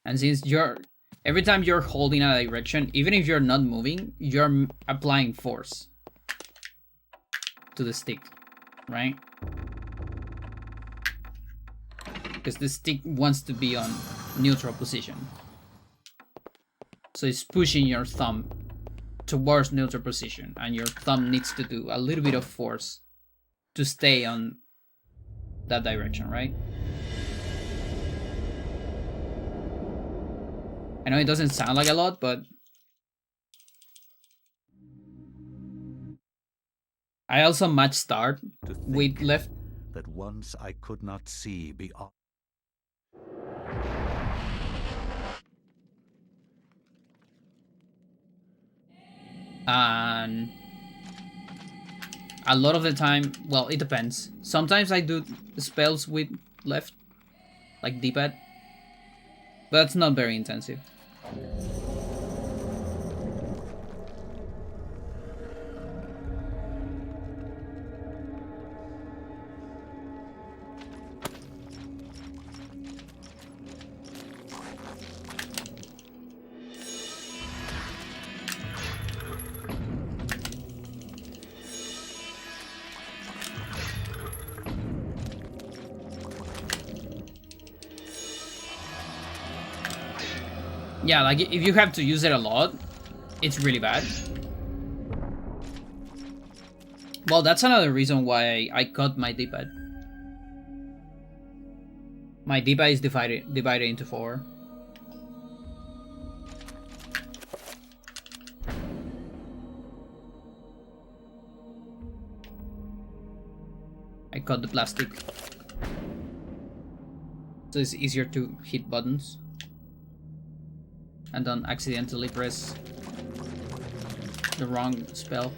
And since every time you're holding a direction, even if you're not moving, you're applying force to the stick, right? Because the stick wants to be on neutral position. So it's pushing your thumb towards neutral position, and your thumb needs to do a little bit of force to stay on that direction, right? I know it doesn't sound like a lot, but I also match start with left. That once I could not see beyond. And a lot of the time, well, it depends. Sometimes I do spells with left, like D-pad, but that's not very intensive. Yeah, like if you have to use it a lot, it's really bad. Well, that's another reason why I cut my D-pad. My D-pad is divided into 4. I cut the plastic, so it's easier to hit buttons and don't accidentally press the wrong spell.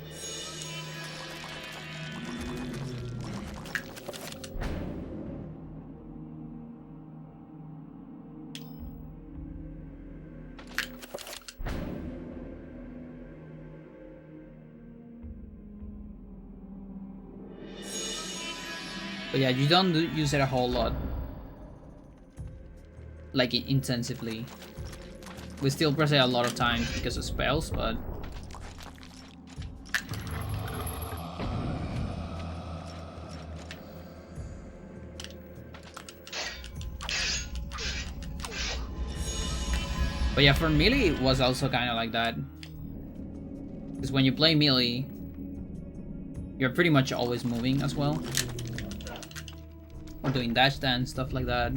But yeah, you don't use it a whole lot, like intensively. We still press it a lot of times because of spells, but yeah, for melee it was also kind of like that. Because when you play melee, you're pretty much always moving as well, or doing dash dance, stuff like that.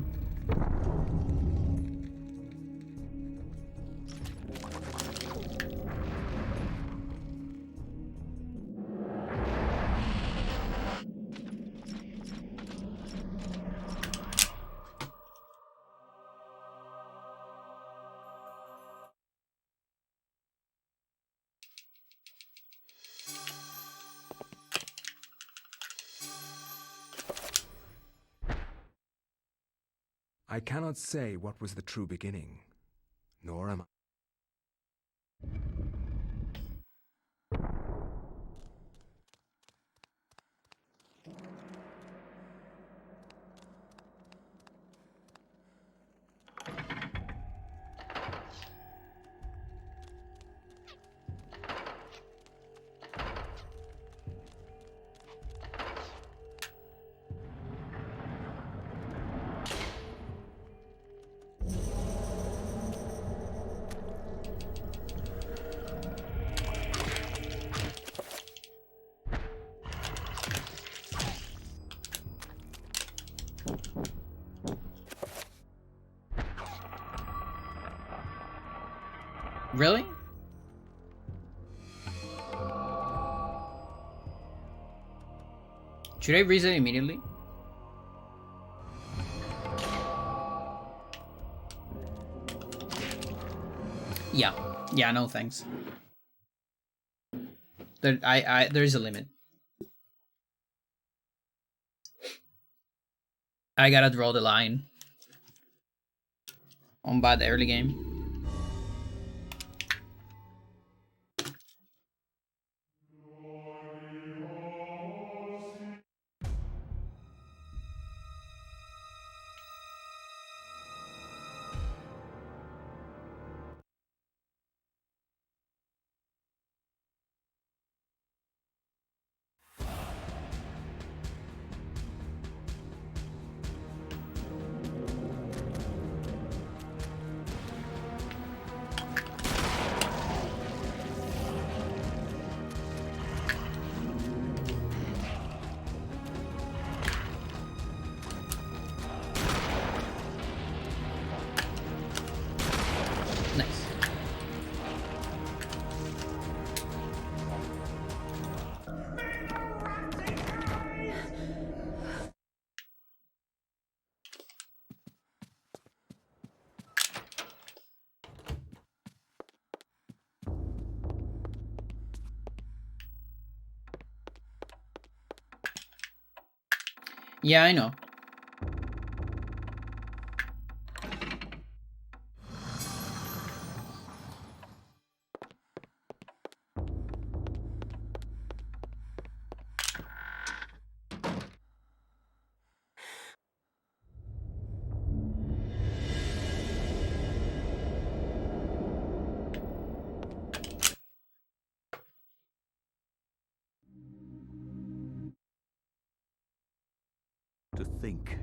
I cannot say what was the true beginning, nor am I. Really? Should I reset immediately? Yeah. Yeah, no thanks. There is a limit. I gotta draw the line on bad early game. Yeah, I know. To think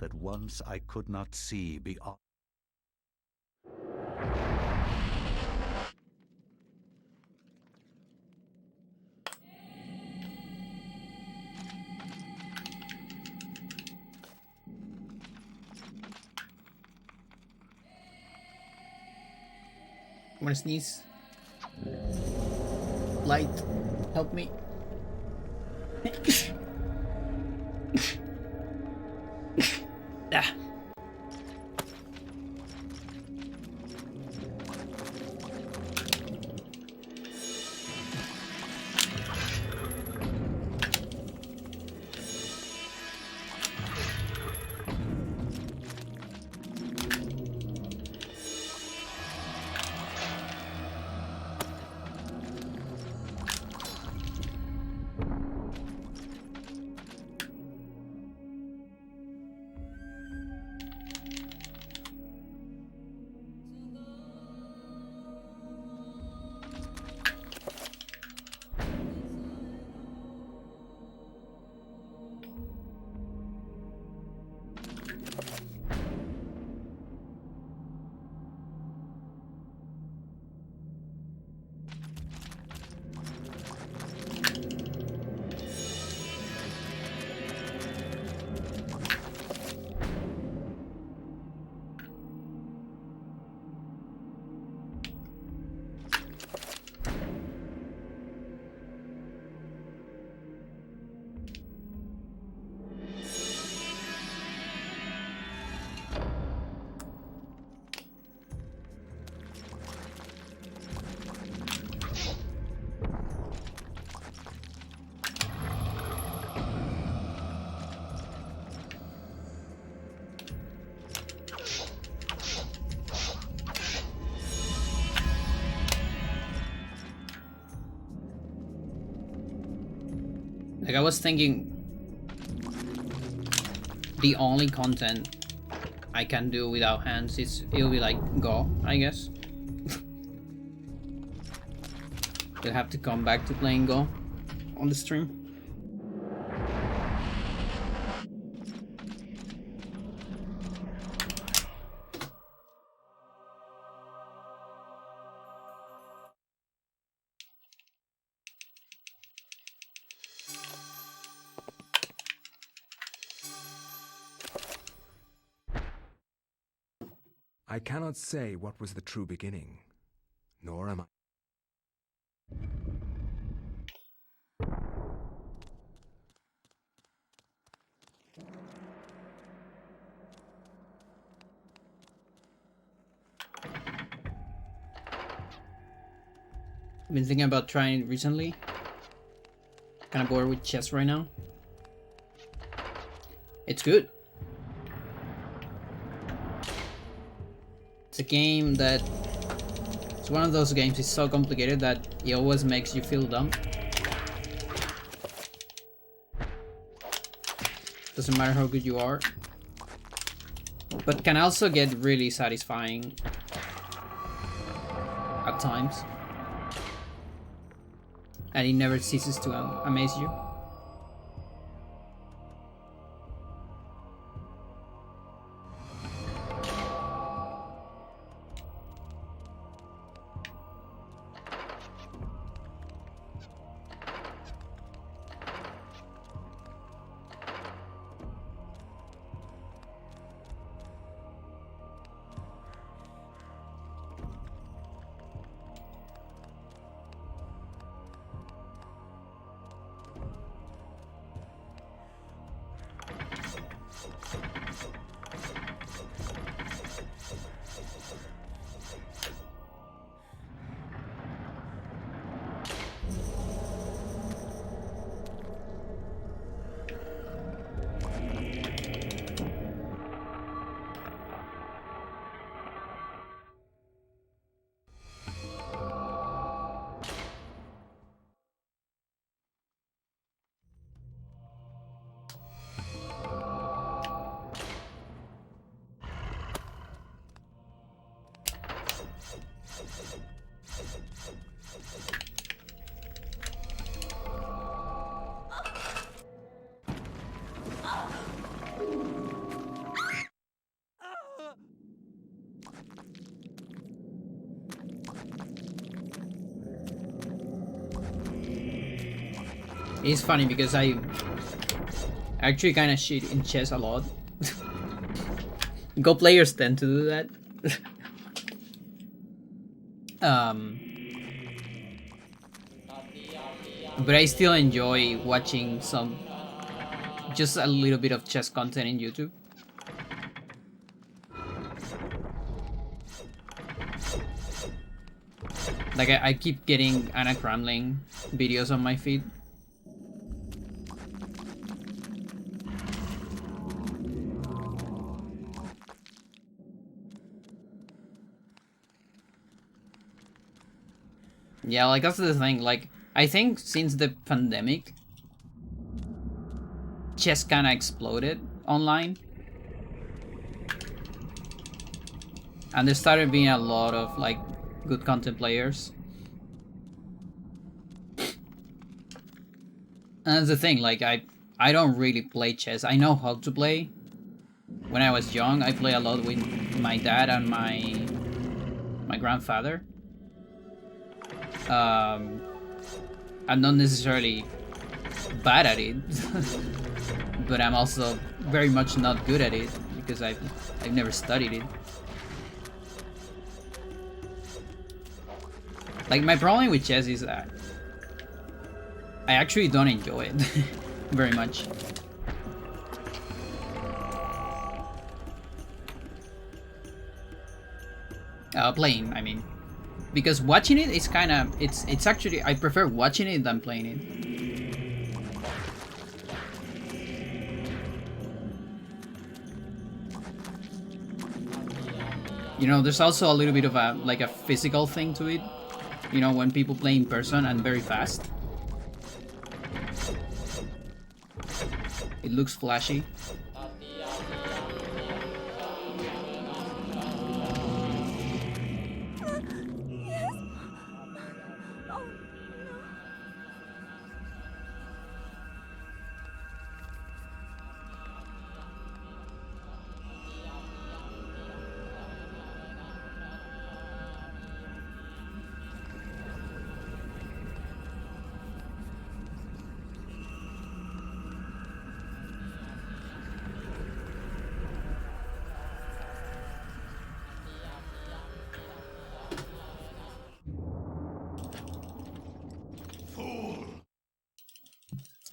that once I could not see beyond. Wanna sneeze? Light, help me. Ah. Like I was thinking the only content I can do without hands is it'll be like Go, I guess. We'll have to come back to playing Go on the stream. I cannot say what was the true beginning, nor am I. I've been thinking about trying it recently. Kind of bored with chess right now. It's good. It's a game that... It's one of those games, it's so complicated that it always makes you feel dumb. Doesn't matter how good you are. But can also get really satisfying at times. And it never ceases to amaze you. It's funny because I actually kind of shit in chess a lot. Go players tend to do that. But I still enjoy watching just a little bit of chess content in YouTube. Like I keep getting Anna Kramling videos on my feed. Yeah, like that's the thing, like I think since the pandemic chess kinda exploded online. And there started being a lot of like good content players. And that's the thing, like I don't really play chess. I know how to play. When I was young, I played a lot with my dad and my grandfather. I'm not necessarily bad at it, but I'm also very much not good at it because I've never studied it. Like my problem with chess is that I actually don't enjoy it very much. Playing, I mean. Because watching it is kind of, it's actually, I prefer watching it than playing it. You know, there's also a little bit of a, like a physical thing to it. You know, when people play in person and very fast. It looks flashy.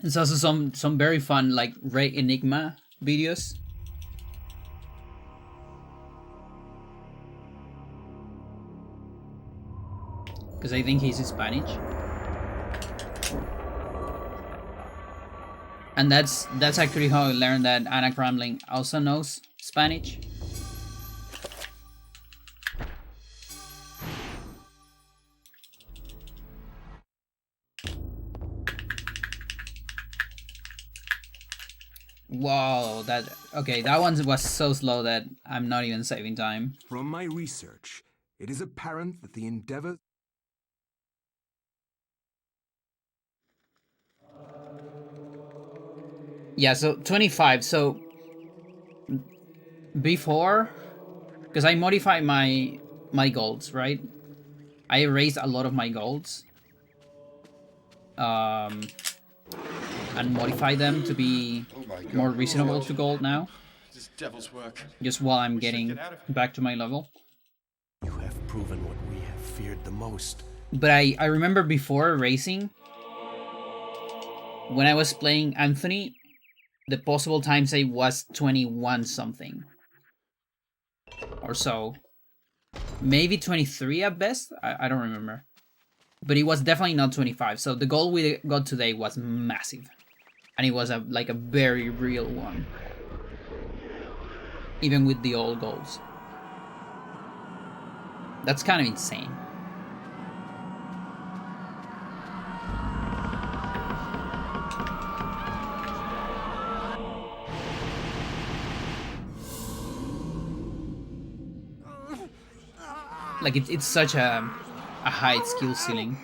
There's also some very fun like Ray Enigma videos. Because I think he's Spanish. And that's actually how I learned that Anna Kramling also knows Spanish. Whoa, that one was so slow that I'm not even saving time. From my research, it is apparent that the endeavors... Yeah, so 25, so before, because I modify my golds, right? I erased a lot of my golds. And modify them to be more reasonable to gold now. This devil's work. Just while I'm We should getting get out of here. back to my level. You have proven what we have feared the most. But I remember before racing, when I was playing Anthony, the possible time save was 21 something. Or so. Maybe 23 at best? I don't remember. But it was definitely not 25. So the goal we got today was massive. And it was like a very real one. Even with the old goals. That's kind of insane. Like it's such a high skill ceiling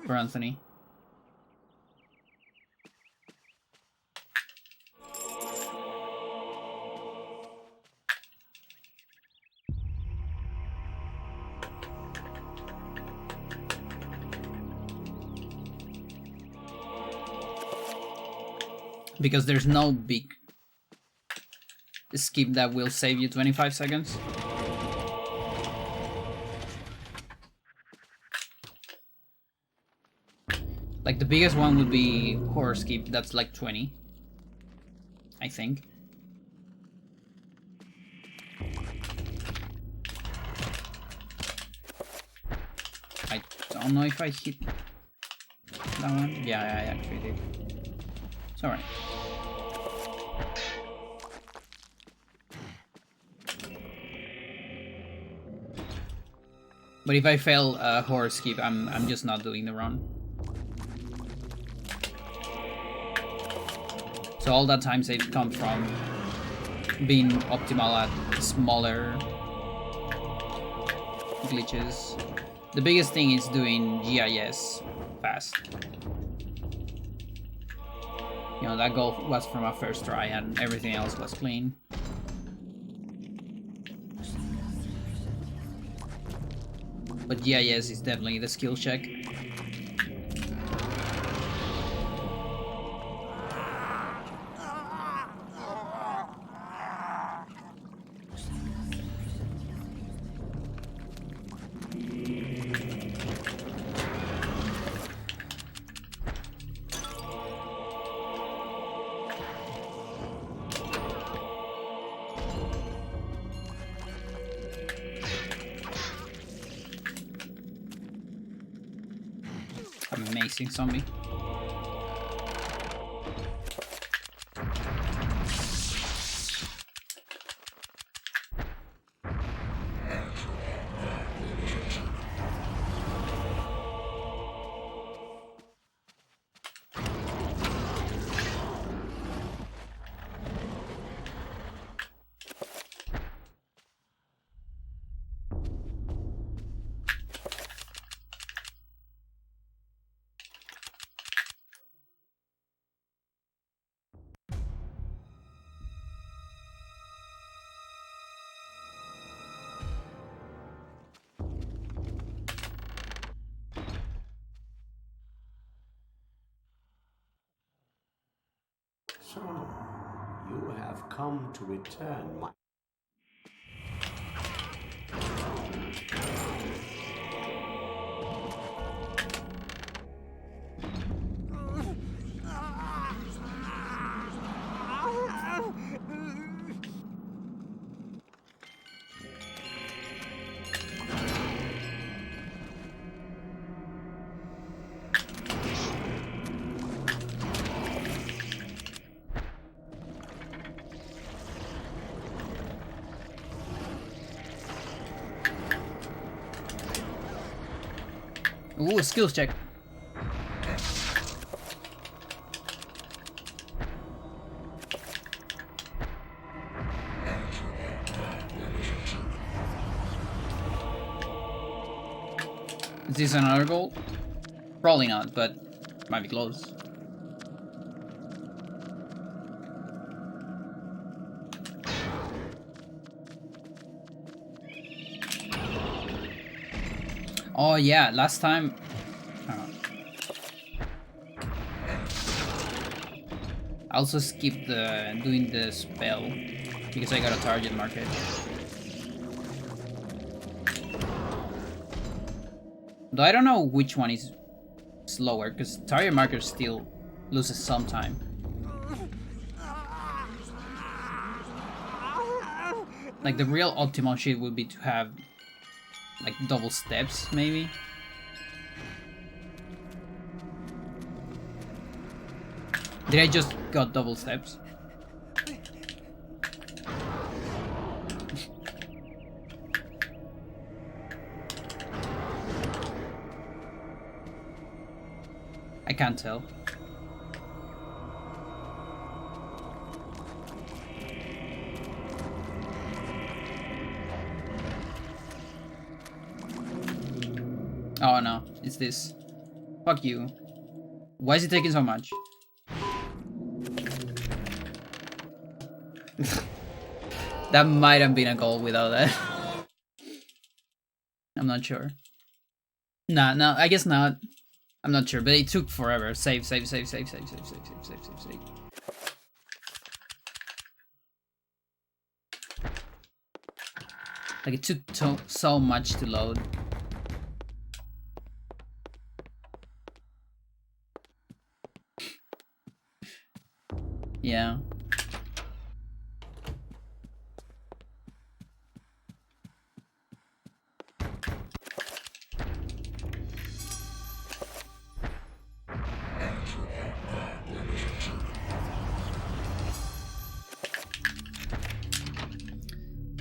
for Anthony. because there's no big skip that will save you 25 seconds. Like the biggest one would be horror skip, that's like 20, I think. I don't know if I hit that one. Yeah, I actually did. It's alright. But if I fail horror skip, I'm just not doing the run. So all that time save comes from being optimal at smaller glitches. The biggest thing is doing GIS fast. You know, that goal was from a first try and everything else was clean. But GIS is definitely the skill check. Amazing zombie. So, you have come to return my... Ooh, a skills check. Is this another goal? Probably not, but might be close. Oh yeah, last time... I also skipped doing the spell because I got a target market. Though I don't know which one is slower, because target marker still loses some time. Like the real optimal shit would be to have like double steps, maybe. Did I just got double steps? I can't tell. Oh no, it's this. Fuck you. Why is it taking so much? That might have been a goal without that. I'm not sure. Nah, no, I guess not. I'm not sure, but it took forever. Save, save, save, save, save, save, save, save, save, save, save. Like, it took so much to load. Yeah.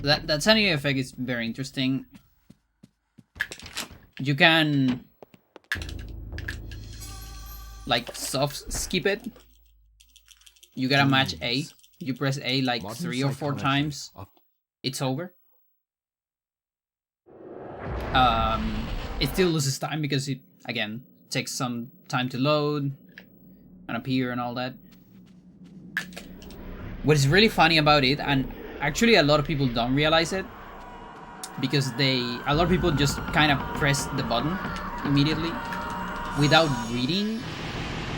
That sanity effect is very interesting. You can like soft skip it. You gotta match A. You press A like 3 or 4 times. It's over. It still loses time because it again takes some time to load and appear and all that. What is really funny about it, and actually a lot of people don't realize it, because a lot of people just kind of press the button immediately without reading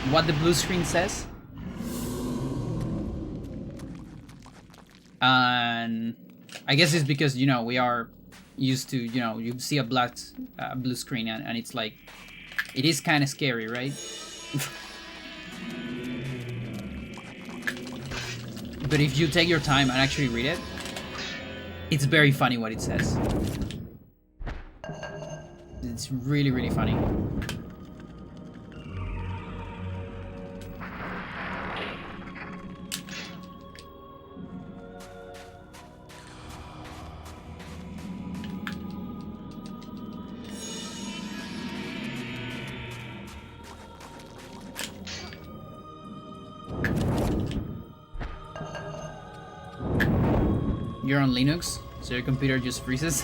what the blue screen says. And I guess it's because, you know, we are used to, you know, you see a blue screen and it's like, it is kind of scary, right? But if you take your time and actually read it, it's very funny what it says. It's really, really funny. You're on Linux, so your computer just freezes.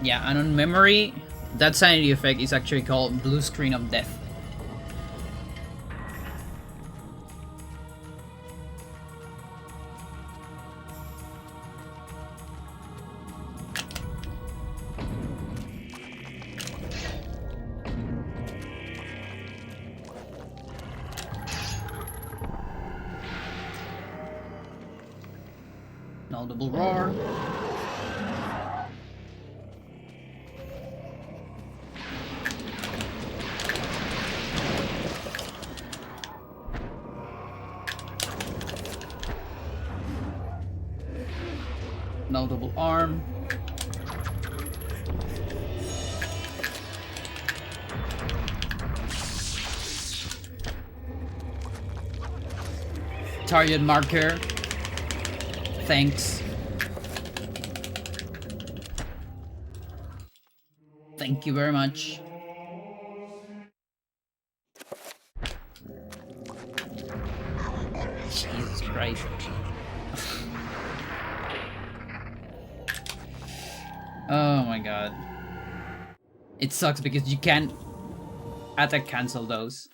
Yeah, and on memory, that sanity effect is actually called blue screen of death. Audible roar. No double arm. Target marker. Thanks. Thank you very much. Jesus Christ. Oh my god. It sucks because you can't attack cancel those.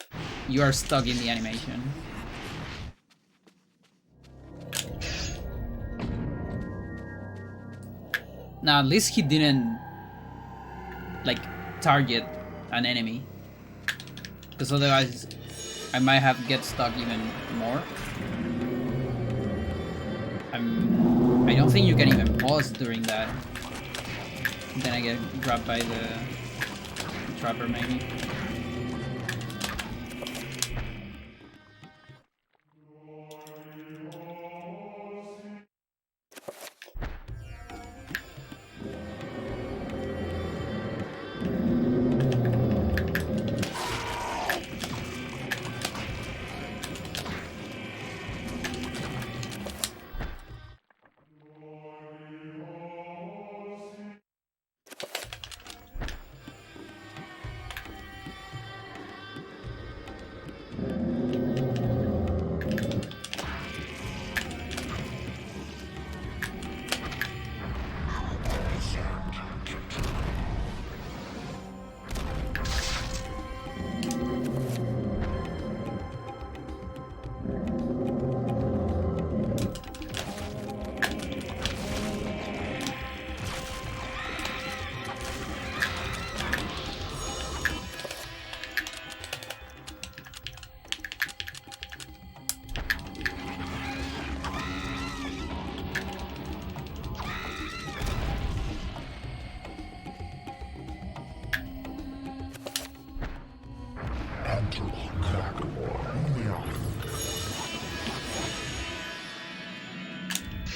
You are stuck in the animation. Now at least he didn't like target an enemy, because otherwise I might have get stuck even more. I don't think you can even pause during that. Then I get grabbed by the trapper maybe.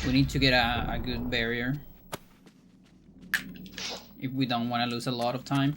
We need to get a good barrier if we don't want to lose a lot of time.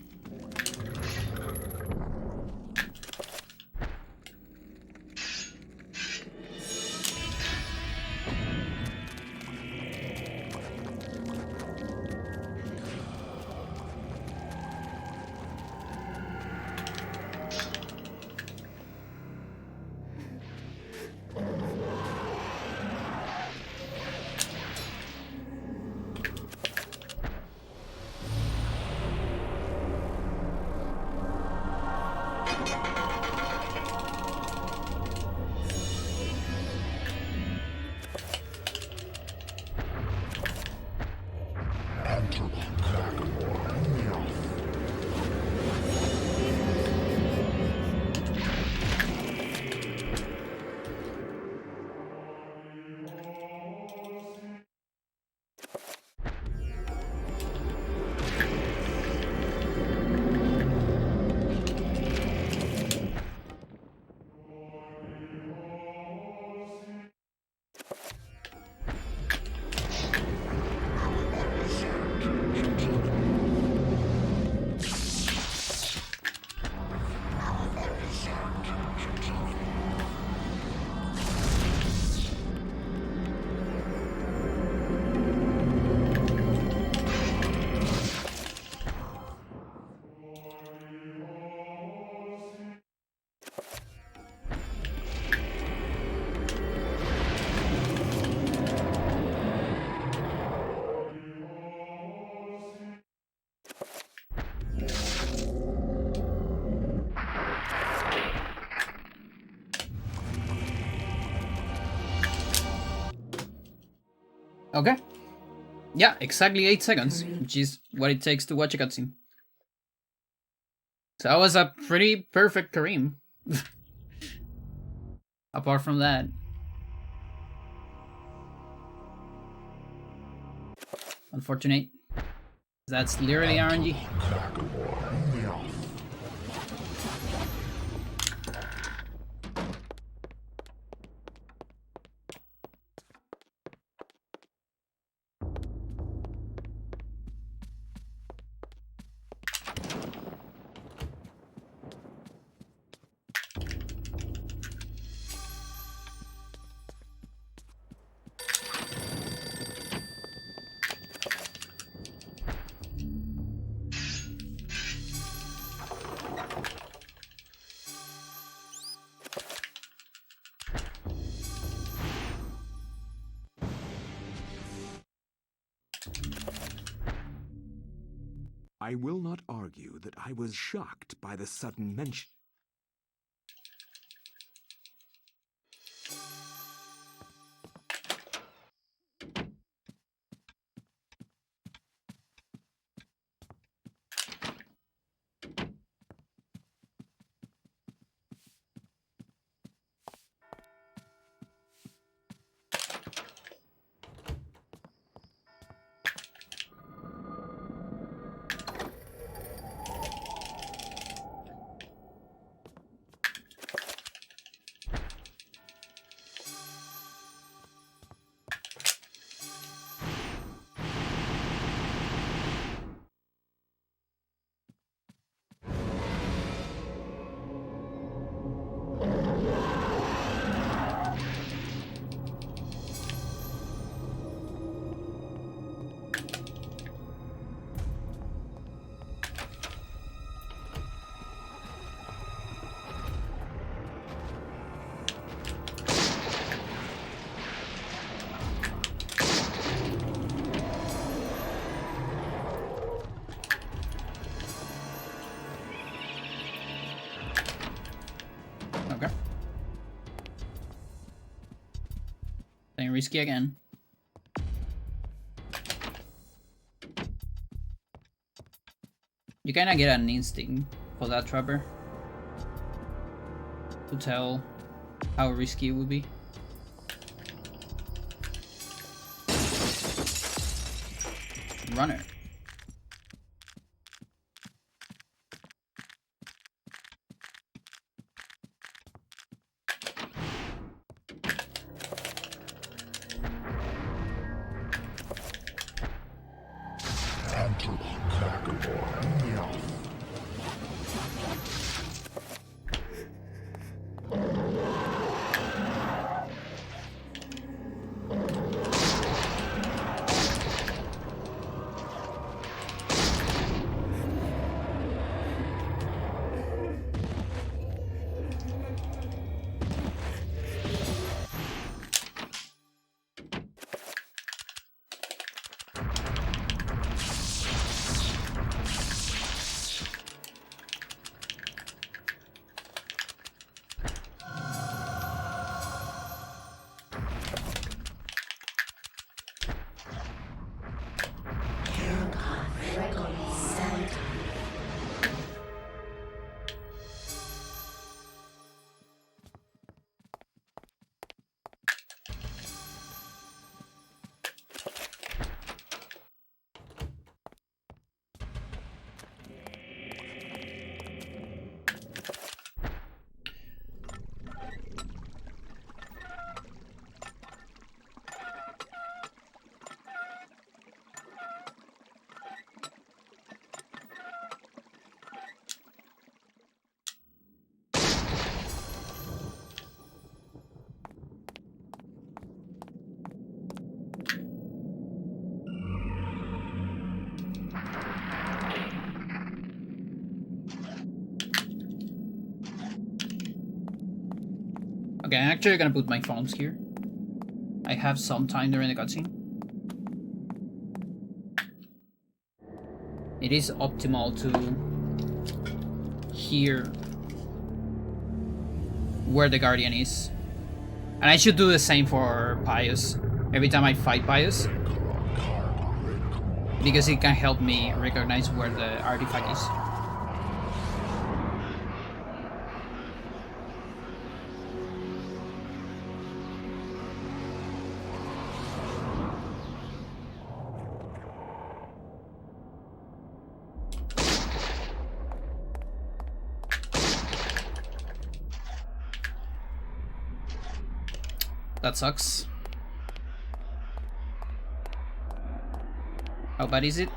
Okay. Yeah, exactly 8 seconds, which is what it takes to watch a cutscene. So that was a pretty perfect Kareem. Apart from that. Unfortunate. That's literally RNG. I will not argue that I was shocked by the sudden mention. Okay. Playing risky again. You kinda get an instinct for that trapper to tell how risky it would be. Runner. Okay, I'm actually gonna put my phones here. I have some time during the cutscene. It is optimal to hear where the Guardian is. And I should do the same for Pius. Every time I fight Pius. Because it can help me recognize where the artifact is. That sucks. How bad is it?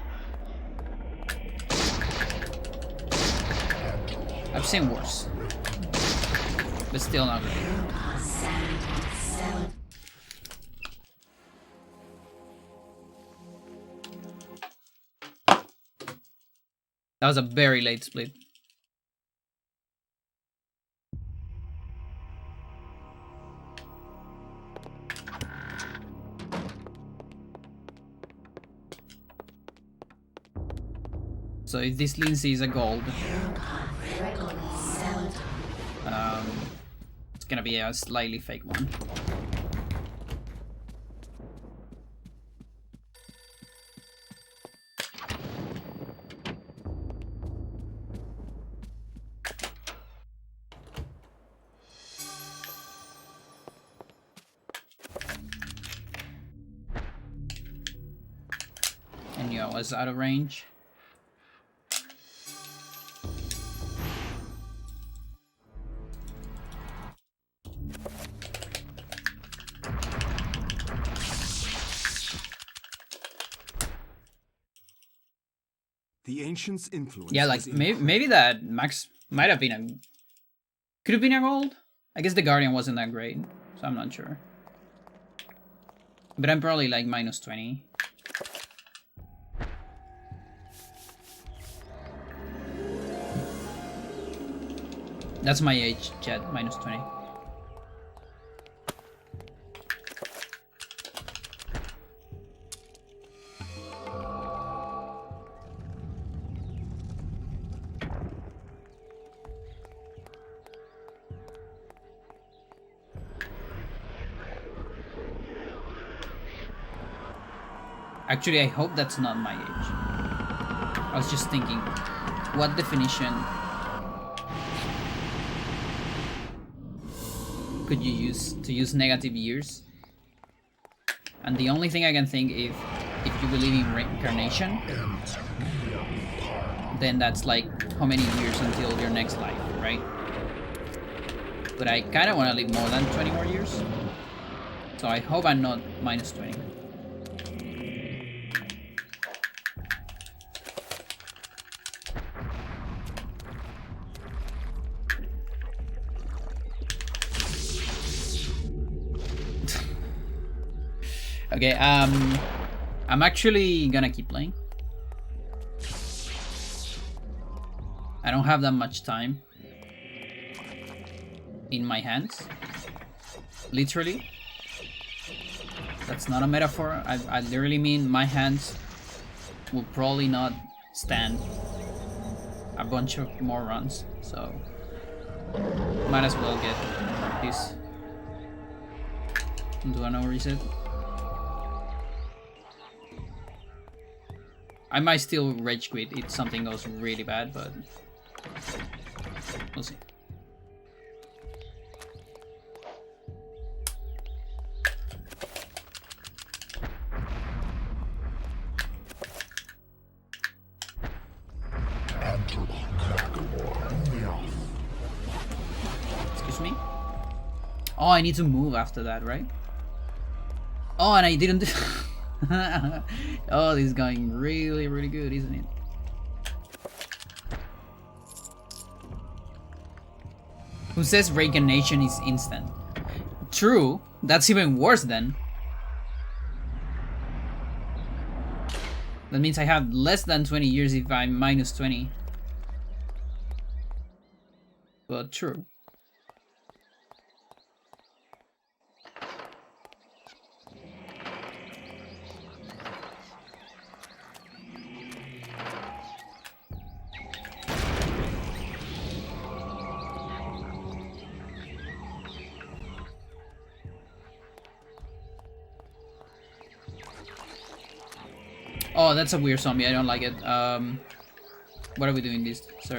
I've seen worse. But still not great. That was a very late split. So if this Lindsay is a gold, it's gonna be a slightly fake one. And yeah, I was out of range. The ancients' influence. Yeah, like maybe that Max might have been a, could have been a gold. I guess the Guardian wasn't that great, so I'm not sure. But I'm probably like minus 20. That's my age, chat, minus 20. Actually, I hope that's not my age. I was just thinking, what definition could you use to use negative years? And the only thing I can think, if you believe in reincarnation, then that's like how many years until your next life, right? But I kind of want to live more than 20 more years. So I hope I'm not minus 20. Okay, I'm actually gonna keep playing. I don't have that much time in my hands. Literally. That's not a metaphor. I literally mean my hands will probably not stand a bunch of more runs, so might as well get this. Do a no reset. I might still rage quit if something goes really bad, but we'll see. Excuse me? Oh, I need to move after that, right? Oh, and I didn't do... Oh, this is going really, really good, isn't it? Who says reincarnation is instant? True, that's even worse then. That means I have less than 20 years if I'm minus 20. But true. Oh, that's a weird zombie. I don't like it. What are we doing this, sir?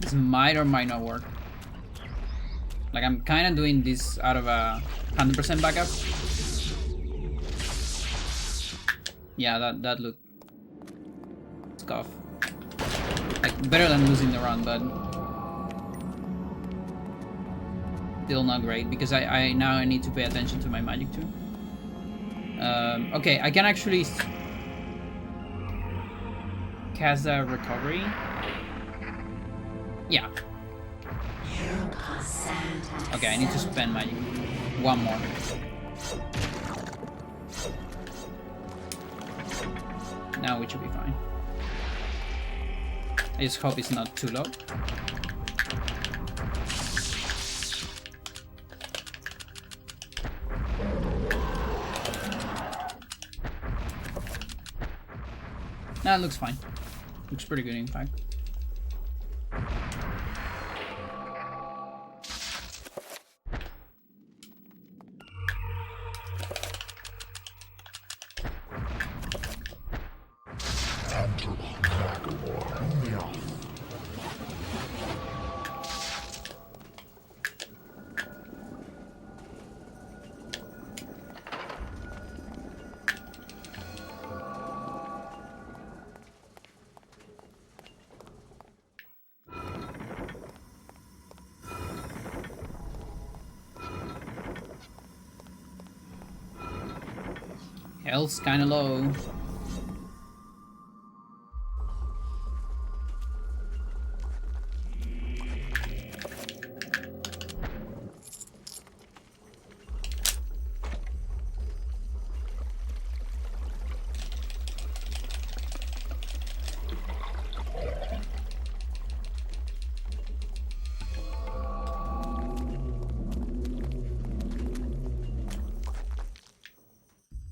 This might or might not work. Like, I'm kind of doing this out of a 100% backup. Yeah, that looked scuff. Like, better than losing the run, but still not great because I now need to pay attention to my magic too. Okay, I can actually cast a recovery. Yeah. Okay, I need to spend magic. One more. Now we should be fine. I just hope it's not too low. Nah, it looks fine. Looks pretty good, in fact. Health's kinda low.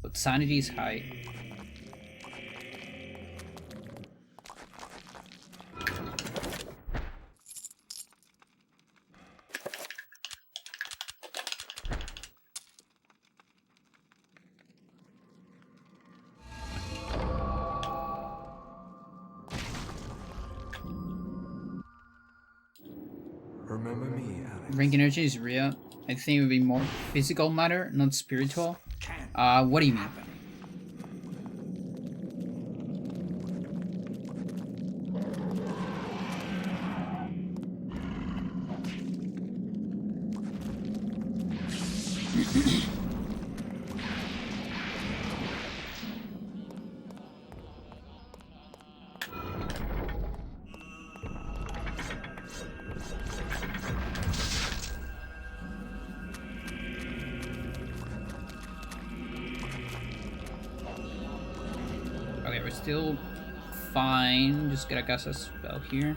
But sanity is high. Remember me, Alex. Rank energy is real. I think it would be more physical matter, not spiritual. What do you mean? still fine. Just gotta cast a spell here.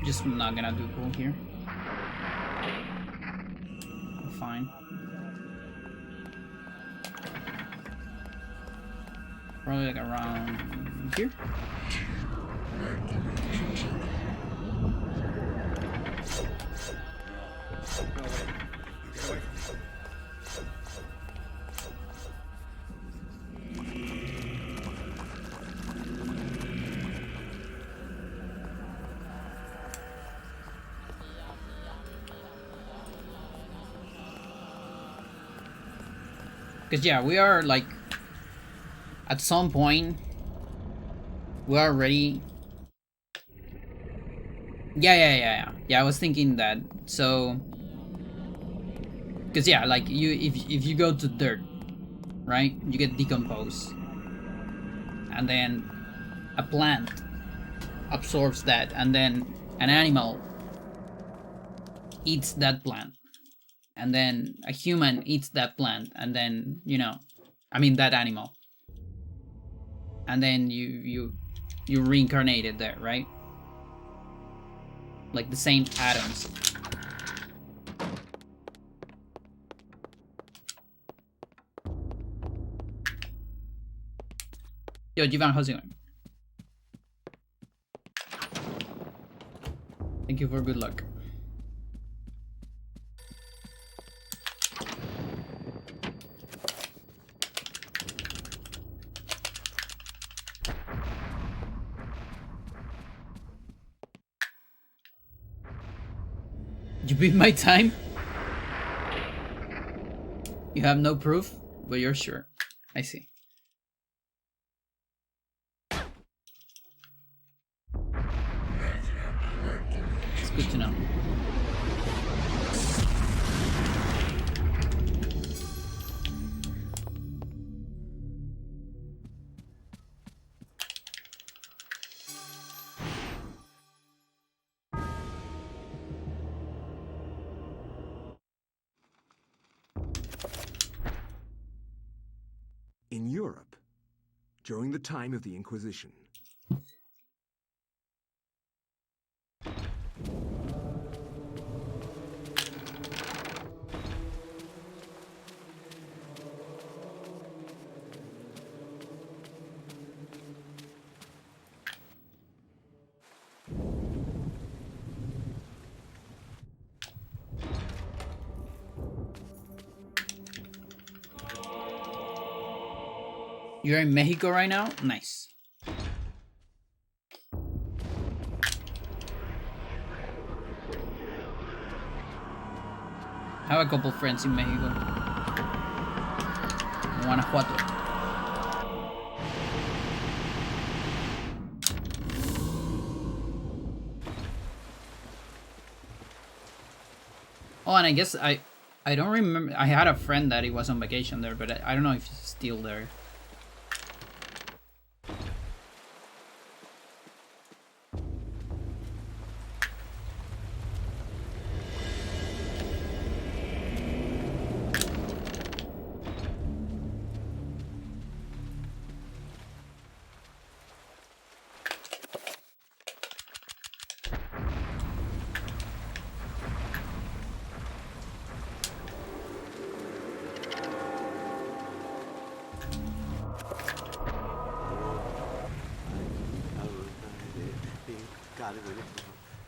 Just not gonna do cool here. Fine. Probably like around here. Because yeah, we are like, at some point, we are ready. Yeah, I was thinking that. So, because yeah, like if you go to dirt, right, you get decomposed, and then a plant absorbs that, and then an animal eats that plant, and then a human eats that plant, and then, you know, I mean that animal, and then you reincarnated there, right? Like the same atoms. Yo, Jivan, how's it going? Thank you for good luck. You beat my time? You have no proof, but you're sure. I see. It's good to know. In Europe, during the time of the Inquisition, You're in Mexico right now? Nice. I have a couple friends in Mexico. Guanajuato. Oh, and I guess I don't remember. I had a friend that he was on vacation there, but I don't know if he's still there.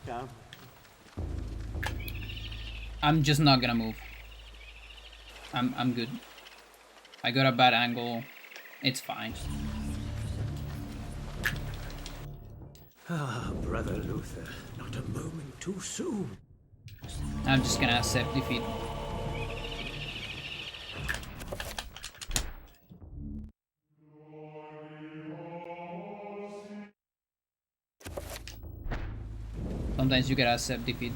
Down. I'm just not gonna move. I'm good. I got a bad angle. It's fine. Ah, Brother Luther, not a moment too soon. I'm just gonna accept defeat. Sometimes you gotta accept defeat.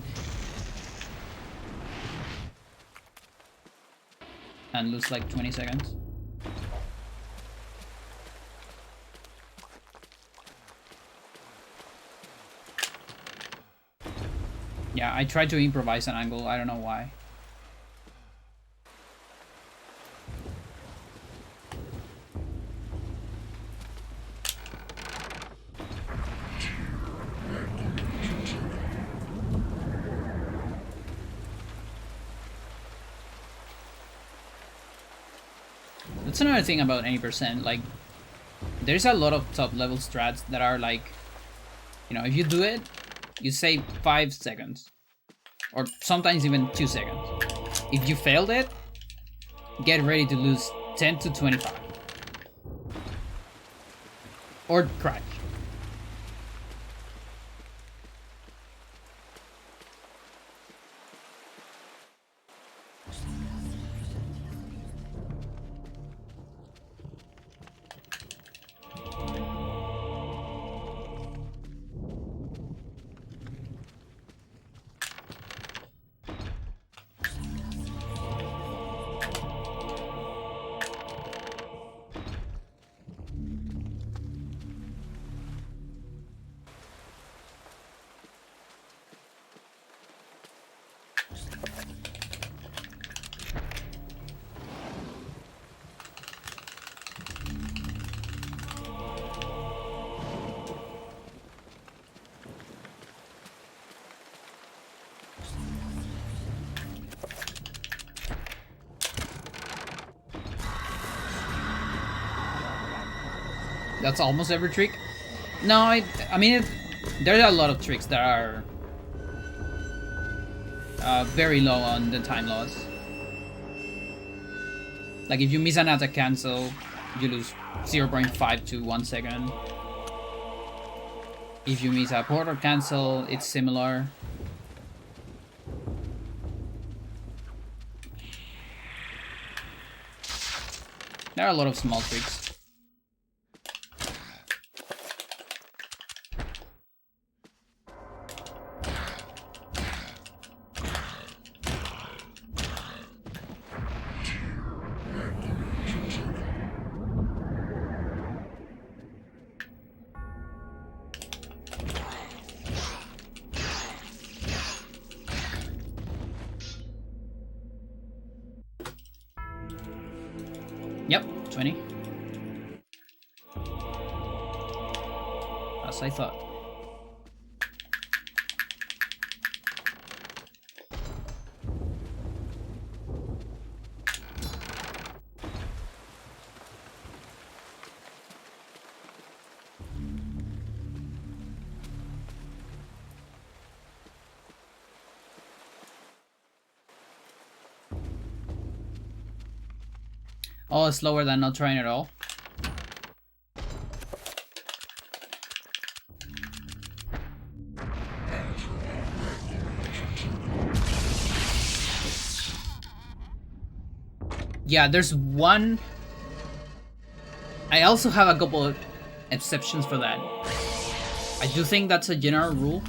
And lose like 20 seconds. Yeah, I tried to improvise an angle, I don't know why. That's another thing about any percent, like, there's a lot of top level strats that are like, you know, if you do it, you save 5 seconds. Or sometimes even 2 seconds. If you failed it, get ready to lose 10 to 25. Or crash. That's almost every trick. No, I mean, there's a lot of tricks that are very low on the time loss. Like if you miss an attack cancel, you lose 0.5 to 1 second. If you miss a portal cancel, it's similar. There are a lot of small tricks. Yep, 20. As I thought. Oh, it's slower than not trying at all. Yeah, there's one. I also have a couple of exceptions for that. I do think that's a general rule,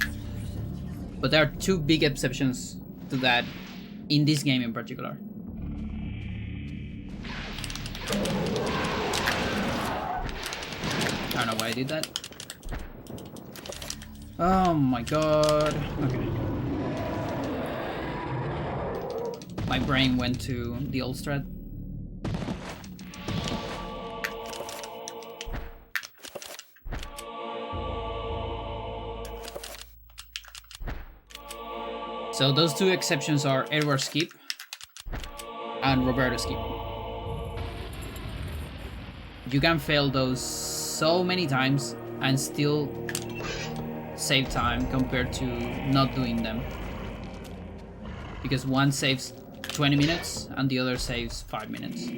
but there are two big exceptions to that in this game in particular. I don't know why I did that. Oh my god. Okay. My brain went to the old strat. So those two exceptions are Edward skip and Roberto skip. You can fail those so many times and still save time compared to not doing them. Because one saves 20 minutes and the other saves 5 minutes.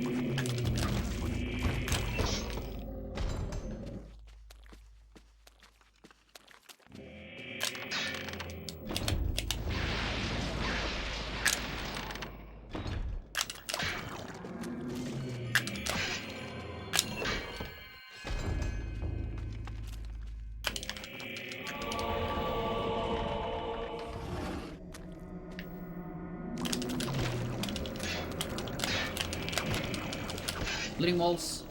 Bleeding walls.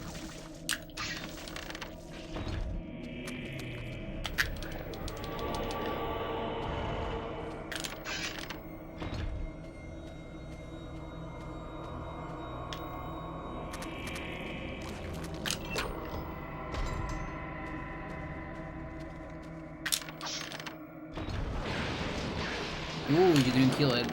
Ooh, you didn't kill it.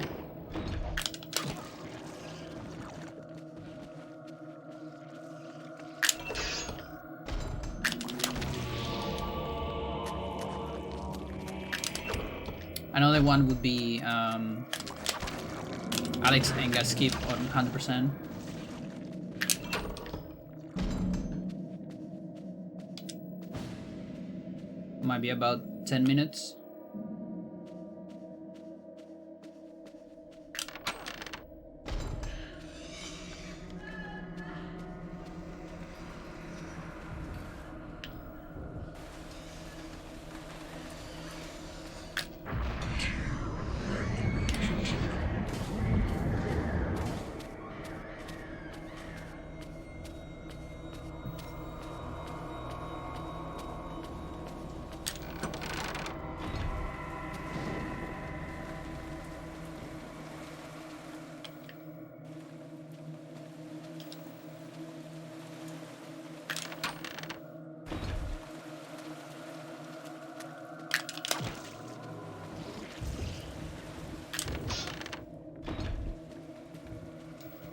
Another one would be Alex Enga skip on 100%. Might be about 10 minutes.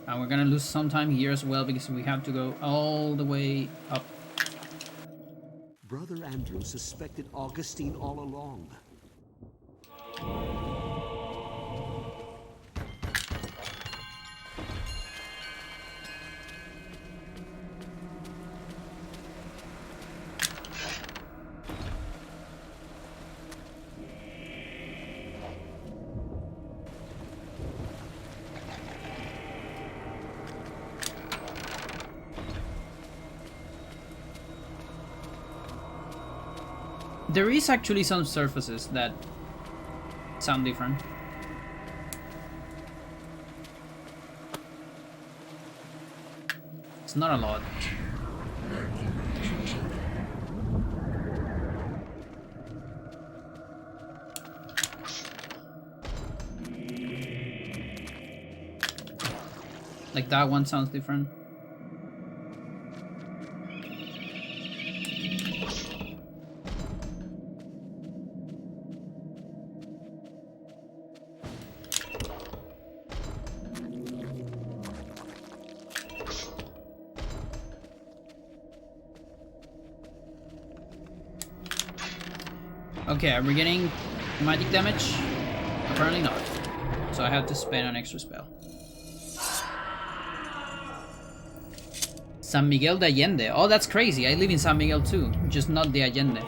And we're gonna lose some time here as well because we have to go all the way up. Brother Andrew suspected Augustine all along. There is actually some surfaces that sound different. It's not a lot. Like that one sounds different. Okay, are we getting magic damage? Apparently not. So I have to spend an extra spell. San Miguel de Allende. Oh, that's crazy. I live in San Miguel too, just not the Allende.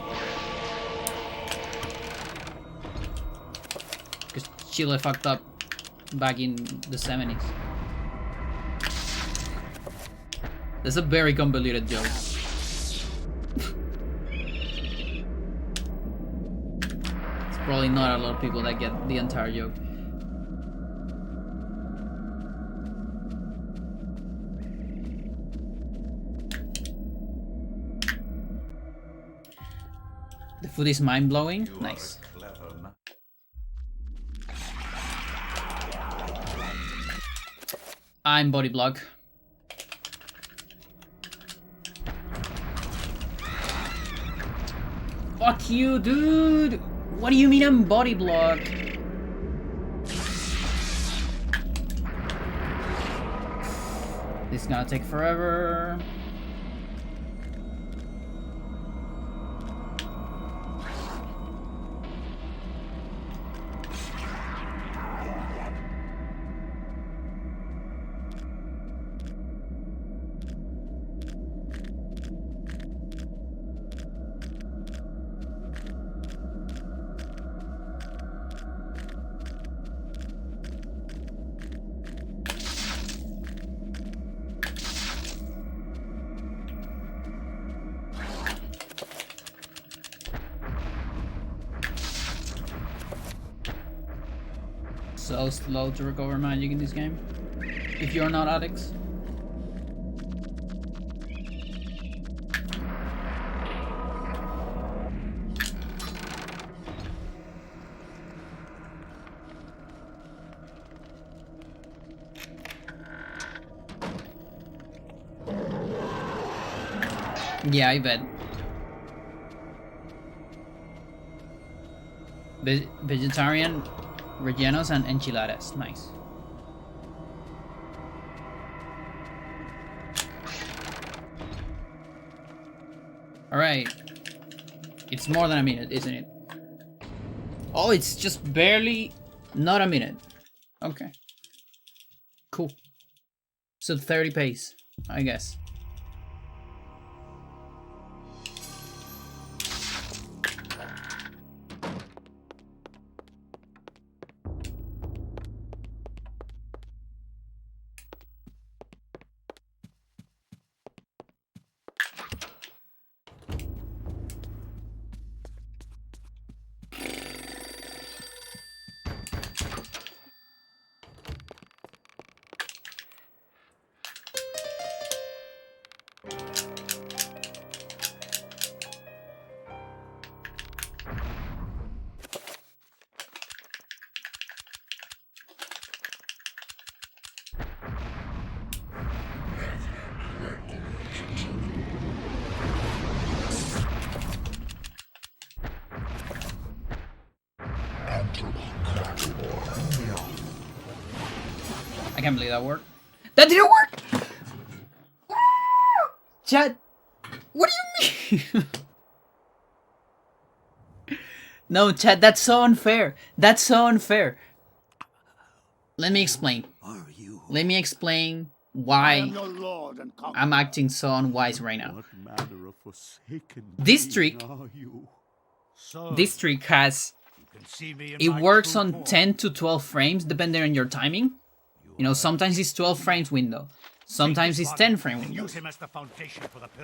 Because Chile fucked up back in the 70s. That's a very convoluted joke. Probably not a lot of people that get the entire joke. The food is mind-blowing. Nice. I'm body block. Fuck you, dude! What do you mean I'm body block? This is gonna take forever. so slow to recover magic in this game. If you're not Alex. Yeah, I bet. Vegetarian, rellenos, and enchiladas. Nice. Alright. It's more than a minute, isn't it? Oh, it's just barely not a minute. Okay. Cool. So 30 pace, I guess. I can't believe that worked. That didn't work! Chat, what do you mean? No, chat, that's so unfair. That's so unfair. Let me explain. Let me explain why I'm acting so unwise right now. This trick has... It works on 10 to 12 frames depending on your timing. You know, sometimes it's 12 frames window. Sometimes it's 10 frame window.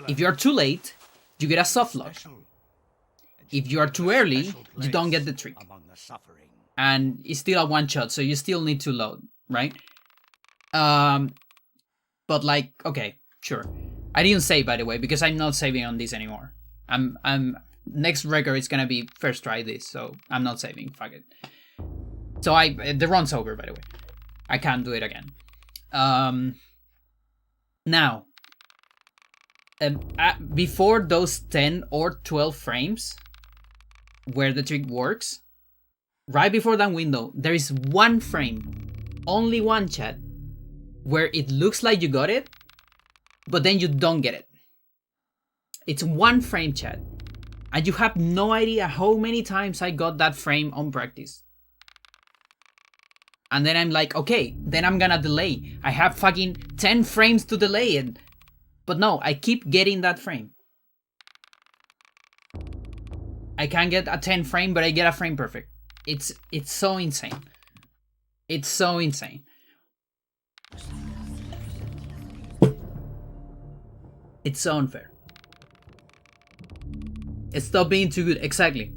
If you're too late, you get a soft lock. If you are too early, you don't get the trick. And it's still a one shot, so you still need to load, right? But like, okay, sure. I didn't save, by the way, because I'm not saving on this anymore. Next record is gonna be first try this, so I'm not saving. Fuck it. So the run's over, by the way. I can't do it again. Now, before those 10 or 12 frames, where the trick works, right before that window, there is one frame, only one, chat, where it looks like you got it, but then you don't get it. It's one frame, chat. And you have no idea how many times I got that frame on practice. And then I'm like, okay, then I'm gonna delay. I have fucking 10 frames to delay it. But no, I keep getting that frame. I can't get a 10 frame, but I get a frame perfect. It's so insane. It's so insane. It's so unfair. Stop being too good. Exactly.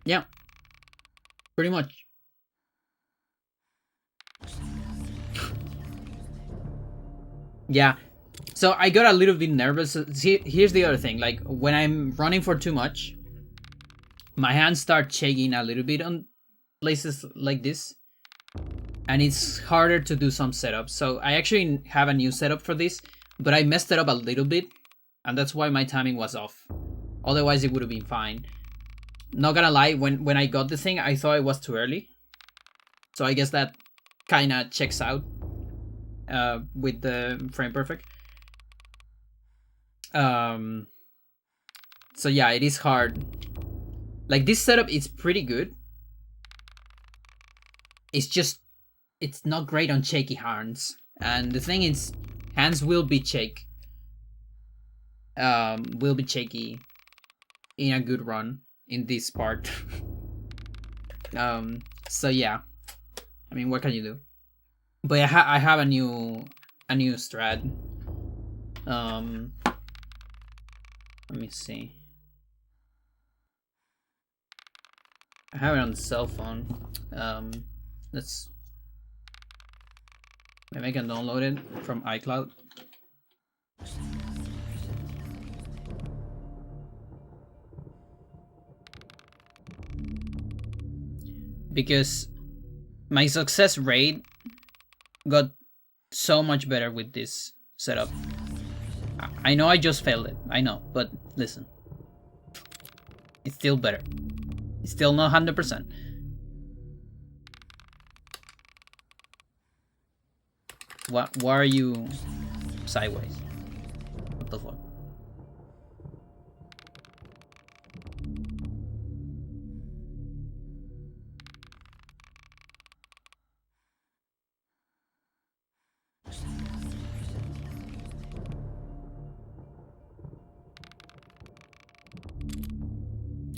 Yeah. Pretty much. Yeah. So I got a little bit nervous. See, here's the other thing. Like, when I'm running for too much, my hands start shaking a little bit on places like this. And it's harder to do some setups. So I actually have a new setup for this, but I messed it up a little bit. And that's why my timing was off. Otherwise, it would have been fine. Not gonna lie, when I got the thing, I thought it was too early. So I guess that kind of checks out with the frame perfect. So yeah, it is hard. Like, this setup is pretty good. It's just, it's not great on shaky hands. And the thing is, hands will be shaky in a good run in this part. So yeah, I mean, what can you do? But I have a new strat. Let me see. I have it on the cell phone. let's maybe I can download it from iCloud. Because my success rate got so much better with this setup. I know I just failed it, I know, but listen. It's still better. It's still not 100%. Why are you sideways? What the fuck?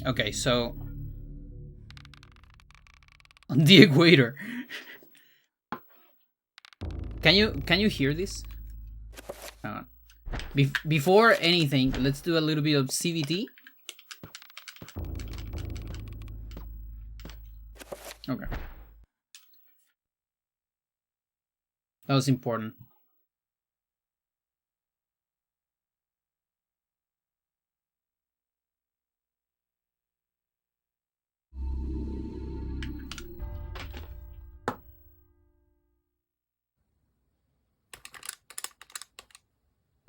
Okay, so on the equator. Can you hear this? Before anything, let's do a little bit of CVT. Okay. That was important.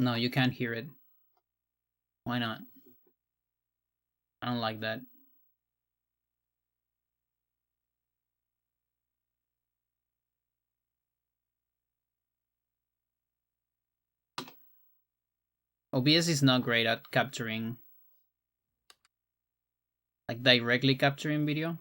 No, you can't hear it. Why not? I don't like that. OBS is not great at capturing, like directly capturing video.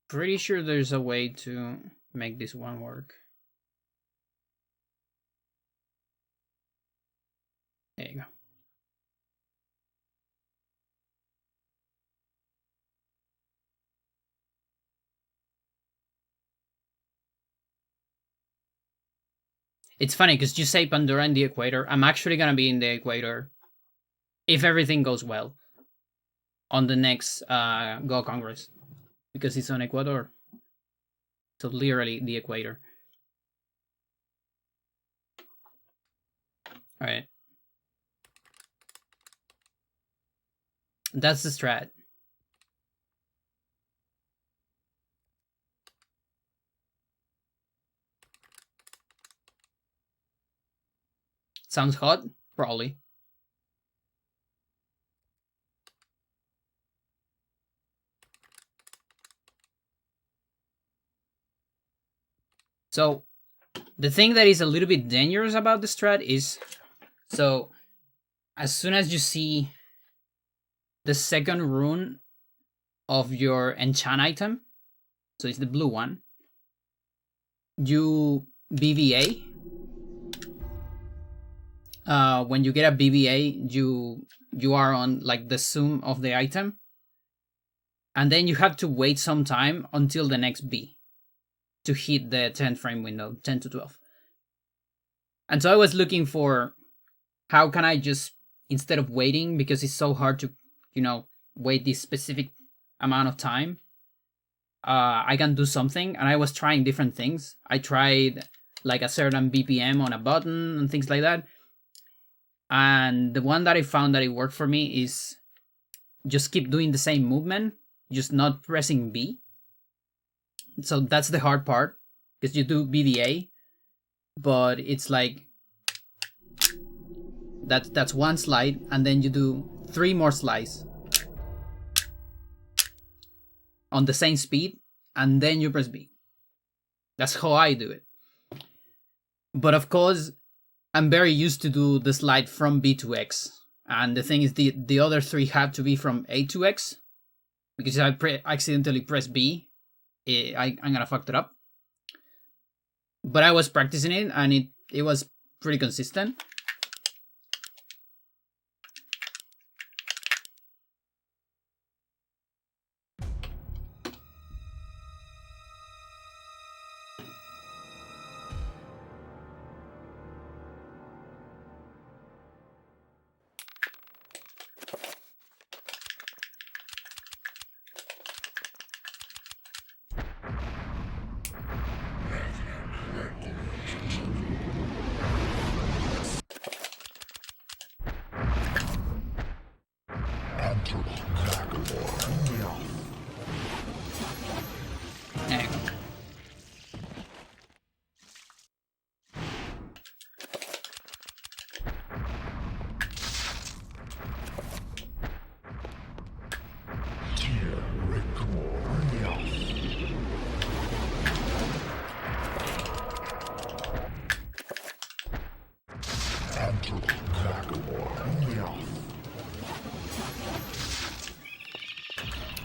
Pretty sure there's a way to make this one work. There you go. It's funny because you say Pandora in the equator. I'm actually gonna be in the equator if everything goes well on the next Go Congress, because it's on Ecuador. So literally the equator. All right. That's the strat. Sounds hot? Probably. So the thing that is a little bit dangerous about the strat is, so as soon as you see the second rune of your enchant item, so it's the blue one, you BVA. When you get a BVA, you are on like the zoom of the item, and then you have to wait some time until the next B to hit the 10 frame window, 10 to 12. And so I was looking for how can I just, instead of waiting, because it's so hard to, wait this specific amount of time, I can do something. And I was trying different things. I tried like a certain BPM on a button and things like that. And the one that I found that it worked for me is just keep doing the same movement, just not pressing B. So that's the hard part, because you do BVA, but it's like that's one slide, and then you do 3 more slides on the same speed, and then you press B. That's how I do it. But of course, I'm very used to do the slide from B to X, and the thing is, the other 3 have to be from A to X, because if I accidentally press B, I'm gonna fuck it up. But I was practicing it, and it was pretty consistent. There you go.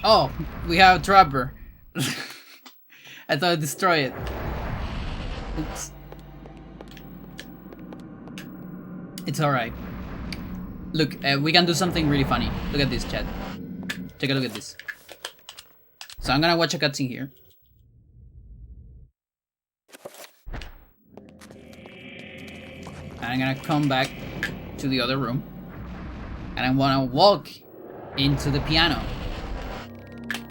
Oh, we have a trapper. I thought I destroyed it. Oops. It's alright. Look, we can do something really funny. Look at this, chat. Take a look at this. So I'm gonna watch a cutscene here. And I'm gonna come back to the other room. And I wanna walk into the piano.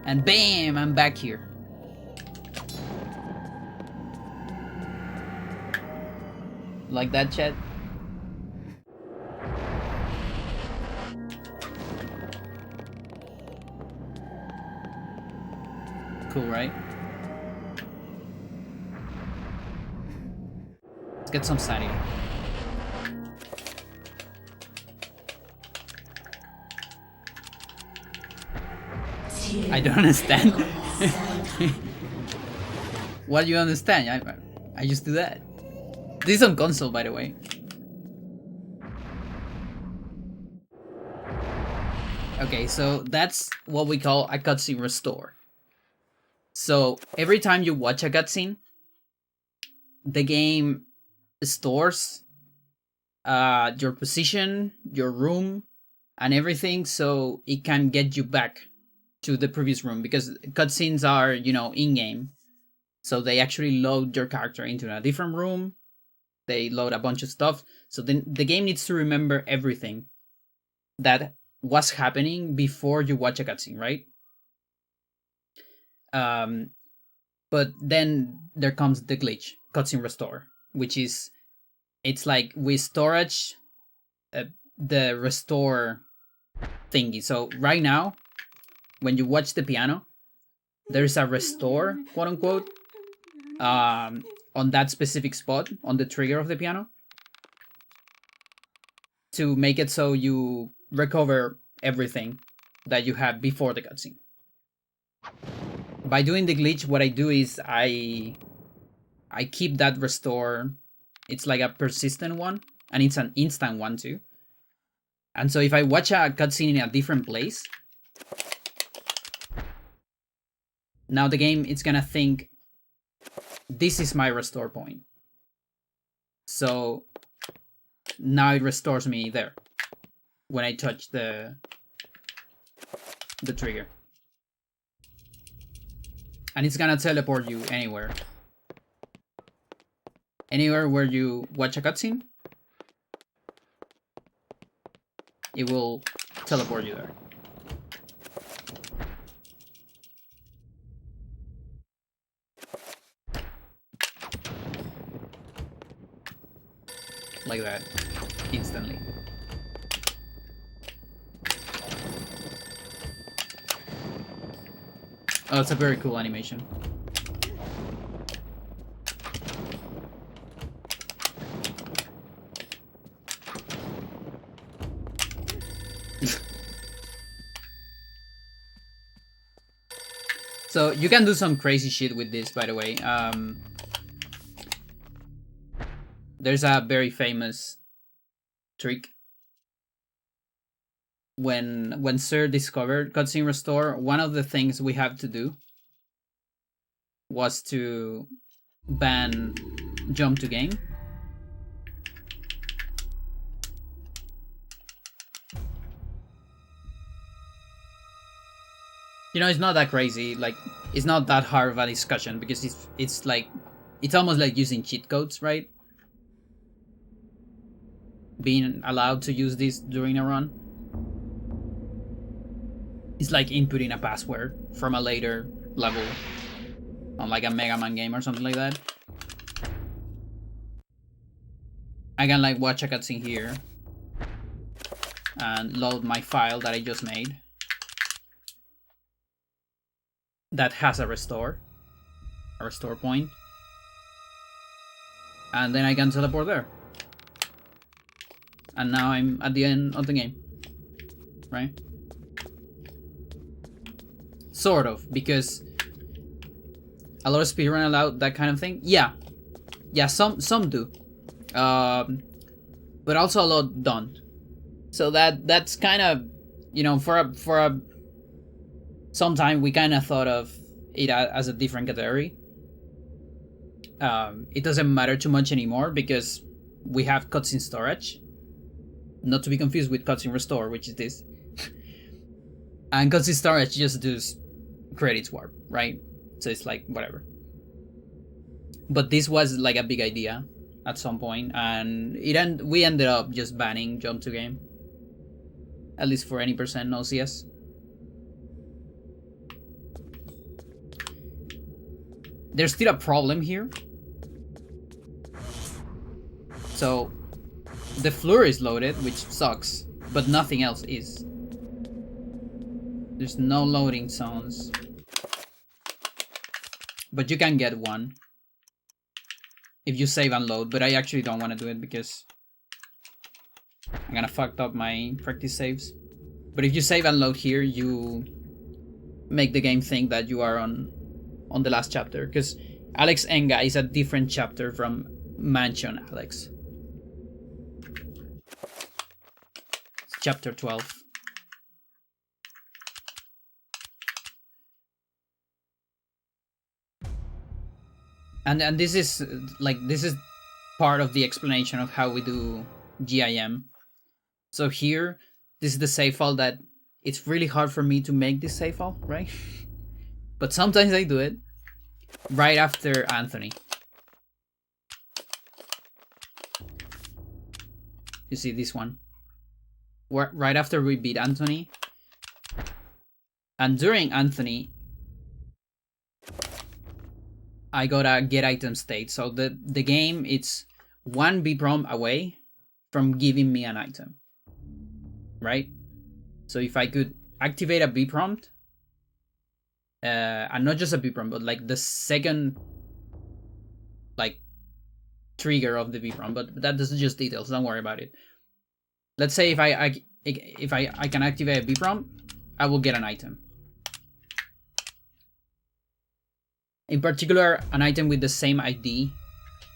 And bam, I'm back here. Like that, chat? Cool, right? Let's get some sanity. I don't understand. What do you understand? I just do that. This is on console, by the way. Okay, so that's what we call a cutscene restore. So every time you watch a cutscene, the game stores your position, your room, and everything, so it can get you back to the previous room, because cutscenes are, you know, in-game. So they actually load your character into a different room. They load a bunch of stuff. So then the game needs to remember everything that was happening before you watch a cutscene, right? But then there comes the glitch, cutscene restore, which is, it's like we storage the restore thingy. So right now, when you watch the piano, there's a restore, quote unquote, on that specific spot, on the trigger of the piano, to make it so you recover everything that you had before the cutscene. By doing the glitch, what I do is I keep that restore. It's like a persistent one, and it's an instant one too. And so if I watch a cutscene in a different place, now the game is gonna think, this is my restore point. So now it restores me there when I touch the trigger. And it's gonna teleport you anywhere. Anywhere where you watch a cutscene, it will teleport you there. Like that, instantly. Oh, it's a very cool animation. So you can do some crazy shit with this, by the way. There's a very famous trick. When Sir discovered cutscene restore, one of the things we have to do was to ban jump to game. You know, it's not that crazy. Like, it's not that hard of a discussion, because it's like, it's almost like using cheat codes, right? Being allowed to use this during a run. It's like inputting a password from a later level on like a Mega Man game or something like that. I can like watch a cutscene here and load my file that I just made. that has a restore point. And then I can teleport there. And now I'm at the end of the game. Right? Sort of, because a lot of speedrun allow that kind of thing. Yeah, some do, but also a lot don't. So that's kind of, you know, for a sometime we kind of thought of it as a different category. It doesn't matter too much anymore because we have cutscene storage, not to be confused with cutscene restore, which is this. And cutscene storage just does credits warp, right? So it's like whatever. But this was like a big idea at some point, and we ended up just banning jump to game, at least for any percent OCS. There's still a problem here. So the floor is loaded, which sucks, but nothing else is. There's no loading zones. But you can get one if you save and load, but I actually don't want to do it because I'm gonna fucked up my practice saves. But if you save and load here, you make the game think that you are on the last chapter, because Alex Enga is a different chapter from Mansion Alex. It's chapter 12. And this is part of the explanation of how we do GIM. So here, this is the save file that it's really hard for me to make this save file, right? But sometimes I do it right after Anthony. You see this one? Right after we beat Anthony. And during Anthony, I got a get item state. So the game, it's one B prompt away from giving me an item. Right? So if I could activate a B prompt, and not just a B prompt, but like the second like trigger of the B prompt, but that is just details, don't worry about it. Let's say if I can activate a B prompt, I will get an item. In particular, an item with the same ID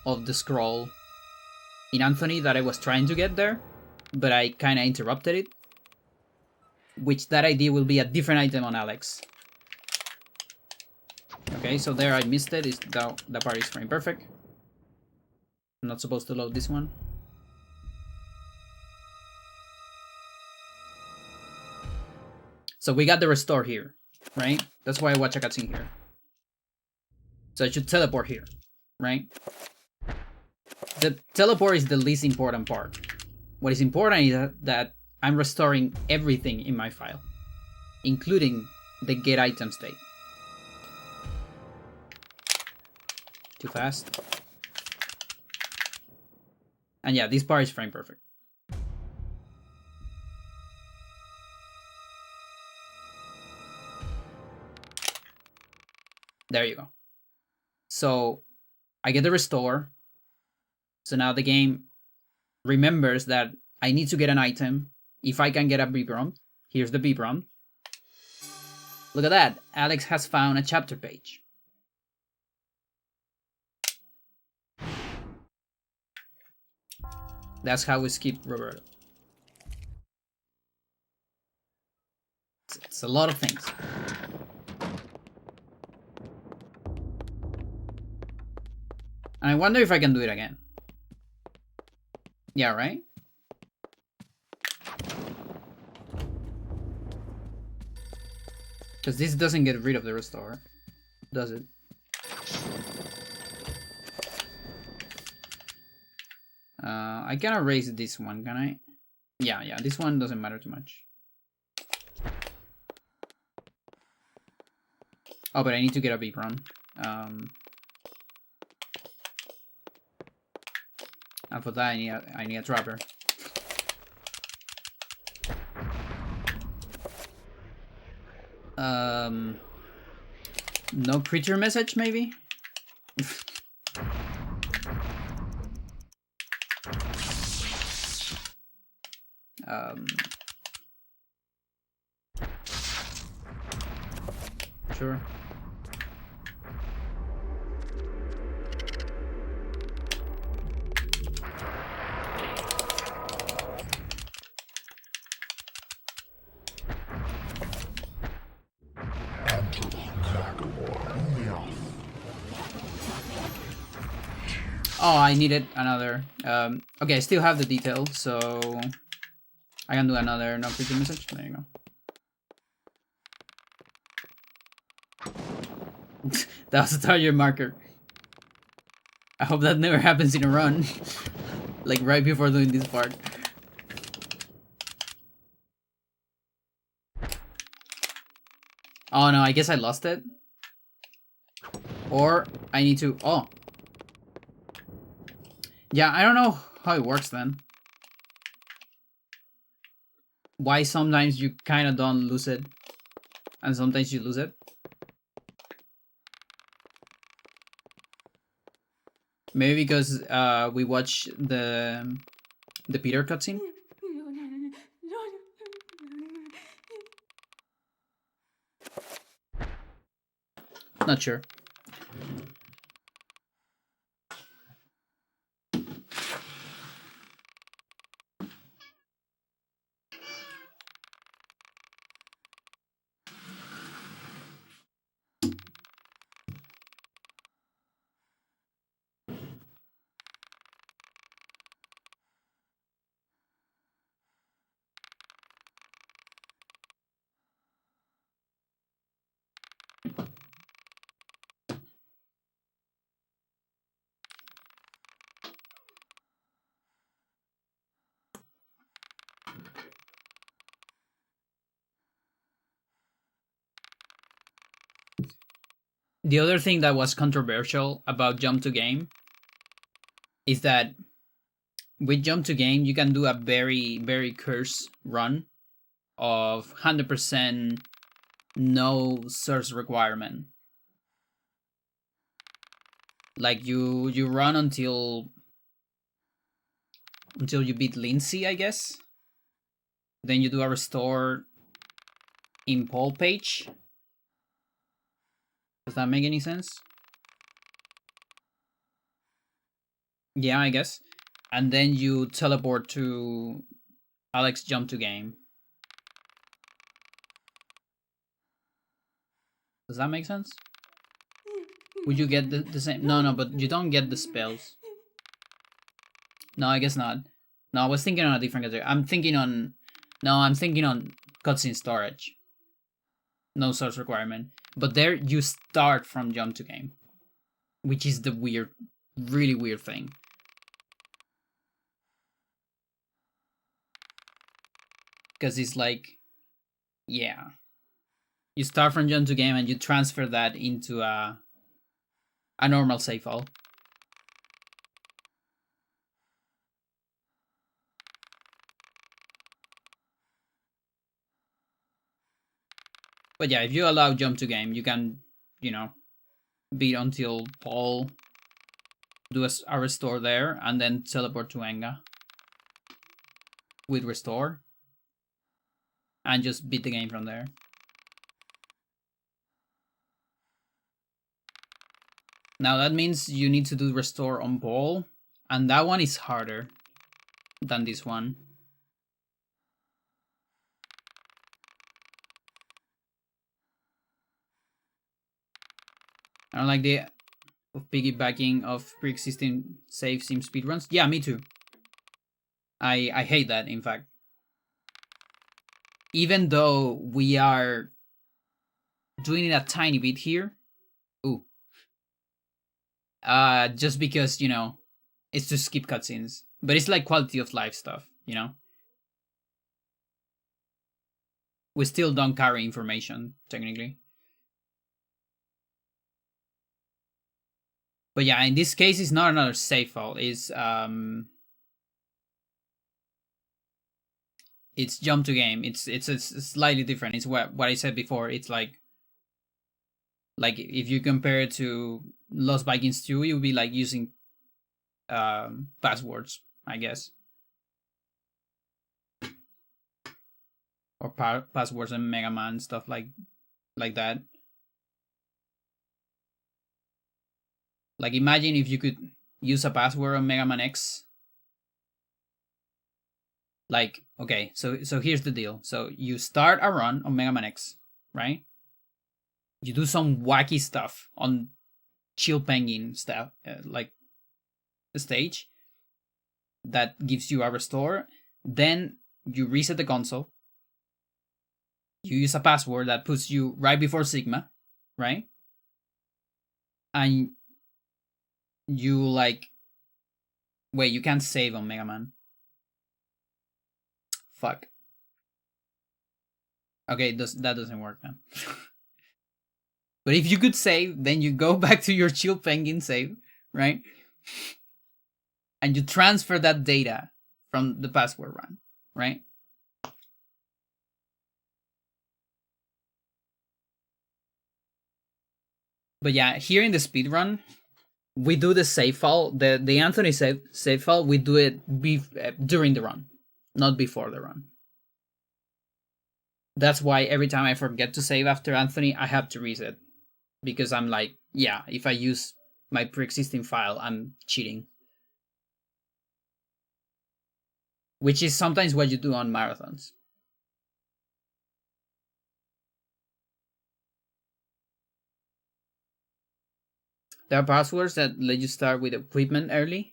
of the scroll in Anthony that I was trying to get there, but I kind of interrupted it. Which that ID will be a different item on Alex. Okay, so there I missed it. That part is frame perfect. I'm not supposed to load this one. So we got the restore here, right? That's why I watch a cutscene here. So I should teleport here, right? The teleport is the least important part. What is important is that I'm restoring everything in my file, including the get item state. Too fast. And yeah, this part is frame perfect. There you go. So I get the restore. So now the game remembers that I need to get an item. If I can get a B prompt, here's the B prompt. Look at that. Alex has found a chapter page. That's how we skip Roberto. It's a lot of things. And I wonder if I can do it again. Yeah, right? Because this doesn't get rid of the restore, does it? I can erase this one, can I? Yeah, this one doesn't matter too much. Oh, but I need to get a B run. And for that I need a trapper. No creature message, maybe? Sure. Oh, I needed another. Okay, I still have the detail, so I can do another no creature message. There you go. That was a target marker. I hope that never happens in a run. Like right before doing this part. Oh no, I guess I lost it. Or I need to... Oh. Yeah, I don't know how it works then. Why sometimes you kind of don't lose it. And sometimes you lose it. Maybe because we watch the Peter cutscene. Not sure. The other thing that was controversial about jump to game is that with jump to game you can do a very cursed run of 100% no source requirement. Like you run until you beat Lindsay, I guess. Then you do a restore in Paul page. Does that make any sense? Yeah, I guess. And then you teleport to Alex jump to game. Does that make sense? Would you get the same? No, but you don't get the spells. No, I guess not. No, I was thinking on a different category. I'm thinking on cutscene storage. No source requirement. But there you start from jump to game. Which is the really weird thing. Because it's like, yeah. You start from jump to game and you transfer that into a normal save file. But yeah, if you allow jump to game, you can, beat until Paul, do a restore there, and then teleport to Enga with restore, and just beat the game from there. Now that means you need to do restore on Paul, and that one is harder than this one. I don't like the piggybacking of pre-existing saves in speedruns. Yeah, me too. I hate that, in fact. Even though we are doing it a tiny bit here. Ooh. Just because, it's to skip cutscenes. But it's like quality of life stuff, We still don't carry information, technically. But yeah, in this case, it's not another save file. It's jump to game. It's slightly different. It's what I said before. It's like Like if you compare it to Lost Vikings 2, it would be like using passwords, I guess, or passwords and Mega Man stuff like that. Like imagine if you could use a password on Mega Man X. Like, okay, so here's the deal. So you start a run on Mega Man X, right? You do some wacky stuff on Chill Penguin stuff, like the stage that gives you a restore. Then you reset the console. You use a password that puts you right before Sigma, right? And you like, wait, you can't save on Mega Man. Fuck. Okay, that doesn't work then. But if you could save, then you go back to your Chill Penguin save, right? And you transfer that data from the password run, right? But yeah, here in the speed run, we do the save file, the Anthony save file, we do it during the run, not before the run. That's why every time I forget to save after Anthony, I have to reset. Because I'm like, yeah, if I use my pre-existing file, I'm cheating. Which is sometimes what you do on marathons. There are passwords that let you start with equipment early.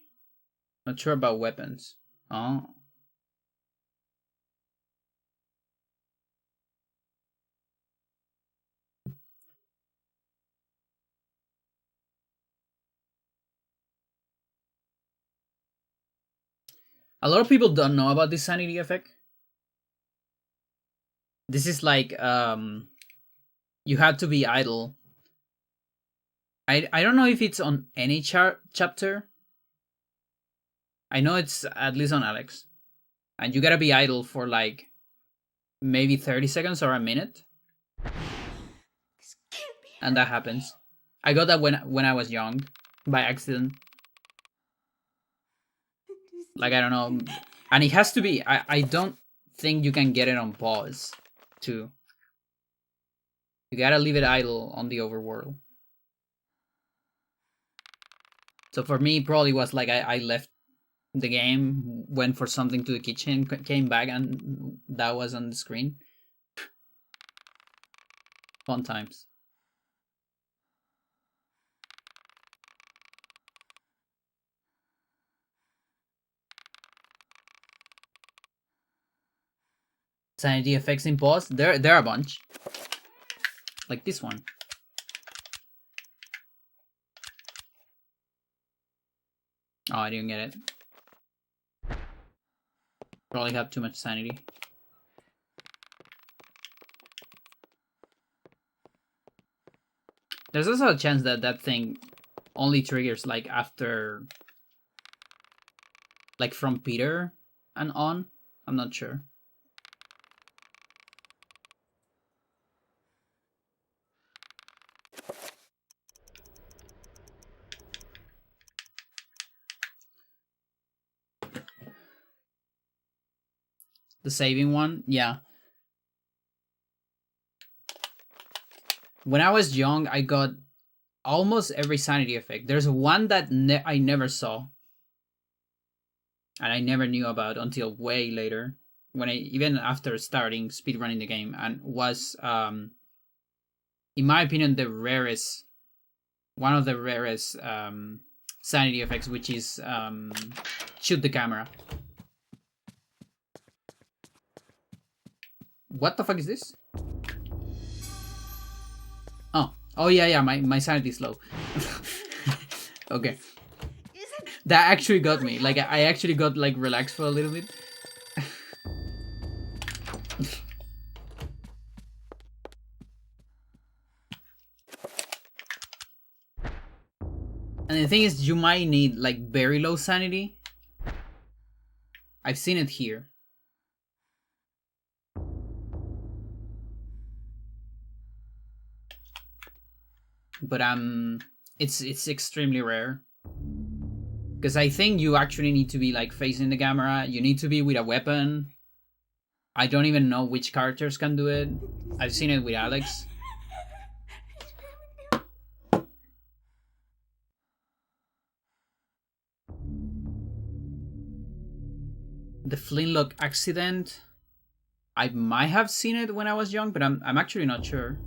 Not sure about weapons. Oh. A lot of people don't know about this sanity effect. This is like you have to be idle. I don't know if it's on any chapter. I know it's at least on Alex. And you gotta be idle for like maybe 30 seconds or a minute. And that happens. I got that when I was young, by accident. Like, I don't know. And it has to be, I don't think you can get it on pause, too. You gotta leave it idle on the overworld. So for me, it probably was like I left the game, went for something to the kitchen, came back, and that was on the screen. Fun times. Sanity effects in pause, there are a bunch. Like this one. Oh, I didn't get it. Probably have too much sanity. There's also a chance that that thing only triggers like after, like from Peter and on. I'm not sure. The saving one, yeah. When I was young, I got almost every sanity effect. There's one that I never saw. And I never knew about until way later. When even after starting speedrunning the game, and was, in my opinion, one of the rarest sanity effects, which is shoot the camera. What the fuck is this? Oh yeah, my sanity is low. Okay. That actually got me. Like, I actually got like relaxed for a little bit. And the thing is, you might need like very low sanity. I've seen it here. but it's extremely rare. Because I think you actually need to be like facing the camera. You need to be with a weapon. I don't even know which characters can do it. I've seen it with Alex. The flintlock accident. I might have seen it when I was young, but I'm actually not sure.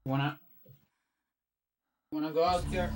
Wanna go out here?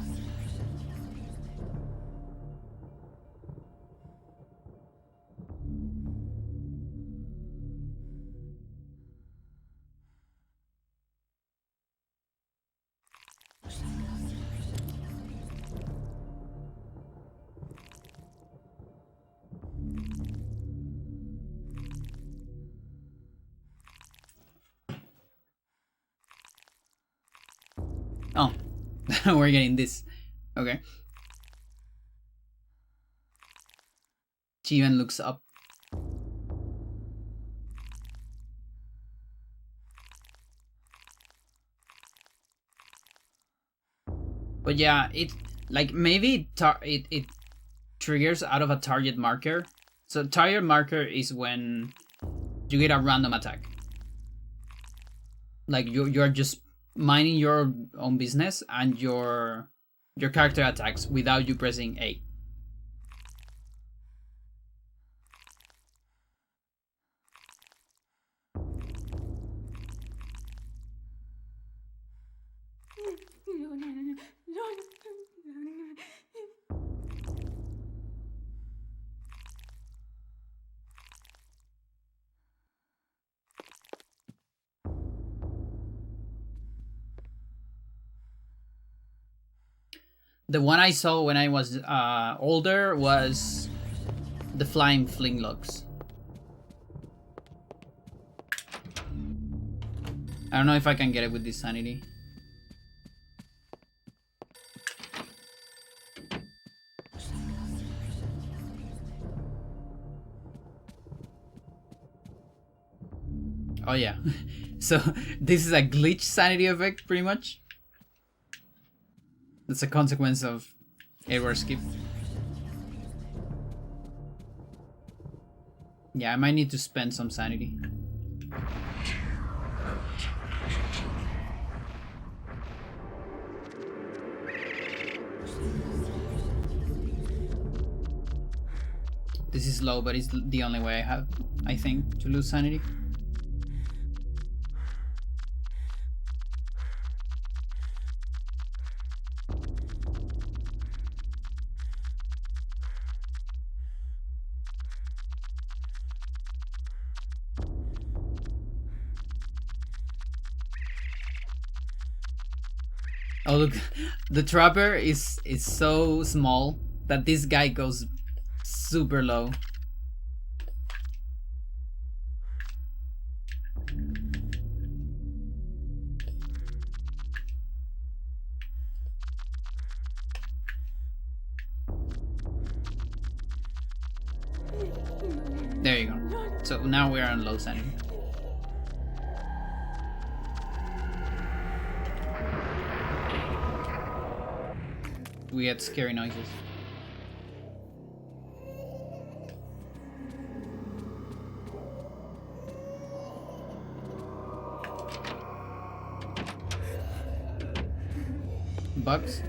Oh, we're getting this. Okay. She even looks up. But yeah, it like maybe it triggers out of a target marker. So target marker is when you get a random attack. Like you're just minding your own business and your character attacks without you pressing A. The one I saw when I was older was the flying flintlocks. I don't know if I can get it with this sanity. Oh yeah. So this is a glitch sanity effect pretty much. That's a consequence of error skip. Yeah, I might need to spend some sanity. This is low, but it's the only way I have, I think, to lose sanity. Oh look, the trapper is so small that this guy goes super low. There you go. So now we're on low sanity. We get scary noises. Bugs?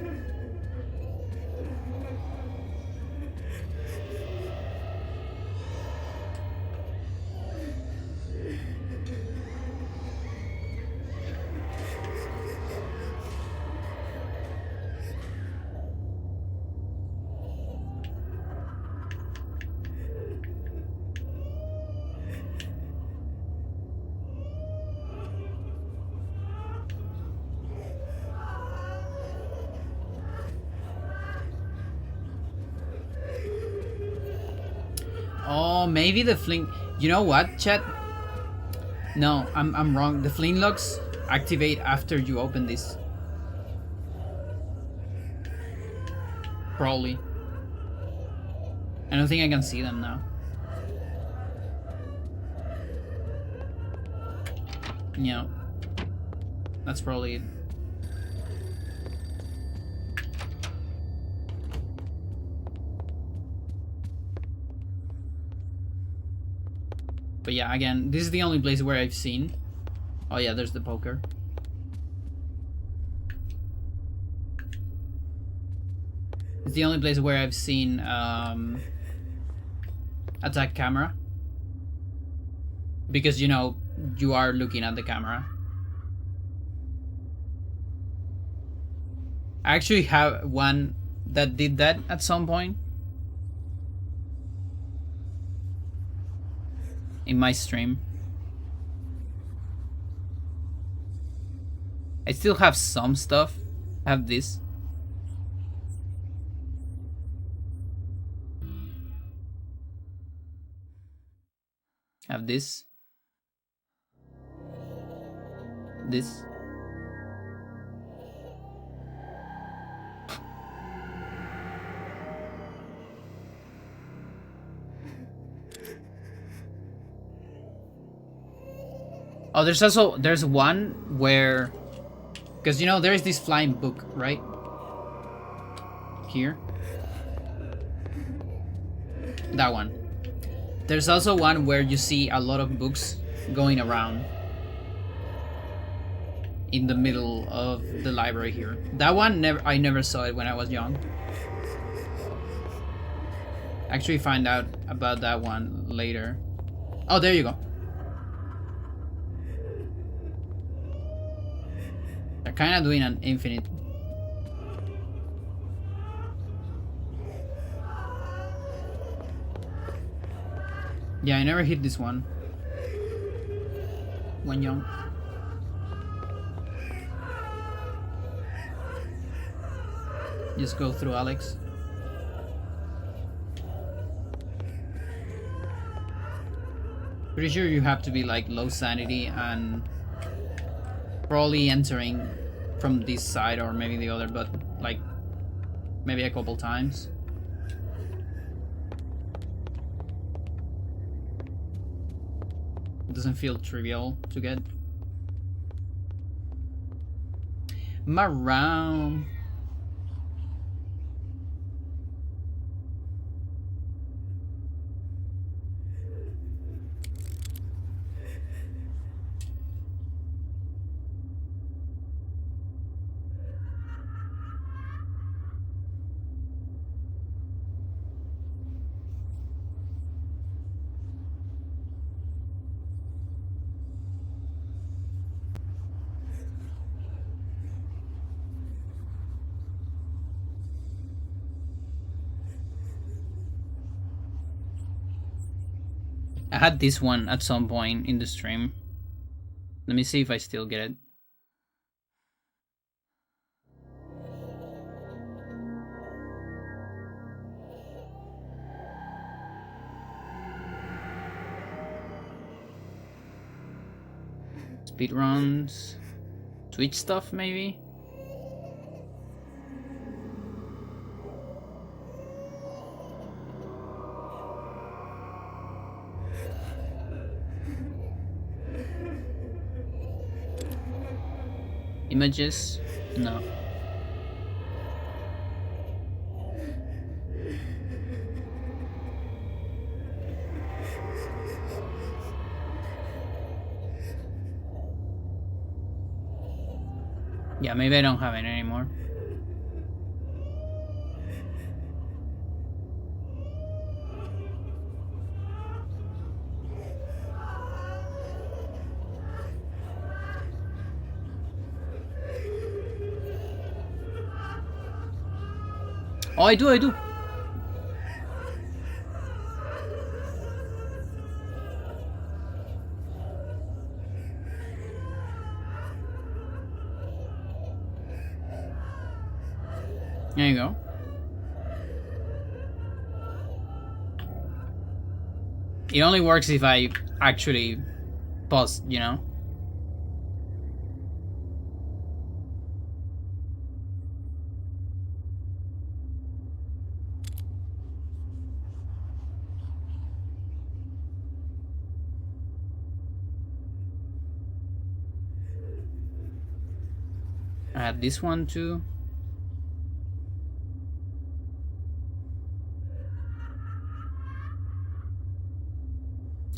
Oh, maybe the fling. You know what, chat? No, I'm wrong. The flintlocks activate after you open this. Probably. I don't think I can see them now. Yeah. That's probably it. But yeah, again, this is the only place where I've seen. Oh yeah, there's the poker. It's the only place where I've seen attack camera. Because, you know, you are looking at the camera. I actually have one that did that at some point. In my stream. I still have some stuff. I have this. I have this. This. Oh, there's one where, because you know there's this flying book right here. That one. There's also one where you see a lot of books going around in the middle of the library here. That one I never saw it when I was young. Actually find out about that one later. Oh, there you go. They're kind of doing an infinite. Yeah, I never hit this one when young. Just go through Alex. Pretty sure you have to be like low sanity and probably entering from this side or maybe the other, but like maybe a couple times. It doesn't feel trivial to get. Maroon. I had this one at some point in the stream. Let me see if I still get it. Speedruns. Twitch stuff, maybe? Images? No. Yeah, maybe I don't have it anymore. Oh, I do. There you go. It only works if I actually pause, you know? I had this one too.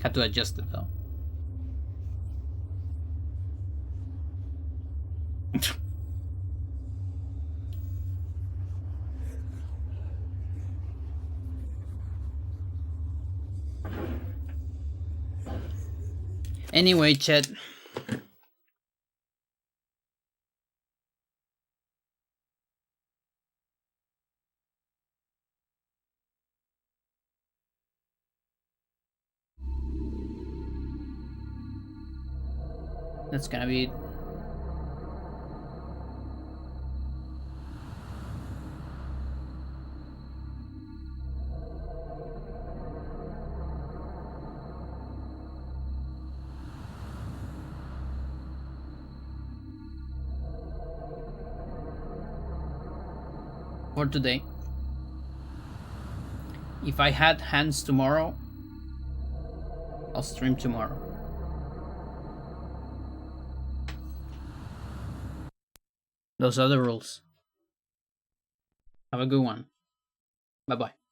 Had to adjust it though. Anyway, chat. That's gonna be it. For today. If I had hands tomorrow, I'll stream tomorrow. Those are the rules. Have a good one. Bye bye.